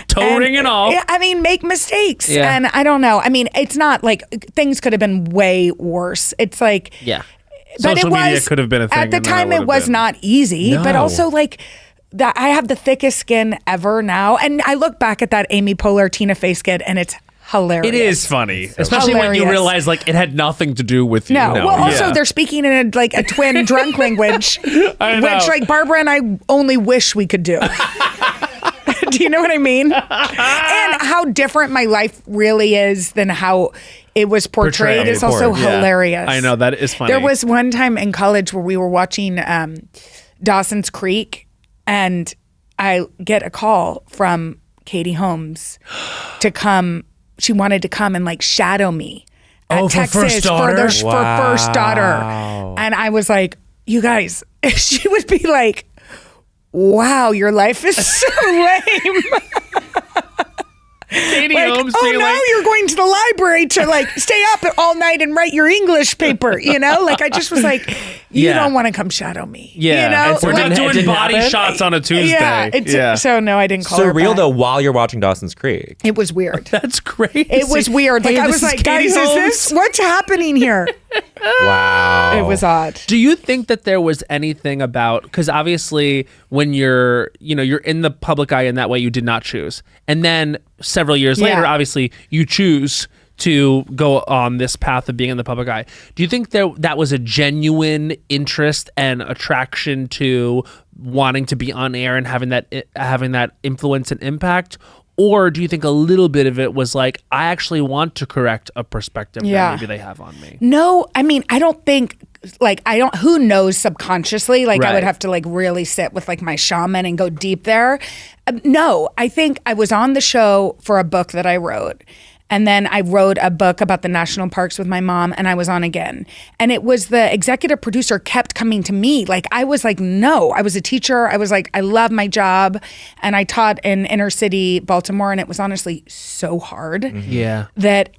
[SPEAKER 2] Toe ring and all.
[SPEAKER 4] Yeah, I mean, make mistakes.
[SPEAKER 2] Yeah.
[SPEAKER 4] And I don't know. I mean, it's not like things could have been way worse. It's like,
[SPEAKER 2] Yeah.
[SPEAKER 4] but
[SPEAKER 2] Social
[SPEAKER 4] it was
[SPEAKER 2] media could have been a thing.
[SPEAKER 4] at the
[SPEAKER 2] and then
[SPEAKER 4] time. It
[SPEAKER 2] would've
[SPEAKER 4] was
[SPEAKER 2] been.
[SPEAKER 4] not easy, but
[SPEAKER 3] No.
[SPEAKER 4] also like that. I have the thickest skin ever now, and I look back at that Amy Poehler Tina Fey skit, and it's hilarious.
[SPEAKER 2] It is funny, especially when you
[SPEAKER 4] Hilarious.
[SPEAKER 2] realize like it had nothing to do with you.
[SPEAKER 4] No, well, also
[SPEAKER 2] Yeah.
[SPEAKER 4] they're speaking in a twin drunk language,
[SPEAKER 2] I know.
[SPEAKER 4] which like Barbara and I only wish we could do. Do you know what I mean? And how different my life really is than how it was portrayed is also
[SPEAKER 2] Yeah.
[SPEAKER 4] hilarious.
[SPEAKER 2] I know, that is funny.
[SPEAKER 4] There was one time in college where we were watching Dawson's Creek, and I get a call from Katie Holmes to come. She wanted to come and like shadow me at
[SPEAKER 2] Oh, for
[SPEAKER 4] Texas
[SPEAKER 2] First Daughter?
[SPEAKER 4] for First Daughter, and I was like, you guys, she would be like, wow, your life is so lame.
[SPEAKER 2] Katie
[SPEAKER 4] Like,
[SPEAKER 2] Holmes
[SPEAKER 4] oh
[SPEAKER 2] being
[SPEAKER 4] no,
[SPEAKER 2] like,
[SPEAKER 4] you're going to the library to like stay up all night and write your English paper, you know? Like I just was like, you
[SPEAKER 2] Yeah.
[SPEAKER 4] don't want to come shadow me.
[SPEAKER 2] yeah,
[SPEAKER 4] You know?
[SPEAKER 2] and we're
[SPEAKER 3] Like-
[SPEAKER 2] not
[SPEAKER 3] It
[SPEAKER 2] doing
[SPEAKER 3] didn't
[SPEAKER 2] body
[SPEAKER 3] happen?
[SPEAKER 2] shots on a Tuesday.
[SPEAKER 4] Yeah, so no, I didn't call her
[SPEAKER 3] surreal
[SPEAKER 4] back.
[SPEAKER 3] though while you're watching Dawson's Creek.
[SPEAKER 4] It was weird.
[SPEAKER 2] That's crazy.
[SPEAKER 4] It was weird. Like
[SPEAKER 2] Hey,
[SPEAKER 4] I
[SPEAKER 2] this
[SPEAKER 4] was
[SPEAKER 2] is
[SPEAKER 4] like,
[SPEAKER 2] Katie
[SPEAKER 4] guys, is
[SPEAKER 2] Holmes.
[SPEAKER 4] this what's happening here?
[SPEAKER 3] Wow.
[SPEAKER 4] It was odd.
[SPEAKER 2] Do you think that there was anything about, because obviously when you're in the public eye in that way, you did not choose, and then several years later,
[SPEAKER 4] Yeah.
[SPEAKER 2] obviously you choose to go on this path of being in the public eye. Do you think that was a genuine interest and attraction to wanting to be on air and having that influence and impact? Or do you think a little bit of it was like, I actually want to correct a perspective
[SPEAKER 4] Yeah.
[SPEAKER 2] that maybe they have on me?
[SPEAKER 4] No, I mean, I don't think who knows subconsciously, like I
[SPEAKER 2] Right.
[SPEAKER 4] would have to like really sit with like my shaman and go deep there. No, I think I was on the show for a book that I wrote. And then I wrote a book about the national parks with my mom, and I was on again. And it was the executive producer kept coming to me. Like, I was like, no, I was a teacher. I was like, I love my job. And I taught in inner city Baltimore, and it was honestly so hard
[SPEAKER 2] Yeah.
[SPEAKER 4] that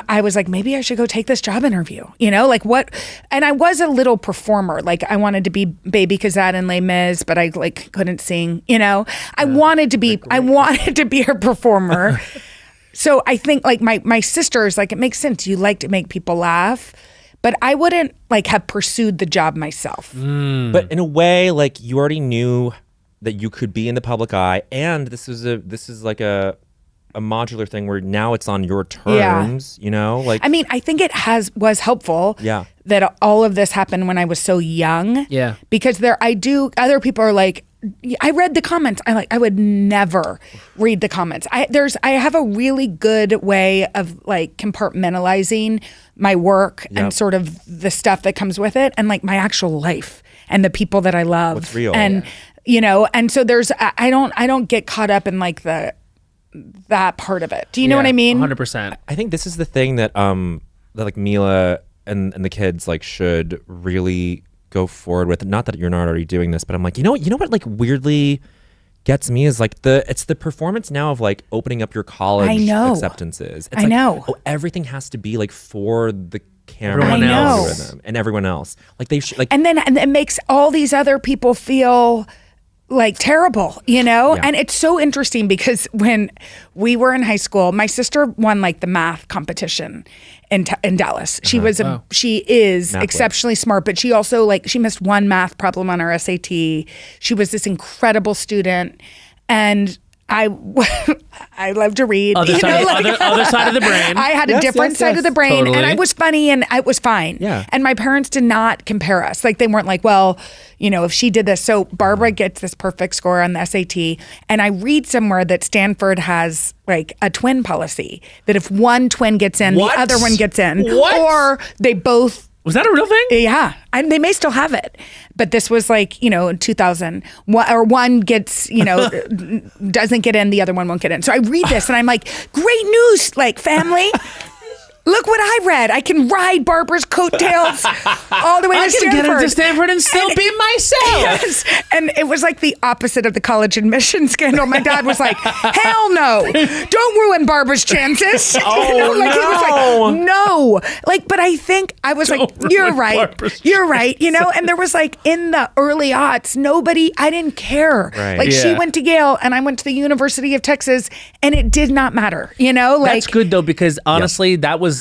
[SPEAKER 4] I was like, maybe I should go take this job interview, you know, like what? And I was a little performer. Like I wanted to be Baby Kazat in Les Mis, but I like couldn't sing, you know, I wanted to be a performer. So I think like my sisters, like it makes sense. You like to make people laugh, but I wouldn't like have pursued the job myself.
[SPEAKER 3] But in a way, like you already knew that you could be in the public eye, and this is like a modular thing where now it's on your terms, you know? Like
[SPEAKER 4] I mean, I think it was helpful
[SPEAKER 3] Yeah.
[SPEAKER 4] that all of this happened when I was so young.
[SPEAKER 2] Yeah.
[SPEAKER 4] Because other people are like, I read the comments. I would never read the comments. I have a really good way of like compartmentalizing my work and sort of the stuff that comes with it and like my actual life and the people that I love.
[SPEAKER 3] What's real.
[SPEAKER 4] And you know, and so I don't get caught up in like that part of it. Do you know what I mean?
[SPEAKER 2] 100%.
[SPEAKER 3] I think this is the thing that like Mila and the kids like should really go forward with. Not that you're not already doing this, but I'm like, you know what like weirdly gets me is like it's the performance now of like opening up your college
[SPEAKER 4] I know.
[SPEAKER 3] acceptances. It's
[SPEAKER 4] I
[SPEAKER 3] like,
[SPEAKER 4] know.
[SPEAKER 3] oh, everything has to be like for the camera
[SPEAKER 2] Everyone
[SPEAKER 3] and
[SPEAKER 2] else.
[SPEAKER 3] algorithm and everyone else. Like they should like
[SPEAKER 4] And then it makes all these other people feel like terrible, you know?
[SPEAKER 3] Yeah.
[SPEAKER 4] And it's so interesting because when we were in high school, my sister won like the math competition in Dallas. She was she is
[SPEAKER 3] Math
[SPEAKER 4] exceptionally smart, but she also like she missed one math problem on her SAT. She was this incredible student, and I love to read.
[SPEAKER 2] Other side of the brain.
[SPEAKER 4] I had a different side of the brain,
[SPEAKER 2] Totally.
[SPEAKER 4] and I was funny, and I was fine.
[SPEAKER 3] Yeah.
[SPEAKER 4] And my parents did not compare us. Like they weren't like, well, you know, if she did this. So Barbara gets this perfect score on the SAT, and I read somewhere that Stanford has like a twin policy that if one twin gets in,
[SPEAKER 2] What?
[SPEAKER 4] the other one gets in,
[SPEAKER 2] What?
[SPEAKER 4] or they both.
[SPEAKER 2] Was that a real thing?
[SPEAKER 4] Yeah, and they may still have it, but this was like, you know, in 2000, one gets, you know, doesn't get in, the other one won't get in. So I read this and I'm like, great news, like family. Look what I read. I can ride Barbara's coattails all the way to Stanford.
[SPEAKER 2] I can get into Stanford and still be myself.
[SPEAKER 4] Yes. And it was like the opposite of the college admission scandal. My dad was like, hell no. Don't ruin Barbara's chances.
[SPEAKER 3] Oh,
[SPEAKER 4] He was like, no. Like, but I think I was like, you're right.
[SPEAKER 2] Barbara's
[SPEAKER 4] You're right. You know, and there was like in the early aughts, I didn't care.
[SPEAKER 3] Right.
[SPEAKER 4] Like she
[SPEAKER 2] Yeah.
[SPEAKER 4] went to Yale and I went to the University of Texas and it did not matter. You know, like.
[SPEAKER 2] That's good though, because honestly, that was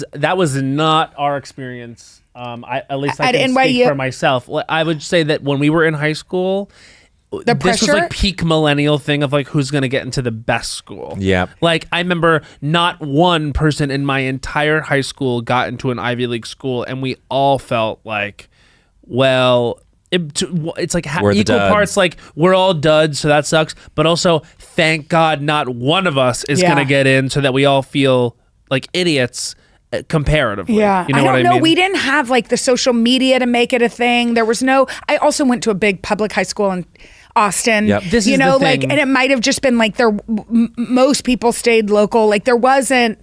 [SPEAKER 2] not our experience. At least I
[SPEAKER 4] At
[SPEAKER 2] can
[SPEAKER 4] NYU?
[SPEAKER 2] speak for myself. I would say that when we were in high school, this was
[SPEAKER 4] pressure?
[SPEAKER 2] like peak millennial thing of like who's going to get into the best school.
[SPEAKER 3] Yeah.
[SPEAKER 2] Like I remember not one person in my entire high school got into an Ivy League school, and we all felt like, well, it's like
[SPEAKER 3] We're the
[SPEAKER 2] equal
[SPEAKER 3] duds.
[SPEAKER 2] parts. Like we're all duds, so that sucks. But also, thank God, not one of us is
[SPEAKER 4] Yeah.
[SPEAKER 2] going to get in, so that we all feel like idiots comparatively.
[SPEAKER 4] Yeah,
[SPEAKER 2] You know
[SPEAKER 4] I
[SPEAKER 2] what
[SPEAKER 4] don't
[SPEAKER 2] I
[SPEAKER 4] know.
[SPEAKER 2] mean?
[SPEAKER 4] We didn't have like the social media to make it a thing. There was no. I also went to a big public high school in Austin.
[SPEAKER 3] Yep.
[SPEAKER 2] This
[SPEAKER 4] you
[SPEAKER 2] is the
[SPEAKER 4] know, like,
[SPEAKER 2] thing.
[SPEAKER 4] and it might have just been like most people stayed local. Like there wasn't.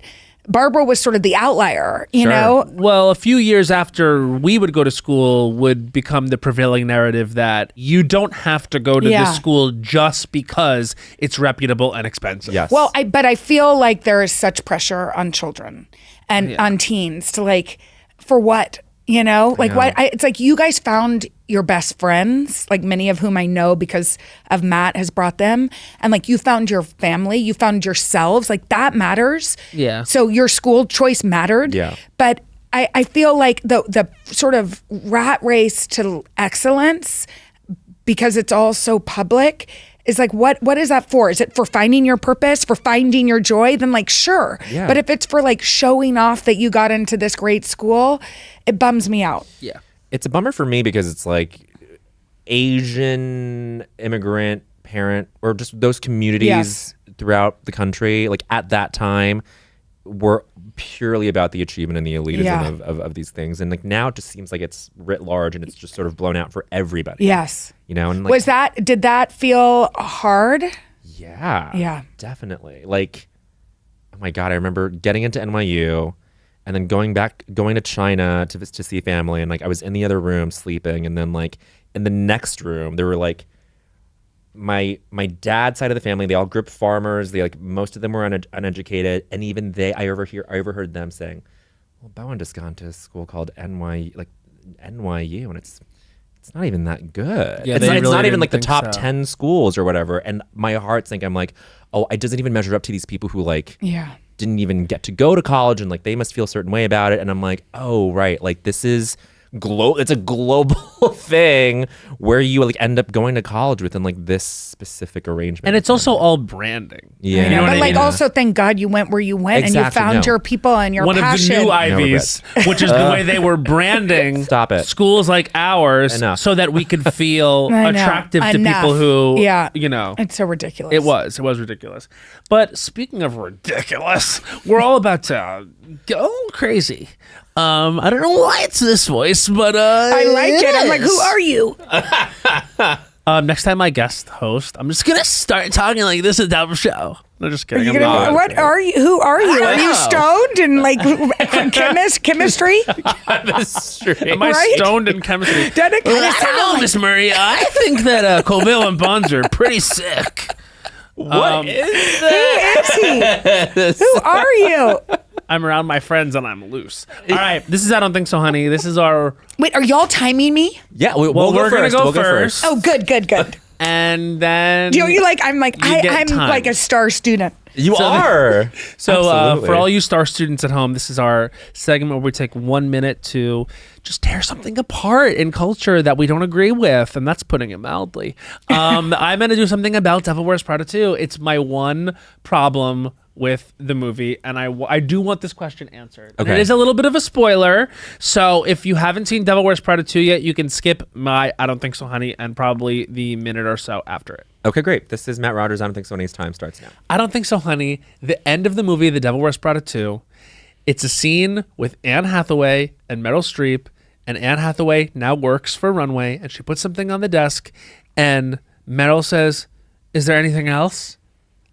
[SPEAKER 4] Barbara was sort of the outlier. You
[SPEAKER 3] Sure.
[SPEAKER 4] know.
[SPEAKER 2] Well, a few years after we would go to school would become the prevailing narrative that you don't have to go to
[SPEAKER 4] Yeah.
[SPEAKER 2] this school just because it's reputable and expensive.
[SPEAKER 3] Yes.
[SPEAKER 4] Well, but I feel like there is such pressure on children and on teens to like, for what? You know, like what? It's like you guys found your best friends, like many of whom I know because of Matt has brought them, and like you found your family, you found yourselves, like that matters.
[SPEAKER 2] Yeah.
[SPEAKER 4] So your school choice mattered.
[SPEAKER 3] Yeah.
[SPEAKER 4] But I feel like the sort of rat race to excellence, because it's all so public, is like what is that for? Is it for finding your purpose, for finding your joy? Then like sure.
[SPEAKER 3] Yeah.
[SPEAKER 4] But if it's for like showing off that you got into this great school, it bums me out.
[SPEAKER 2] Yeah.
[SPEAKER 3] It's a bummer for me because it's like Asian immigrant parent or just those communities
[SPEAKER 4] Yes.
[SPEAKER 3] throughout the country, like at that time, were purely about the achievement and the elitism
[SPEAKER 4] Yeah.
[SPEAKER 3] of these things. And like now it just seems like it's writ large and it's just sort of blown out for everybody.
[SPEAKER 4] Yes.
[SPEAKER 3] You know, and like,
[SPEAKER 4] Did that feel hard?
[SPEAKER 3] yeah.
[SPEAKER 4] Yeah.
[SPEAKER 3] Definitely. Like, oh my God, I remember getting into NYU and then going to China to see family. And like, I was in the other room sleeping. And then like in the next room, there were like my dad's side of the family. They all grew up farmers. They like, most of them were uneducated. And even I overheard them saying, well, Bowen just gone to a school called NYU. And it's not even that good.
[SPEAKER 2] Yeah,
[SPEAKER 3] it's
[SPEAKER 2] they
[SPEAKER 3] not,
[SPEAKER 2] really
[SPEAKER 3] it's not even
[SPEAKER 2] didn't
[SPEAKER 3] like the
[SPEAKER 2] think
[SPEAKER 3] top
[SPEAKER 2] so.
[SPEAKER 3] 10 schools or whatever. And my heart think I'm like, oh, it doesn't even measure up to these people who like
[SPEAKER 4] Yeah.
[SPEAKER 3] didn't even get to go to college and like they must feel a certain way about it. And I'm like, oh, right. Like this is it's a global thing where you like end up going to college within like this specific arrangement.
[SPEAKER 2] And it's also all branding.
[SPEAKER 3] Yeah.
[SPEAKER 2] You know what
[SPEAKER 4] But
[SPEAKER 2] I
[SPEAKER 4] like
[SPEAKER 2] mean?
[SPEAKER 4] also thank God you went where you went and you
[SPEAKER 3] Exactly,
[SPEAKER 4] found
[SPEAKER 3] no.
[SPEAKER 4] your people and your
[SPEAKER 2] One
[SPEAKER 4] passion.
[SPEAKER 2] of the new
[SPEAKER 3] No
[SPEAKER 2] Ivies, which is the way they were branding
[SPEAKER 3] Stop it.
[SPEAKER 2] schools like ours
[SPEAKER 3] Enough.
[SPEAKER 2] so that we could feel
[SPEAKER 4] I know.
[SPEAKER 2] attractive to
[SPEAKER 4] Enough.
[SPEAKER 2] people who,
[SPEAKER 4] Yeah.
[SPEAKER 2] you know.
[SPEAKER 4] It's so ridiculous.
[SPEAKER 2] It was ridiculous. But speaking of ridiculous, we're all about to go crazy. I don't know why it's this voice, but
[SPEAKER 4] I like it. I'm like,
[SPEAKER 2] is.
[SPEAKER 4] who are you?
[SPEAKER 2] Next time I guest host, I'm just gonna start talking like this is a show. No, just kidding. I'm not.
[SPEAKER 4] What are you? Who are you? Are you
[SPEAKER 2] know.
[SPEAKER 4] stoned and like chemistry?
[SPEAKER 2] Am I
[SPEAKER 4] Right?
[SPEAKER 2] stoned in chemistry?
[SPEAKER 4] Doesn't it kinda
[SPEAKER 2] I don't
[SPEAKER 4] sound
[SPEAKER 2] know,
[SPEAKER 4] like-
[SPEAKER 2] Miss Murray. I think that covalent bonds are pretty sick.
[SPEAKER 3] What is
[SPEAKER 4] Who is he? Who are you?
[SPEAKER 2] I'm around my friends and I'm loose. All right, this is I Don't Think So, Honey. This is our...
[SPEAKER 4] Wait, are y'all timing me?
[SPEAKER 3] Yeah, we'll
[SPEAKER 2] Well,
[SPEAKER 3] go
[SPEAKER 2] we're
[SPEAKER 3] first.
[SPEAKER 2] gonna go
[SPEAKER 3] We'll
[SPEAKER 2] first.
[SPEAKER 4] Oh, good.
[SPEAKER 2] and then
[SPEAKER 4] You know, I'm
[SPEAKER 2] get time.
[SPEAKER 4] like a star student.
[SPEAKER 3] You are.
[SPEAKER 2] So
[SPEAKER 3] Absolutely.
[SPEAKER 2] for all you star students at home, this is our segment where we take 1 minute to just tear something apart in culture that we don't agree with, and that's putting it mildly. I'm going to do something about Devil Wears Prada 2. It's my one problem with the movie, and I do want this question answered. And
[SPEAKER 3] Okay.
[SPEAKER 2] it is a little bit of a spoiler, so if you haven't seen Devil Wears Prada 2 yet, you can skip my I Don't Think So Honey and probably the minute or so after it.
[SPEAKER 3] Okay, great. This is Matt Rogers. I don't think so. Honey's time starts now.
[SPEAKER 2] I Don't Think So Honey, the end of the movie The Devil Wears Prada 2, it's a scene with Anne Hathaway and Meryl Streep, and Anne Hathaway now works for Runway, and she puts something on the desk, and Meryl says, "Is there anything else?"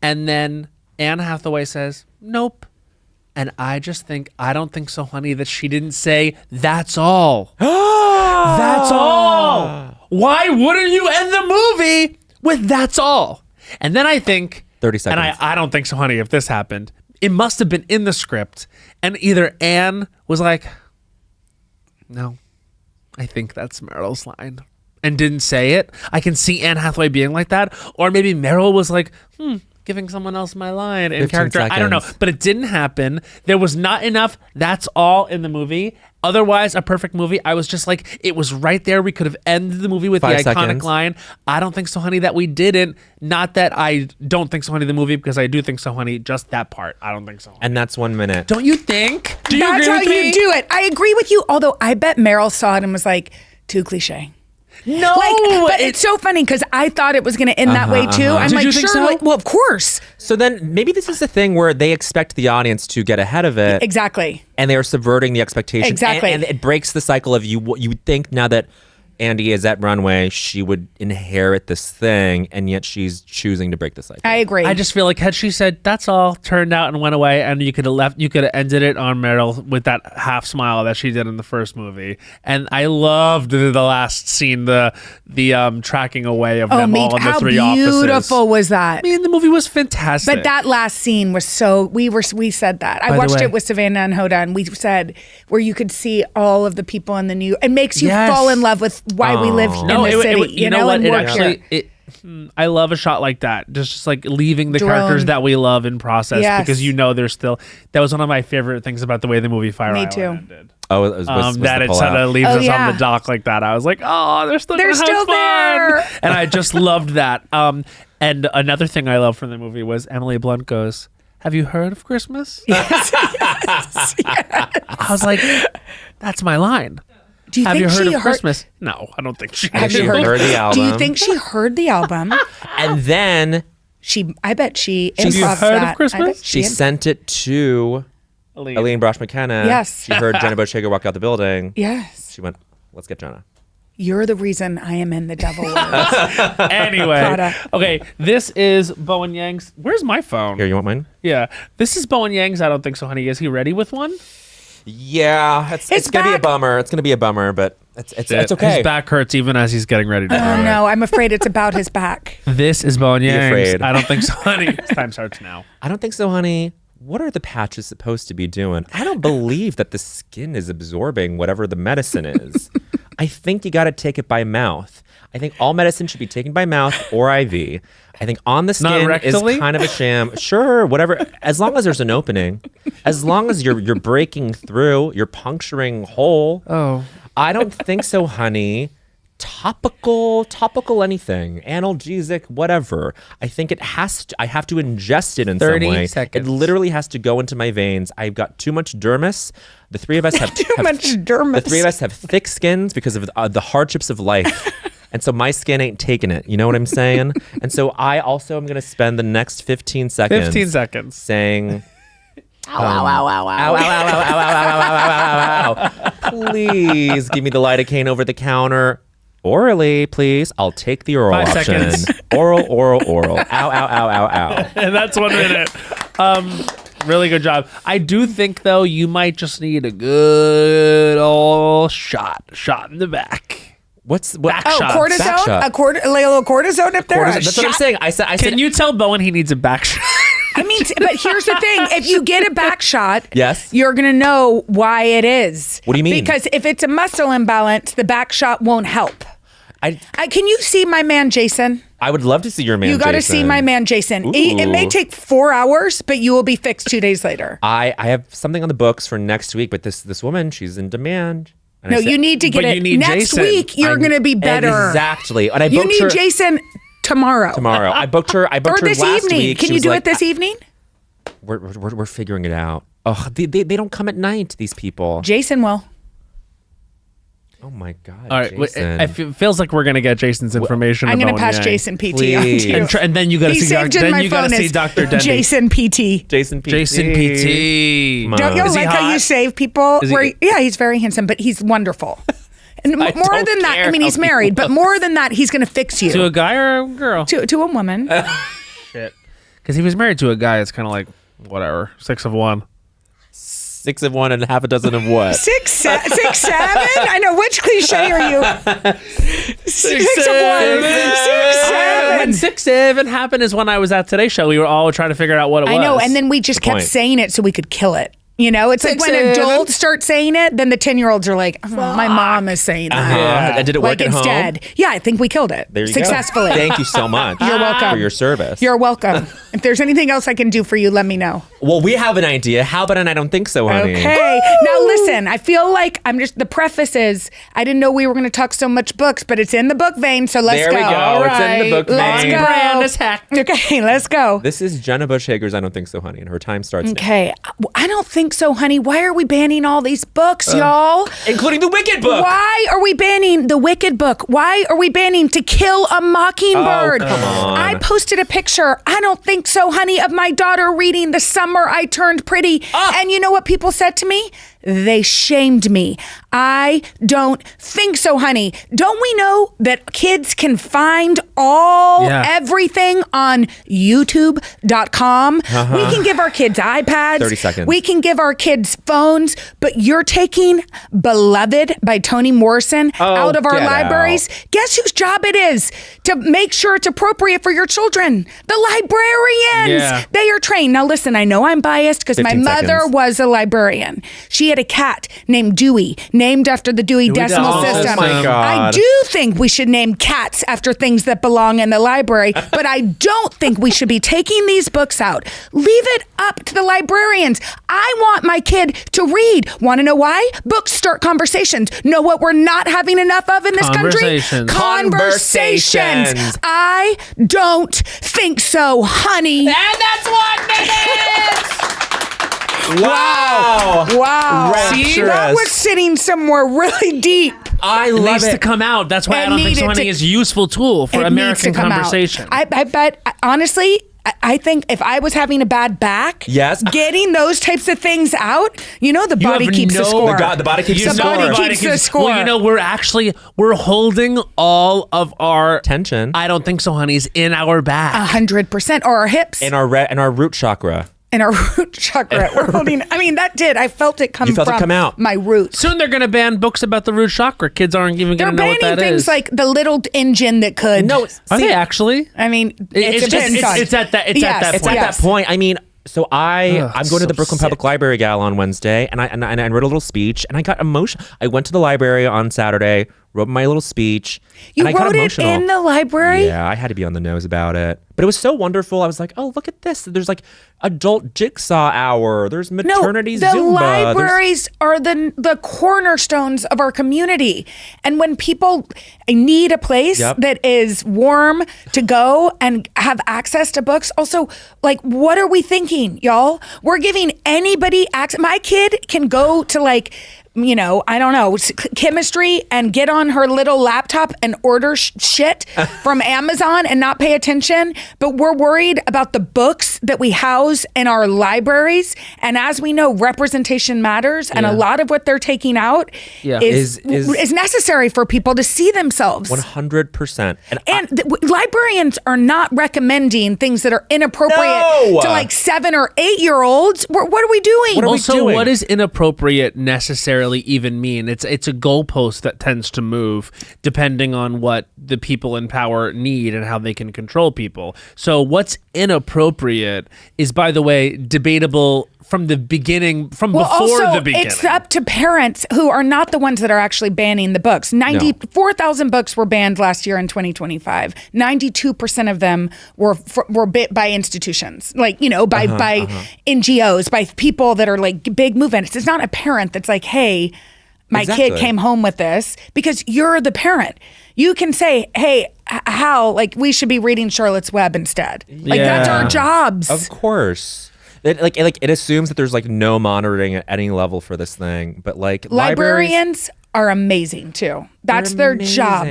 [SPEAKER 2] And then Anne Hathaway says, "Nope." And I just think, I don't think so, honey, that she didn't say, "That's all." That's all. Why wouldn't you end the movie with "that's all"? And then I think,
[SPEAKER 3] 30 seconds.
[SPEAKER 2] and I don't think so, honey, if this happened, it must have been in the script. And either Anne was like, "No, I think that's Meryl's line," and didn't say it. I can see Anne Hathaway being like that. Or maybe Meryl was like, giving someone else my line in
[SPEAKER 3] 15
[SPEAKER 2] character. I don't know.
[SPEAKER 3] seconds.
[SPEAKER 2] But it didn't happen. There was not enough "that's all" in the movie. Otherwise, a perfect movie. I was just like, it was right there. We could have ended the movie with
[SPEAKER 3] 5
[SPEAKER 2] the iconic
[SPEAKER 3] seconds.
[SPEAKER 2] line. I don't think so, honey, that we didn't. Not that I don't think so, honey, the movie, because I do think so, honey. Just that part. I don't think so, honey.
[SPEAKER 3] And that's 1 minute.
[SPEAKER 2] Don't you think? Do you
[SPEAKER 4] That's
[SPEAKER 2] agree
[SPEAKER 4] how
[SPEAKER 2] with me?
[SPEAKER 4] you do it. I agree with you. Although I bet Meryl saw it and was like, too cliche.
[SPEAKER 2] No,
[SPEAKER 4] But it's so funny because I thought it was going to end that way too. I'm
[SPEAKER 2] Did
[SPEAKER 4] like,
[SPEAKER 2] you think
[SPEAKER 4] sure.
[SPEAKER 2] so?
[SPEAKER 4] Well, of course.
[SPEAKER 3] So then maybe this is the thing where they expect the audience to get ahead of it.
[SPEAKER 4] Exactly.
[SPEAKER 3] And they are subverting the expectation.
[SPEAKER 4] Exactly.
[SPEAKER 3] And it breaks the cycle of you would think now that Andy is at Runway, she would inherit this thing, and yet she's choosing to break the cycle.
[SPEAKER 4] I agree.
[SPEAKER 2] I just feel like had she said "that's all," turned out and went away, and you could have ended it on Meryl with that half smile that she did in the first movie. And I loved the last scene, the tracking away of them all in the
[SPEAKER 4] how
[SPEAKER 2] three offices.
[SPEAKER 4] beautiful was that?
[SPEAKER 2] I mean, the movie was fantastic.
[SPEAKER 4] But that last scene was so we said that. I
[SPEAKER 2] By the
[SPEAKER 4] watched
[SPEAKER 2] way-
[SPEAKER 4] it with Savannah and Hoda, and we said where you could see all of the people in the new. It makes you
[SPEAKER 2] Yes.
[SPEAKER 4] fall in love with why we live in the city.
[SPEAKER 2] you know what?
[SPEAKER 4] and
[SPEAKER 2] It
[SPEAKER 4] work
[SPEAKER 2] actually,
[SPEAKER 4] here.
[SPEAKER 2] I love a shot like that. Just like leaving the
[SPEAKER 4] Drone.
[SPEAKER 2] characters that we love in process
[SPEAKER 4] Yes.
[SPEAKER 2] because you know there's still. That was one of my favorite things about the way the movie Fire
[SPEAKER 4] Me
[SPEAKER 2] Island
[SPEAKER 4] too.
[SPEAKER 2] ended.
[SPEAKER 3] Oh, it was
[SPEAKER 2] That
[SPEAKER 3] the
[SPEAKER 2] it
[SPEAKER 3] pullout.
[SPEAKER 2] sort of leaves
[SPEAKER 4] Oh,
[SPEAKER 2] us
[SPEAKER 4] yeah.
[SPEAKER 2] on the dock like that. I was like, oh, they're still
[SPEAKER 4] They're
[SPEAKER 2] gonna have
[SPEAKER 4] still
[SPEAKER 2] fun.
[SPEAKER 4] there.
[SPEAKER 2] And I just loved that. And another thing I love from the movie was Emily Blunt goes, "Have you heard of Christmas?" I was like, that's my line.
[SPEAKER 4] Do you
[SPEAKER 2] Have
[SPEAKER 4] think
[SPEAKER 2] you heard
[SPEAKER 4] she
[SPEAKER 2] of Christmas? No, I don't think she
[SPEAKER 4] Have
[SPEAKER 3] She
[SPEAKER 4] you heard,
[SPEAKER 3] heard the
[SPEAKER 4] Do you
[SPEAKER 3] album.
[SPEAKER 4] think she heard the album?
[SPEAKER 3] And then
[SPEAKER 4] I bet she
[SPEAKER 2] Have you
[SPEAKER 4] improvs
[SPEAKER 2] heard of
[SPEAKER 4] that.
[SPEAKER 2] Christmas?
[SPEAKER 4] I bet
[SPEAKER 3] she sent it to Aline Brosh McKenna.
[SPEAKER 4] Yes.
[SPEAKER 3] She heard Jenna Bush Hager walk out the building.
[SPEAKER 4] Yes.
[SPEAKER 3] She went, "Let's get Jenna."
[SPEAKER 4] You're the reason I am in the Devil Wears.
[SPEAKER 2] Anyway,
[SPEAKER 4] Prada.
[SPEAKER 2] okay, this is Bowen Yang's. Where's my phone?
[SPEAKER 3] Here, you want mine?
[SPEAKER 2] Yeah, this is Bowen Yang's. I don't think so, honey. Is he ready with one?
[SPEAKER 3] Yeah, it's gonna be a
[SPEAKER 4] back.
[SPEAKER 3] bummer. It's gonna be a bummer, but it's okay.
[SPEAKER 2] His back hurts even as he's getting ready to.
[SPEAKER 4] Oh
[SPEAKER 2] do it.
[SPEAKER 4] no, I'm afraid it's about his back.
[SPEAKER 2] This is Bowen Yang's.
[SPEAKER 3] afraid.
[SPEAKER 2] I don't think so, honey. Time starts now.
[SPEAKER 3] I don't think so, honey. What are the patches supposed to be doing? I don't believe that the skin is absorbing whatever the medicine is. I think you got to take it by mouth. I think all medicine should be taken by mouth or IV. I think on the skin is
[SPEAKER 2] Non-rectally?
[SPEAKER 3] kind of a sham. Sure, whatever. As long as there's an opening, as long as you're breaking through, you're puncturing hole.
[SPEAKER 2] Oh.
[SPEAKER 3] I don't think so, honey. Topical anything, analgesic, whatever. I think it has to. I have to ingest it in
[SPEAKER 2] 30
[SPEAKER 3] some way.
[SPEAKER 2] seconds.
[SPEAKER 3] It literally has to go into my veins. I've got too much dermis. The three of us have
[SPEAKER 4] Too much dermis.
[SPEAKER 3] The three of us have thick skins because of the hardships of life. And so my skin ain't taking it. You know what I'm saying? And so I also am going to spend the next 15 seconds
[SPEAKER 2] 15 seconds.
[SPEAKER 3] saying,
[SPEAKER 4] Ow, ow, ow, ow,
[SPEAKER 3] ow, ow, ow, ow, ow, ow, ow, ow, ow, ow. Please give me the lidocaine over the counter. Orally, please. I'll take the oral
[SPEAKER 2] 5
[SPEAKER 3] option.
[SPEAKER 2] seconds.
[SPEAKER 3] Oral. Ow, ow, ow, ow, ow.
[SPEAKER 2] And that's 1 minute. Really good job. I do think though you might just need a good old shot in the back.
[SPEAKER 3] What's
[SPEAKER 2] Back
[SPEAKER 4] Oh,
[SPEAKER 2] shot.
[SPEAKER 4] cortisone?
[SPEAKER 3] Back shot.
[SPEAKER 4] A little cortisone up there? A
[SPEAKER 3] That's what I'm
[SPEAKER 4] shot?
[SPEAKER 3] saying. I said.
[SPEAKER 2] Can you tell Bowen he needs a back shot?
[SPEAKER 4] I mean, but here's the thing. If you get a back shot,
[SPEAKER 3] Yes.
[SPEAKER 4] you're going to know why it is.
[SPEAKER 3] What do you mean?
[SPEAKER 4] Because if it's a muscle imbalance, the back shot won't help. Can you see my man, Jason?
[SPEAKER 3] I would love to see your man.
[SPEAKER 4] You got to
[SPEAKER 3] Jason.
[SPEAKER 4] see my man, Jason. It may take 4 hours, but you will be fixed 2 days later.
[SPEAKER 3] I have something on the books for next week, but this woman, she's in demand. And
[SPEAKER 4] No,
[SPEAKER 3] I said,
[SPEAKER 4] you need to get
[SPEAKER 2] But
[SPEAKER 4] it
[SPEAKER 2] you need
[SPEAKER 4] next
[SPEAKER 2] Jason.
[SPEAKER 4] week. You're going to be better.
[SPEAKER 3] Exactly. And I
[SPEAKER 4] You
[SPEAKER 3] booked
[SPEAKER 4] need
[SPEAKER 3] her
[SPEAKER 4] Jason tomorrow.
[SPEAKER 3] tomorrow. I booked her.
[SPEAKER 4] Or
[SPEAKER 3] her
[SPEAKER 4] this
[SPEAKER 3] last
[SPEAKER 4] evening.
[SPEAKER 3] week.
[SPEAKER 4] Can
[SPEAKER 3] She
[SPEAKER 4] you
[SPEAKER 3] was
[SPEAKER 4] do
[SPEAKER 3] like,
[SPEAKER 4] it this evening?
[SPEAKER 3] We're figuring it out. Oh, they don't come at night. These people.
[SPEAKER 4] Jason will.
[SPEAKER 3] Oh my God.
[SPEAKER 2] All right,
[SPEAKER 3] Jason.
[SPEAKER 2] it feels like we're gonna get Jason's information.
[SPEAKER 4] I'm going to
[SPEAKER 2] about
[SPEAKER 4] pass
[SPEAKER 2] Yang.
[SPEAKER 4] Jason PT on to
[SPEAKER 3] Please.
[SPEAKER 4] you.
[SPEAKER 2] And then you gotta
[SPEAKER 4] He's
[SPEAKER 2] see
[SPEAKER 4] saved in
[SPEAKER 2] then
[SPEAKER 4] my
[SPEAKER 2] you gotta
[SPEAKER 4] phone
[SPEAKER 2] see
[SPEAKER 4] as
[SPEAKER 2] Dr. Denny.
[SPEAKER 4] Jason PT.
[SPEAKER 3] Jason PT.
[SPEAKER 2] Jason PT.
[SPEAKER 4] Don't you
[SPEAKER 2] Is he
[SPEAKER 4] like how
[SPEAKER 2] hot?
[SPEAKER 4] you save people?
[SPEAKER 2] Is he-
[SPEAKER 4] Yeah, he's very handsome, but he's wonderful. And more
[SPEAKER 3] don't
[SPEAKER 4] than that,
[SPEAKER 3] care
[SPEAKER 4] I mean,
[SPEAKER 3] how
[SPEAKER 4] he's
[SPEAKER 3] he
[SPEAKER 4] married, but more than that, he's going to fix you.
[SPEAKER 2] To a guy or a girl?
[SPEAKER 4] To a woman.
[SPEAKER 2] Shit. Because he was married to a guy. It's kind of like whatever. 6 of 1.
[SPEAKER 3] 6 of 1 and half a dozen of what?
[SPEAKER 4] 6, 7? I know. Which cliche are you? 6 of 1. 6, 7.
[SPEAKER 2] When 6 7 happened is when I was at Today's Show. We were all trying to figure out what it was.
[SPEAKER 4] I know. And then we just kept
[SPEAKER 3] point.
[SPEAKER 4] saying it so we could kill it. You know, it's like
[SPEAKER 2] 6,
[SPEAKER 4] when
[SPEAKER 2] 7.
[SPEAKER 4] adults start saying it, then the 10-year-olds are like, oh, my mom is saying that.
[SPEAKER 3] Yeah. And did it work
[SPEAKER 4] Like
[SPEAKER 3] at
[SPEAKER 4] it's
[SPEAKER 3] home?
[SPEAKER 4] dead. Yeah, I think we killed it.
[SPEAKER 3] There you
[SPEAKER 4] successfully.
[SPEAKER 3] go. Thank you so much.
[SPEAKER 4] You're welcome.
[SPEAKER 3] For your service.
[SPEAKER 4] You're welcome. If there's anything else I can do for you, let me know.
[SPEAKER 3] Well, we have an idea. How about an I don't think so, honey?
[SPEAKER 4] Okay. Now listen, I feel like the preface is, I didn't know we were going to talk so much books, but it's in the book vein, so let's
[SPEAKER 3] There
[SPEAKER 4] go.
[SPEAKER 3] we go.
[SPEAKER 4] All
[SPEAKER 3] It's in the
[SPEAKER 4] right.
[SPEAKER 3] book
[SPEAKER 4] Let's
[SPEAKER 3] vein.
[SPEAKER 4] go.
[SPEAKER 2] Brand is hacked.
[SPEAKER 4] Okay, let's go.
[SPEAKER 3] This is Jenna Bush Hager's I don't think so, honey, and her time starts now.
[SPEAKER 4] Okay. I don't think so, honey. Why are we banning all these books, y'all?
[SPEAKER 3] Including the Wicked book.
[SPEAKER 4] Why are we banning the Wicked book? Why are we banning To Kill a Mockingbird?
[SPEAKER 3] Oh, come on.
[SPEAKER 4] I posted a picture, I don't think so, honey, of my daughter reading The Summer I Turned Pretty. And you know what people said to me? They shamed me. I don't think so, honey. Don't we know that kids can find everything on YouTube.com? We can give our kids iPads.
[SPEAKER 3] 30 seconds.
[SPEAKER 4] We can give our kids phones, but you're taking Beloved by Toni Morrison out of our
[SPEAKER 3] get
[SPEAKER 4] libraries. Guess whose job it is to make sure it's appropriate for your children? The librarians.
[SPEAKER 2] Yeah.
[SPEAKER 4] They are trained. Now, listen, I know I'm biased because my
[SPEAKER 3] 15
[SPEAKER 4] mother
[SPEAKER 3] seconds.
[SPEAKER 4] was a librarian. She had a cat named Dewey, named after the Dewey Decimal
[SPEAKER 2] Decimal
[SPEAKER 4] System.
[SPEAKER 3] Oh my God.
[SPEAKER 4] I do think we should name cats after things that belong in the library, but I don't think we should be taking these books out. Leave it up to the librarians. I want my kid to read. Want to know why? Books start conversations. Know what we're not having enough of in this country?
[SPEAKER 2] Conversations.
[SPEAKER 3] Conversations.
[SPEAKER 4] I don't think so, honey.
[SPEAKER 3] And that's 1 minute! Wow.
[SPEAKER 4] Wow.
[SPEAKER 3] Rapturous.
[SPEAKER 4] That was sitting somewhere really deep.
[SPEAKER 3] I
[SPEAKER 2] It
[SPEAKER 3] love
[SPEAKER 2] needs
[SPEAKER 3] it.
[SPEAKER 2] to come out. That's why
[SPEAKER 4] It
[SPEAKER 2] I don't think
[SPEAKER 4] needed
[SPEAKER 2] so honey
[SPEAKER 4] to-
[SPEAKER 2] is a useful tool for
[SPEAKER 4] It needs to
[SPEAKER 2] American
[SPEAKER 4] come out.
[SPEAKER 2] conversation.
[SPEAKER 4] I bet, honestly, I think if I was having a bad back,
[SPEAKER 3] Yes.
[SPEAKER 4] getting those types of things out, the body
[SPEAKER 2] have
[SPEAKER 4] keeps the
[SPEAKER 2] no-
[SPEAKER 4] score.
[SPEAKER 3] The body keeps the
[SPEAKER 4] The
[SPEAKER 3] score.
[SPEAKER 4] body keeps the score.
[SPEAKER 2] Well, we're holding all of our
[SPEAKER 3] Tension.
[SPEAKER 2] I don't think so, honeys, in our back.
[SPEAKER 4] 100%, or our hips
[SPEAKER 3] in our root chakra.
[SPEAKER 4] and our root chakra. We're holding. I mean, that did. I felt it come.
[SPEAKER 3] You felt it
[SPEAKER 4] from
[SPEAKER 3] come out.
[SPEAKER 4] my roots.
[SPEAKER 2] Soon they're going to ban books about the root chakra. Kids aren't even
[SPEAKER 4] They're
[SPEAKER 2] going to know what
[SPEAKER 4] banning
[SPEAKER 2] that
[SPEAKER 4] things
[SPEAKER 2] is.
[SPEAKER 4] like the little engine that could.
[SPEAKER 3] No,
[SPEAKER 2] Are they actually?
[SPEAKER 4] I mean,
[SPEAKER 2] It's
[SPEAKER 4] it
[SPEAKER 2] just
[SPEAKER 4] depends on.
[SPEAKER 2] it's at that
[SPEAKER 4] Yes,
[SPEAKER 2] point.
[SPEAKER 3] It's at
[SPEAKER 4] yes.
[SPEAKER 3] that point. I mean, so I'm going
[SPEAKER 2] so
[SPEAKER 3] to the Brooklyn Public
[SPEAKER 2] sick.
[SPEAKER 3] Library Gala on Wednesday, and I wrote a little speech, and I got emotional. I went to the library on Saturday, wrote my little speech,
[SPEAKER 4] You
[SPEAKER 3] and I got
[SPEAKER 4] wrote it
[SPEAKER 3] emotional.
[SPEAKER 4] in the library?
[SPEAKER 3] Yeah, I had to be on the nose about it, but it was so wonderful. I was like, oh, look at this. There's like adult jigsaw hour. There's maternity
[SPEAKER 4] the
[SPEAKER 3] Zumba.
[SPEAKER 4] libraries are the cornerstones of our community. And when people need a place
[SPEAKER 3] Yep.
[SPEAKER 4] that is warm to go and have access to books, also, like, what are we thinking, y'all? We're giving anybody access. My kid can go to I don't know, chemistry and get on her little laptop and order shit from Amazon and not pay attention. But we're worried about the books that we house in our libraries. And as we know, representation matters. And a lot of what they're taking out is necessary for people to see themselves.
[SPEAKER 3] 100%.
[SPEAKER 4] And librarians are not recommending things that are inappropriate
[SPEAKER 3] No!
[SPEAKER 4] to 7 or 8 year olds. What are we doing?
[SPEAKER 3] What are we
[SPEAKER 2] Also,
[SPEAKER 3] doing?
[SPEAKER 2] what does inappropriate necessarily even mean? It's a goalpost that tends to move depending on what the people in power need and how they can control people. So what's inappropriate is, by the way, debatable from the beginning, from
[SPEAKER 4] Well,
[SPEAKER 2] before
[SPEAKER 4] also,
[SPEAKER 2] the beginning.
[SPEAKER 4] it's up to parents who are not the ones that are actually banning the books. 94,000 books were banned last year in 2025. 92% of them were by institutions, like, by NGOs, by people that are like big movements. It's not a parent that's like, hey, my kid came home with this, because you're the parent. You can say, hey, Hal, like, we should be reading Charlotte's Web instead. Like, that's our jobs.
[SPEAKER 3] Of course. It assumes that there's like no monitoring at any level for this thing, but like
[SPEAKER 4] librarians are amazing too. That's their job.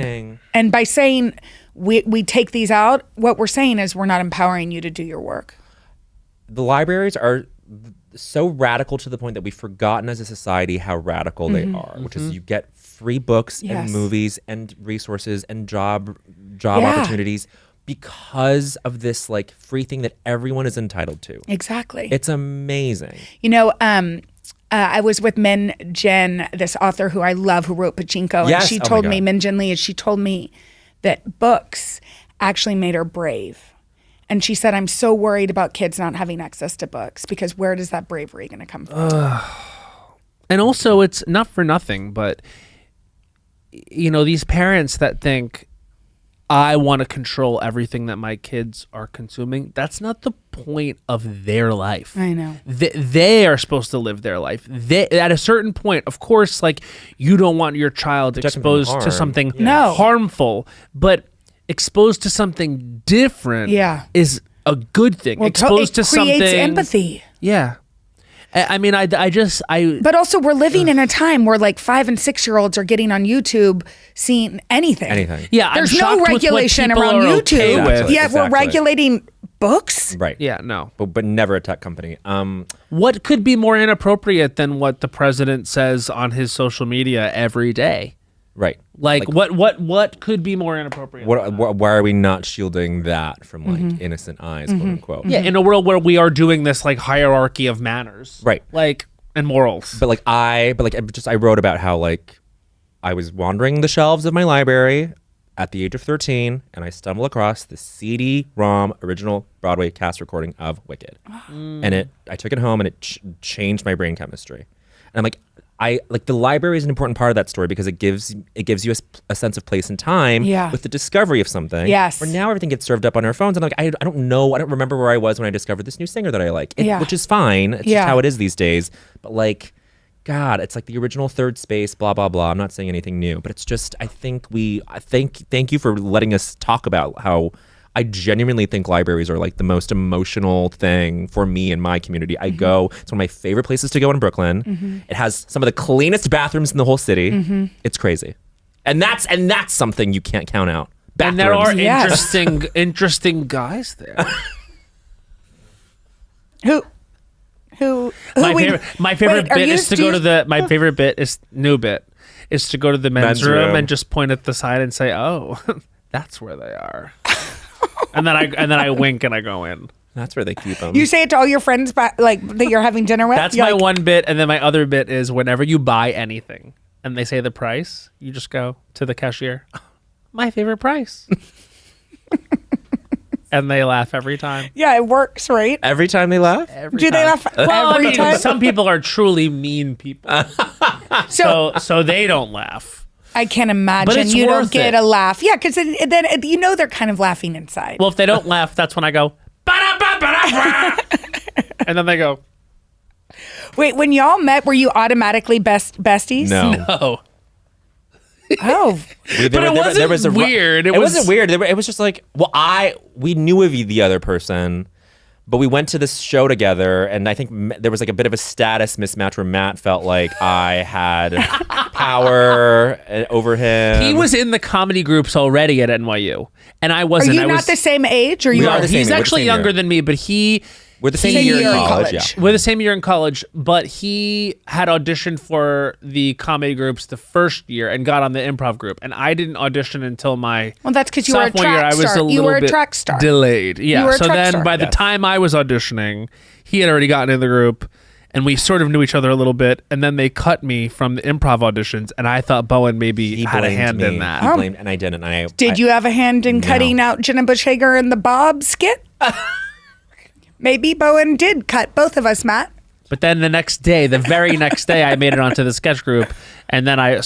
[SPEAKER 4] And by saying we take these out, what we're saying is we're not empowering you to do your work.
[SPEAKER 3] The libraries are so radical to the point that we've forgotten as a society how radical they are, which is you get free books and movies and resources and job opportunities because of this like free thing that everyone is entitled to.
[SPEAKER 4] Exactly.
[SPEAKER 3] It's amazing.
[SPEAKER 4] I was with Min Jen, this author who I love, who wrote Pachinko, and she told me, Min Jen Lee, she told me that books actually made her brave. And she said, I'm so worried about kids not having access to books, because where does that bravery going to come from?
[SPEAKER 2] And also, it's not for nothing, but these parents that think, I want to control everything that my kids are consuming. That's not the point of their life.
[SPEAKER 4] I know.
[SPEAKER 2] They are supposed to live their life. At a certain point, of course, like, you don't want your child exposed to something harmful, but exposed to something different is a good thing.
[SPEAKER 4] Well,
[SPEAKER 2] exposed to something.
[SPEAKER 4] It creates empathy.
[SPEAKER 2] Yeah. I mean, I
[SPEAKER 4] But also, we're living in a time where like 5 and 6 year olds are getting on YouTube seeing anything.
[SPEAKER 2] Yeah,
[SPEAKER 4] there's no regulation around YouTube.
[SPEAKER 2] With.
[SPEAKER 4] Yet we're regulating books.
[SPEAKER 3] Right.
[SPEAKER 2] Yeah. No.
[SPEAKER 3] But never a tech company.
[SPEAKER 2] What could be more inappropriate than what the president says on his social media every day?
[SPEAKER 3] Right.
[SPEAKER 2] Like what could be more inappropriate?
[SPEAKER 3] Why are we not shielding that from like innocent eyes, quote unquote?
[SPEAKER 2] Yeah, in a world where we are doing this like hierarchy of manners,
[SPEAKER 3] right?
[SPEAKER 2] Like, and morals.
[SPEAKER 3] But I wrote about how like I was wandering the shelves of my library at the age of 13, and I stumbled across the CD-ROM original Broadway cast recording of Wicked, and I took it home, and it changed my brain chemistry. And I'm like, the library is an important part of that story, because it gives you a sense of place and time with the discovery of something.
[SPEAKER 4] Yes.
[SPEAKER 3] Where now everything gets served up on our phones, and I don't know, I don't remember where I was when I discovered this new singer that I like, which is fine. It's just how it is these days. But like, God, it's like the original Third Space, blah blah blah. I'm not saying anything new, but it's just thank you for letting us talk about how I genuinely think libraries are like the most emotional thing for me in my community. I go, it's one of my favorite places to go in Brooklyn. It has some of the cleanest bathrooms in the whole city. It's crazy. And that's something you can't count out. Bathrooms.
[SPEAKER 2] And there are interesting guys there. My favorite bit is to go to the men's room and just point at the side and say, "Oh, that's where they are." and then I wink and I go in.
[SPEAKER 3] That's where they keep them.
[SPEAKER 4] You say it to all your friends, like that you're having dinner with.
[SPEAKER 2] That's my one bit, and then my other bit is whenever you buy anything and they say the price, you just go to the cashier. My favorite price. And they laugh every time.
[SPEAKER 4] Yeah, it works, right?
[SPEAKER 3] Every time they laugh?
[SPEAKER 4] Do they laugh? Well, every time?
[SPEAKER 2] Some people are truly mean people. so they don't laugh.
[SPEAKER 4] I can't imagine you don't get a laugh. Yeah, because then they're kind of laughing inside.
[SPEAKER 2] Well, if they don't laugh, that's when I go, and then they go.
[SPEAKER 4] Wait, when y'all met, were you automatically besties?
[SPEAKER 3] No.
[SPEAKER 4] Oh,
[SPEAKER 2] But it wasn't weird.
[SPEAKER 3] It wasn't weird. It was just like, we knew of the other person, but we went to this show together, and I think there was like a bit of a status mismatch where Matt felt like I had power over him.
[SPEAKER 2] He was in the comedy groups already at NYU, and I wasn't.
[SPEAKER 4] Are you not the same age? Or you are?
[SPEAKER 2] He's actually younger than me, but
[SPEAKER 3] we're the same year in college. Yeah.
[SPEAKER 2] We're the same year in college, but he had auditioned for the comedy groups the first year and got on the improv group, and I didn't audition until my
[SPEAKER 4] that's because you were a track star.
[SPEAKER 2] You were a track star. Delayed, yeah. So then, by the time I was auditioning, he had already gotten in the group, and we sort of knew each other a little bit. And then they cut me from the improv auditions, and I thought Bowen maybe had a hand in that.
[SPEAKER 3] He blamed, and I didn't.
[SPEAKER 4] Did you have a hand in cutting out Jenna Bush Hager in the Bob skit? Maybe Bowen did cut both of us, Matt.
[SPEAKER 2] But then the very next day, I made it onto the sketch group, and then I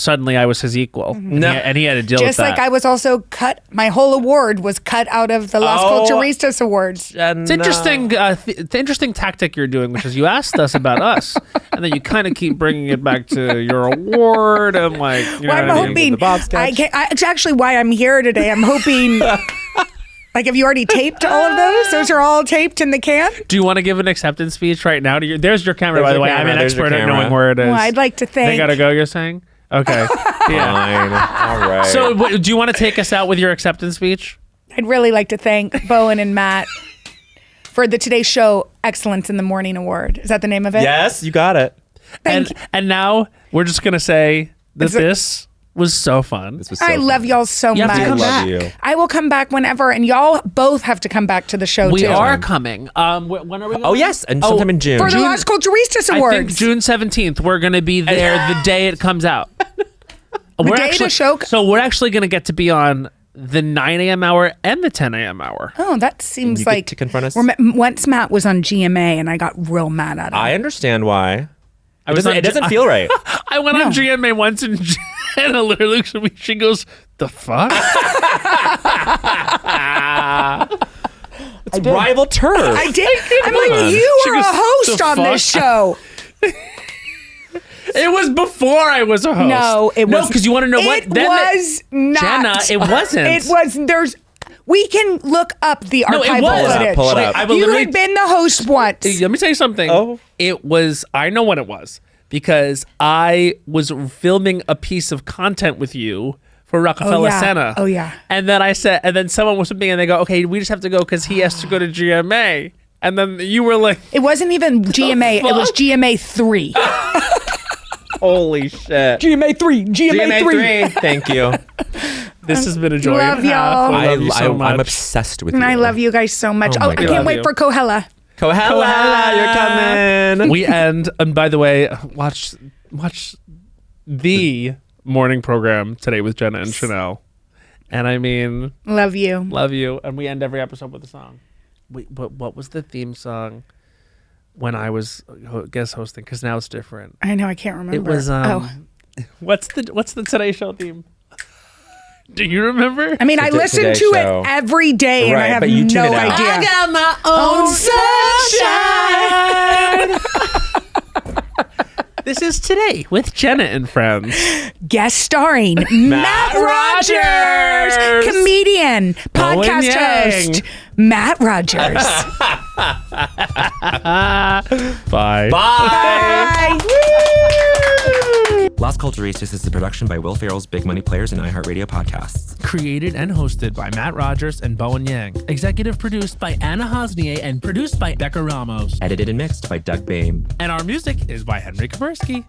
[SPEAKER 2] was his equal.
[SPEAKER 3] No.
[SPEAKER 2] And he had to deal with
[SPEAKER 4] Just
[SPEAKER 2] that.
[SPEAKER 4] like I was also cut, my whole award was cut out of the Las Culturistas Awards.
[SPEAKER 2] It's interesting. The interesting tactic you're doing, which is you asked us about us, and then you kind of keep bringing it back to your award and like. You know
[SPEAKER 4] Well, I'm
[SPEAKER 2] what I mean?
[SPEAKER 4] hoping.
[SPEAKER 3] The Bob sketch.
[SPEAKER 4] It's actually why I'm here today. I'm hoping. Like, have you already taped all of those? Those are all taped in the can?
[SPEAKER 2] Do you want to give an acceptance speech right now? There's your camera, by the way. I'm an expert at knowing where it is.
[SPEAKER 4] Well, I'd like to
[SPEAKER 2] They
[SPEAKER 4] thank.
[SPEAKER 2] gotta go. You're saying? Okay. Yeah.
[SPEAKER 3] Fine. All right.
[SPEAKER 2] So, do you want to take us out with your acceptance speech?
[SPEAKER 4] I'd really like to thank Bowen and Matt for the Today Show Excellence in the Morning Award. Is that the name of it?
[SPEAKER 3] yes, you got it.
[SPEAKER 4] Thank
[SPEAKER 2] And now we're just gonna say that this was so fun.
[SPEAKER 3] This was so
[SPEAKER 4] I love
[SPEAKER 3] fun.
[SPEAKER 4] y'all so
[SPEAKER 2] You have
[SPEAKER 4] much.
[SPEAKER 2] to come
[SPEAKER 3] Love
[SPEAKER 2] back.
[SPEAKER 3] you.
[SPEAKER 4] I will come back whenever, and y'all both have to come back to the show
[SPEAKER 2] We
[SPEAKER 4] too.
[SPEAKER 2] are coming. When are we?
[SPEAKER 3] Oh yes, and sometime in June.
[SPEAKER 4] For the Las Culturistas Awards.
[SPEAKER 2] I think June 17th. We're gonna be there the day it comes out.
[SPEAKER 4] day the show
[SPEAKER 2] So we're actually gonna get to be on the 9 a.m. hour and the 10 a.m. hour.
[SPEAKER 4] Oh, that seems
[SPEAKER 3] You get
[SPEAKER 4] like
[SPEAKER 3] to confront us?
[SPEAKER 4] Once Matt was on GMA, and I got real mad at him.
[SPEAKER 3] I understand why.
[SPEAKER 2] was on
[SPEAKER 3] It doesn't feel right.
[SPEAKER 2] I went on GMA once and Jenna literally looks at me. She goes, "The fuck?"
[SPEAKER 3] It's rival turf.
[SPEAKER 4] I did. I'm like, you
[SPEAKER 2] She
[SPEAKER 4] were
[SPEAKER 2] goes,
[SPEAKER 4] a host
[SPEAKER 2] "The
[SPEAKER 4] on this
[SPEAKER 2] fuck?"
[SPEAKER 4] show.
[SPEAKER 2] It was before I was a host.
[SPEAKER 4] No, it was.
[SPEAKER 2] No, because you want to know what?
[SPEAKER 4] It was not.
[SPEAKER 2] Jenna, it wasn't.
[SPEAKER 4] It was. There's. We can look up the
[SPEAKER 2] No, it
[SPEAKER 4] archival
[SPEAKER 2] was.
[SPEAKER 4] footage.
[SPEAKER 3] Pull it up.
[SPEAKER 2] I will
[SPEAKER 4] You
[SPEAKER 2] literally-
[SPEAKER 4] had been the host once.
[SPEAKER 2] Let me tell you something.
[SPEAKER 3] Oh.
[SPEAKER 2] It was, I know what it was because I was filming a piece of content with you for Rockefeller
[SPEAKER 4] yeah.
[SPEAKER 2] Center.
[SPEAKER 4] Oh, yeah.
[SPEAKER 2] And then and then someone was with me and they go, okay, we just have to go because he has to go to GMA. And then you were like,
[SPEAKER 4] It wasn't even GMA. It was GMA 3.
[SPEAKER 3] Holy shit.
[SPEAKER 4] GMA 3. GMA 3.
[SPEAKER 3] Thank you.
[SPEAKER 2] this has been a joy.
[SPEAKER 4] Love
[SPEAKER 2] and a half.
[SPEAKER 4] y'all.
[SPEAKER 2] I love you so much.
[SPEAKER 3] I'm obsessed with you.
[SPEAKER 4] And I love you guys so much.
[SPEAKER 3] Oh
[SPEAKER 4] Oh,
[SPEAKER 3] my
[SPEAKER 4] I
[SPEAKER 3] God.
[SPEAKER 4] can't
[SPEAKER 2] Love
[SPEAKER 4] wait
[SPEAKER 2] you.
[SPEAKER 4] for Kohela.
[SPEAKER 3] Kohela, you're coming.
[SPEAKER 2] We end, and by the way, watch the morning program today with Jenna and Chanel. And I mean,
[SPEAKER 4] Love you.
[SPEAKER 2] love you. And we end every episode with a song. Wait, but what was the theme song when I was guest hosting? Because now it's different.
[SPEAKER 4] I know. I can't remember.
[SPEAKER 2] It was what's the Today Show theme? Do you remember?
[SPEAKER 4] I mean, I listen
[SPEAKER 3] Today
[SPEAKER 4] to
[SPEAKER 3] Show.
[SPEAKER 4] it every day, and I
[SPEAKER 3] Right,
[SPEAKER 4] have
[SPEAKER 3] but you tune
[SPEAKER 4] no
[SPEAKER 3] it out.
[SPEAKER 4] idea.
[SPEAKER 2] I got my own sunshine. This is Today with Jenna and Friends.
[SPEAKER 4] Guest starring Matt Rogers, comedian,
[SPEAKER 2] Bowen
[SPEAKER 4] podcast
[SPEAKER 2] Yang.
[SPEAKER 4] host, Matt Rogers.
[SPEAKER 2] Bye.
[SPEAKER 3] Bye.
[SPEAKER 4] Bye.
[SPEAKER 3] Las Culturistas is a production by Will Ferrell's Big Money Players and iHeartRadio podcasts.
[SPEAKER 2] Created and hosted by Matt Rogers and Bowen Yang. Executive produced by Anna Hosnier and produced by Becca Ramos.
[SPEAKER 3] Edited and mixed by Doug Bain.
[SPEAKER 2] And our music is by Henry Kapersky.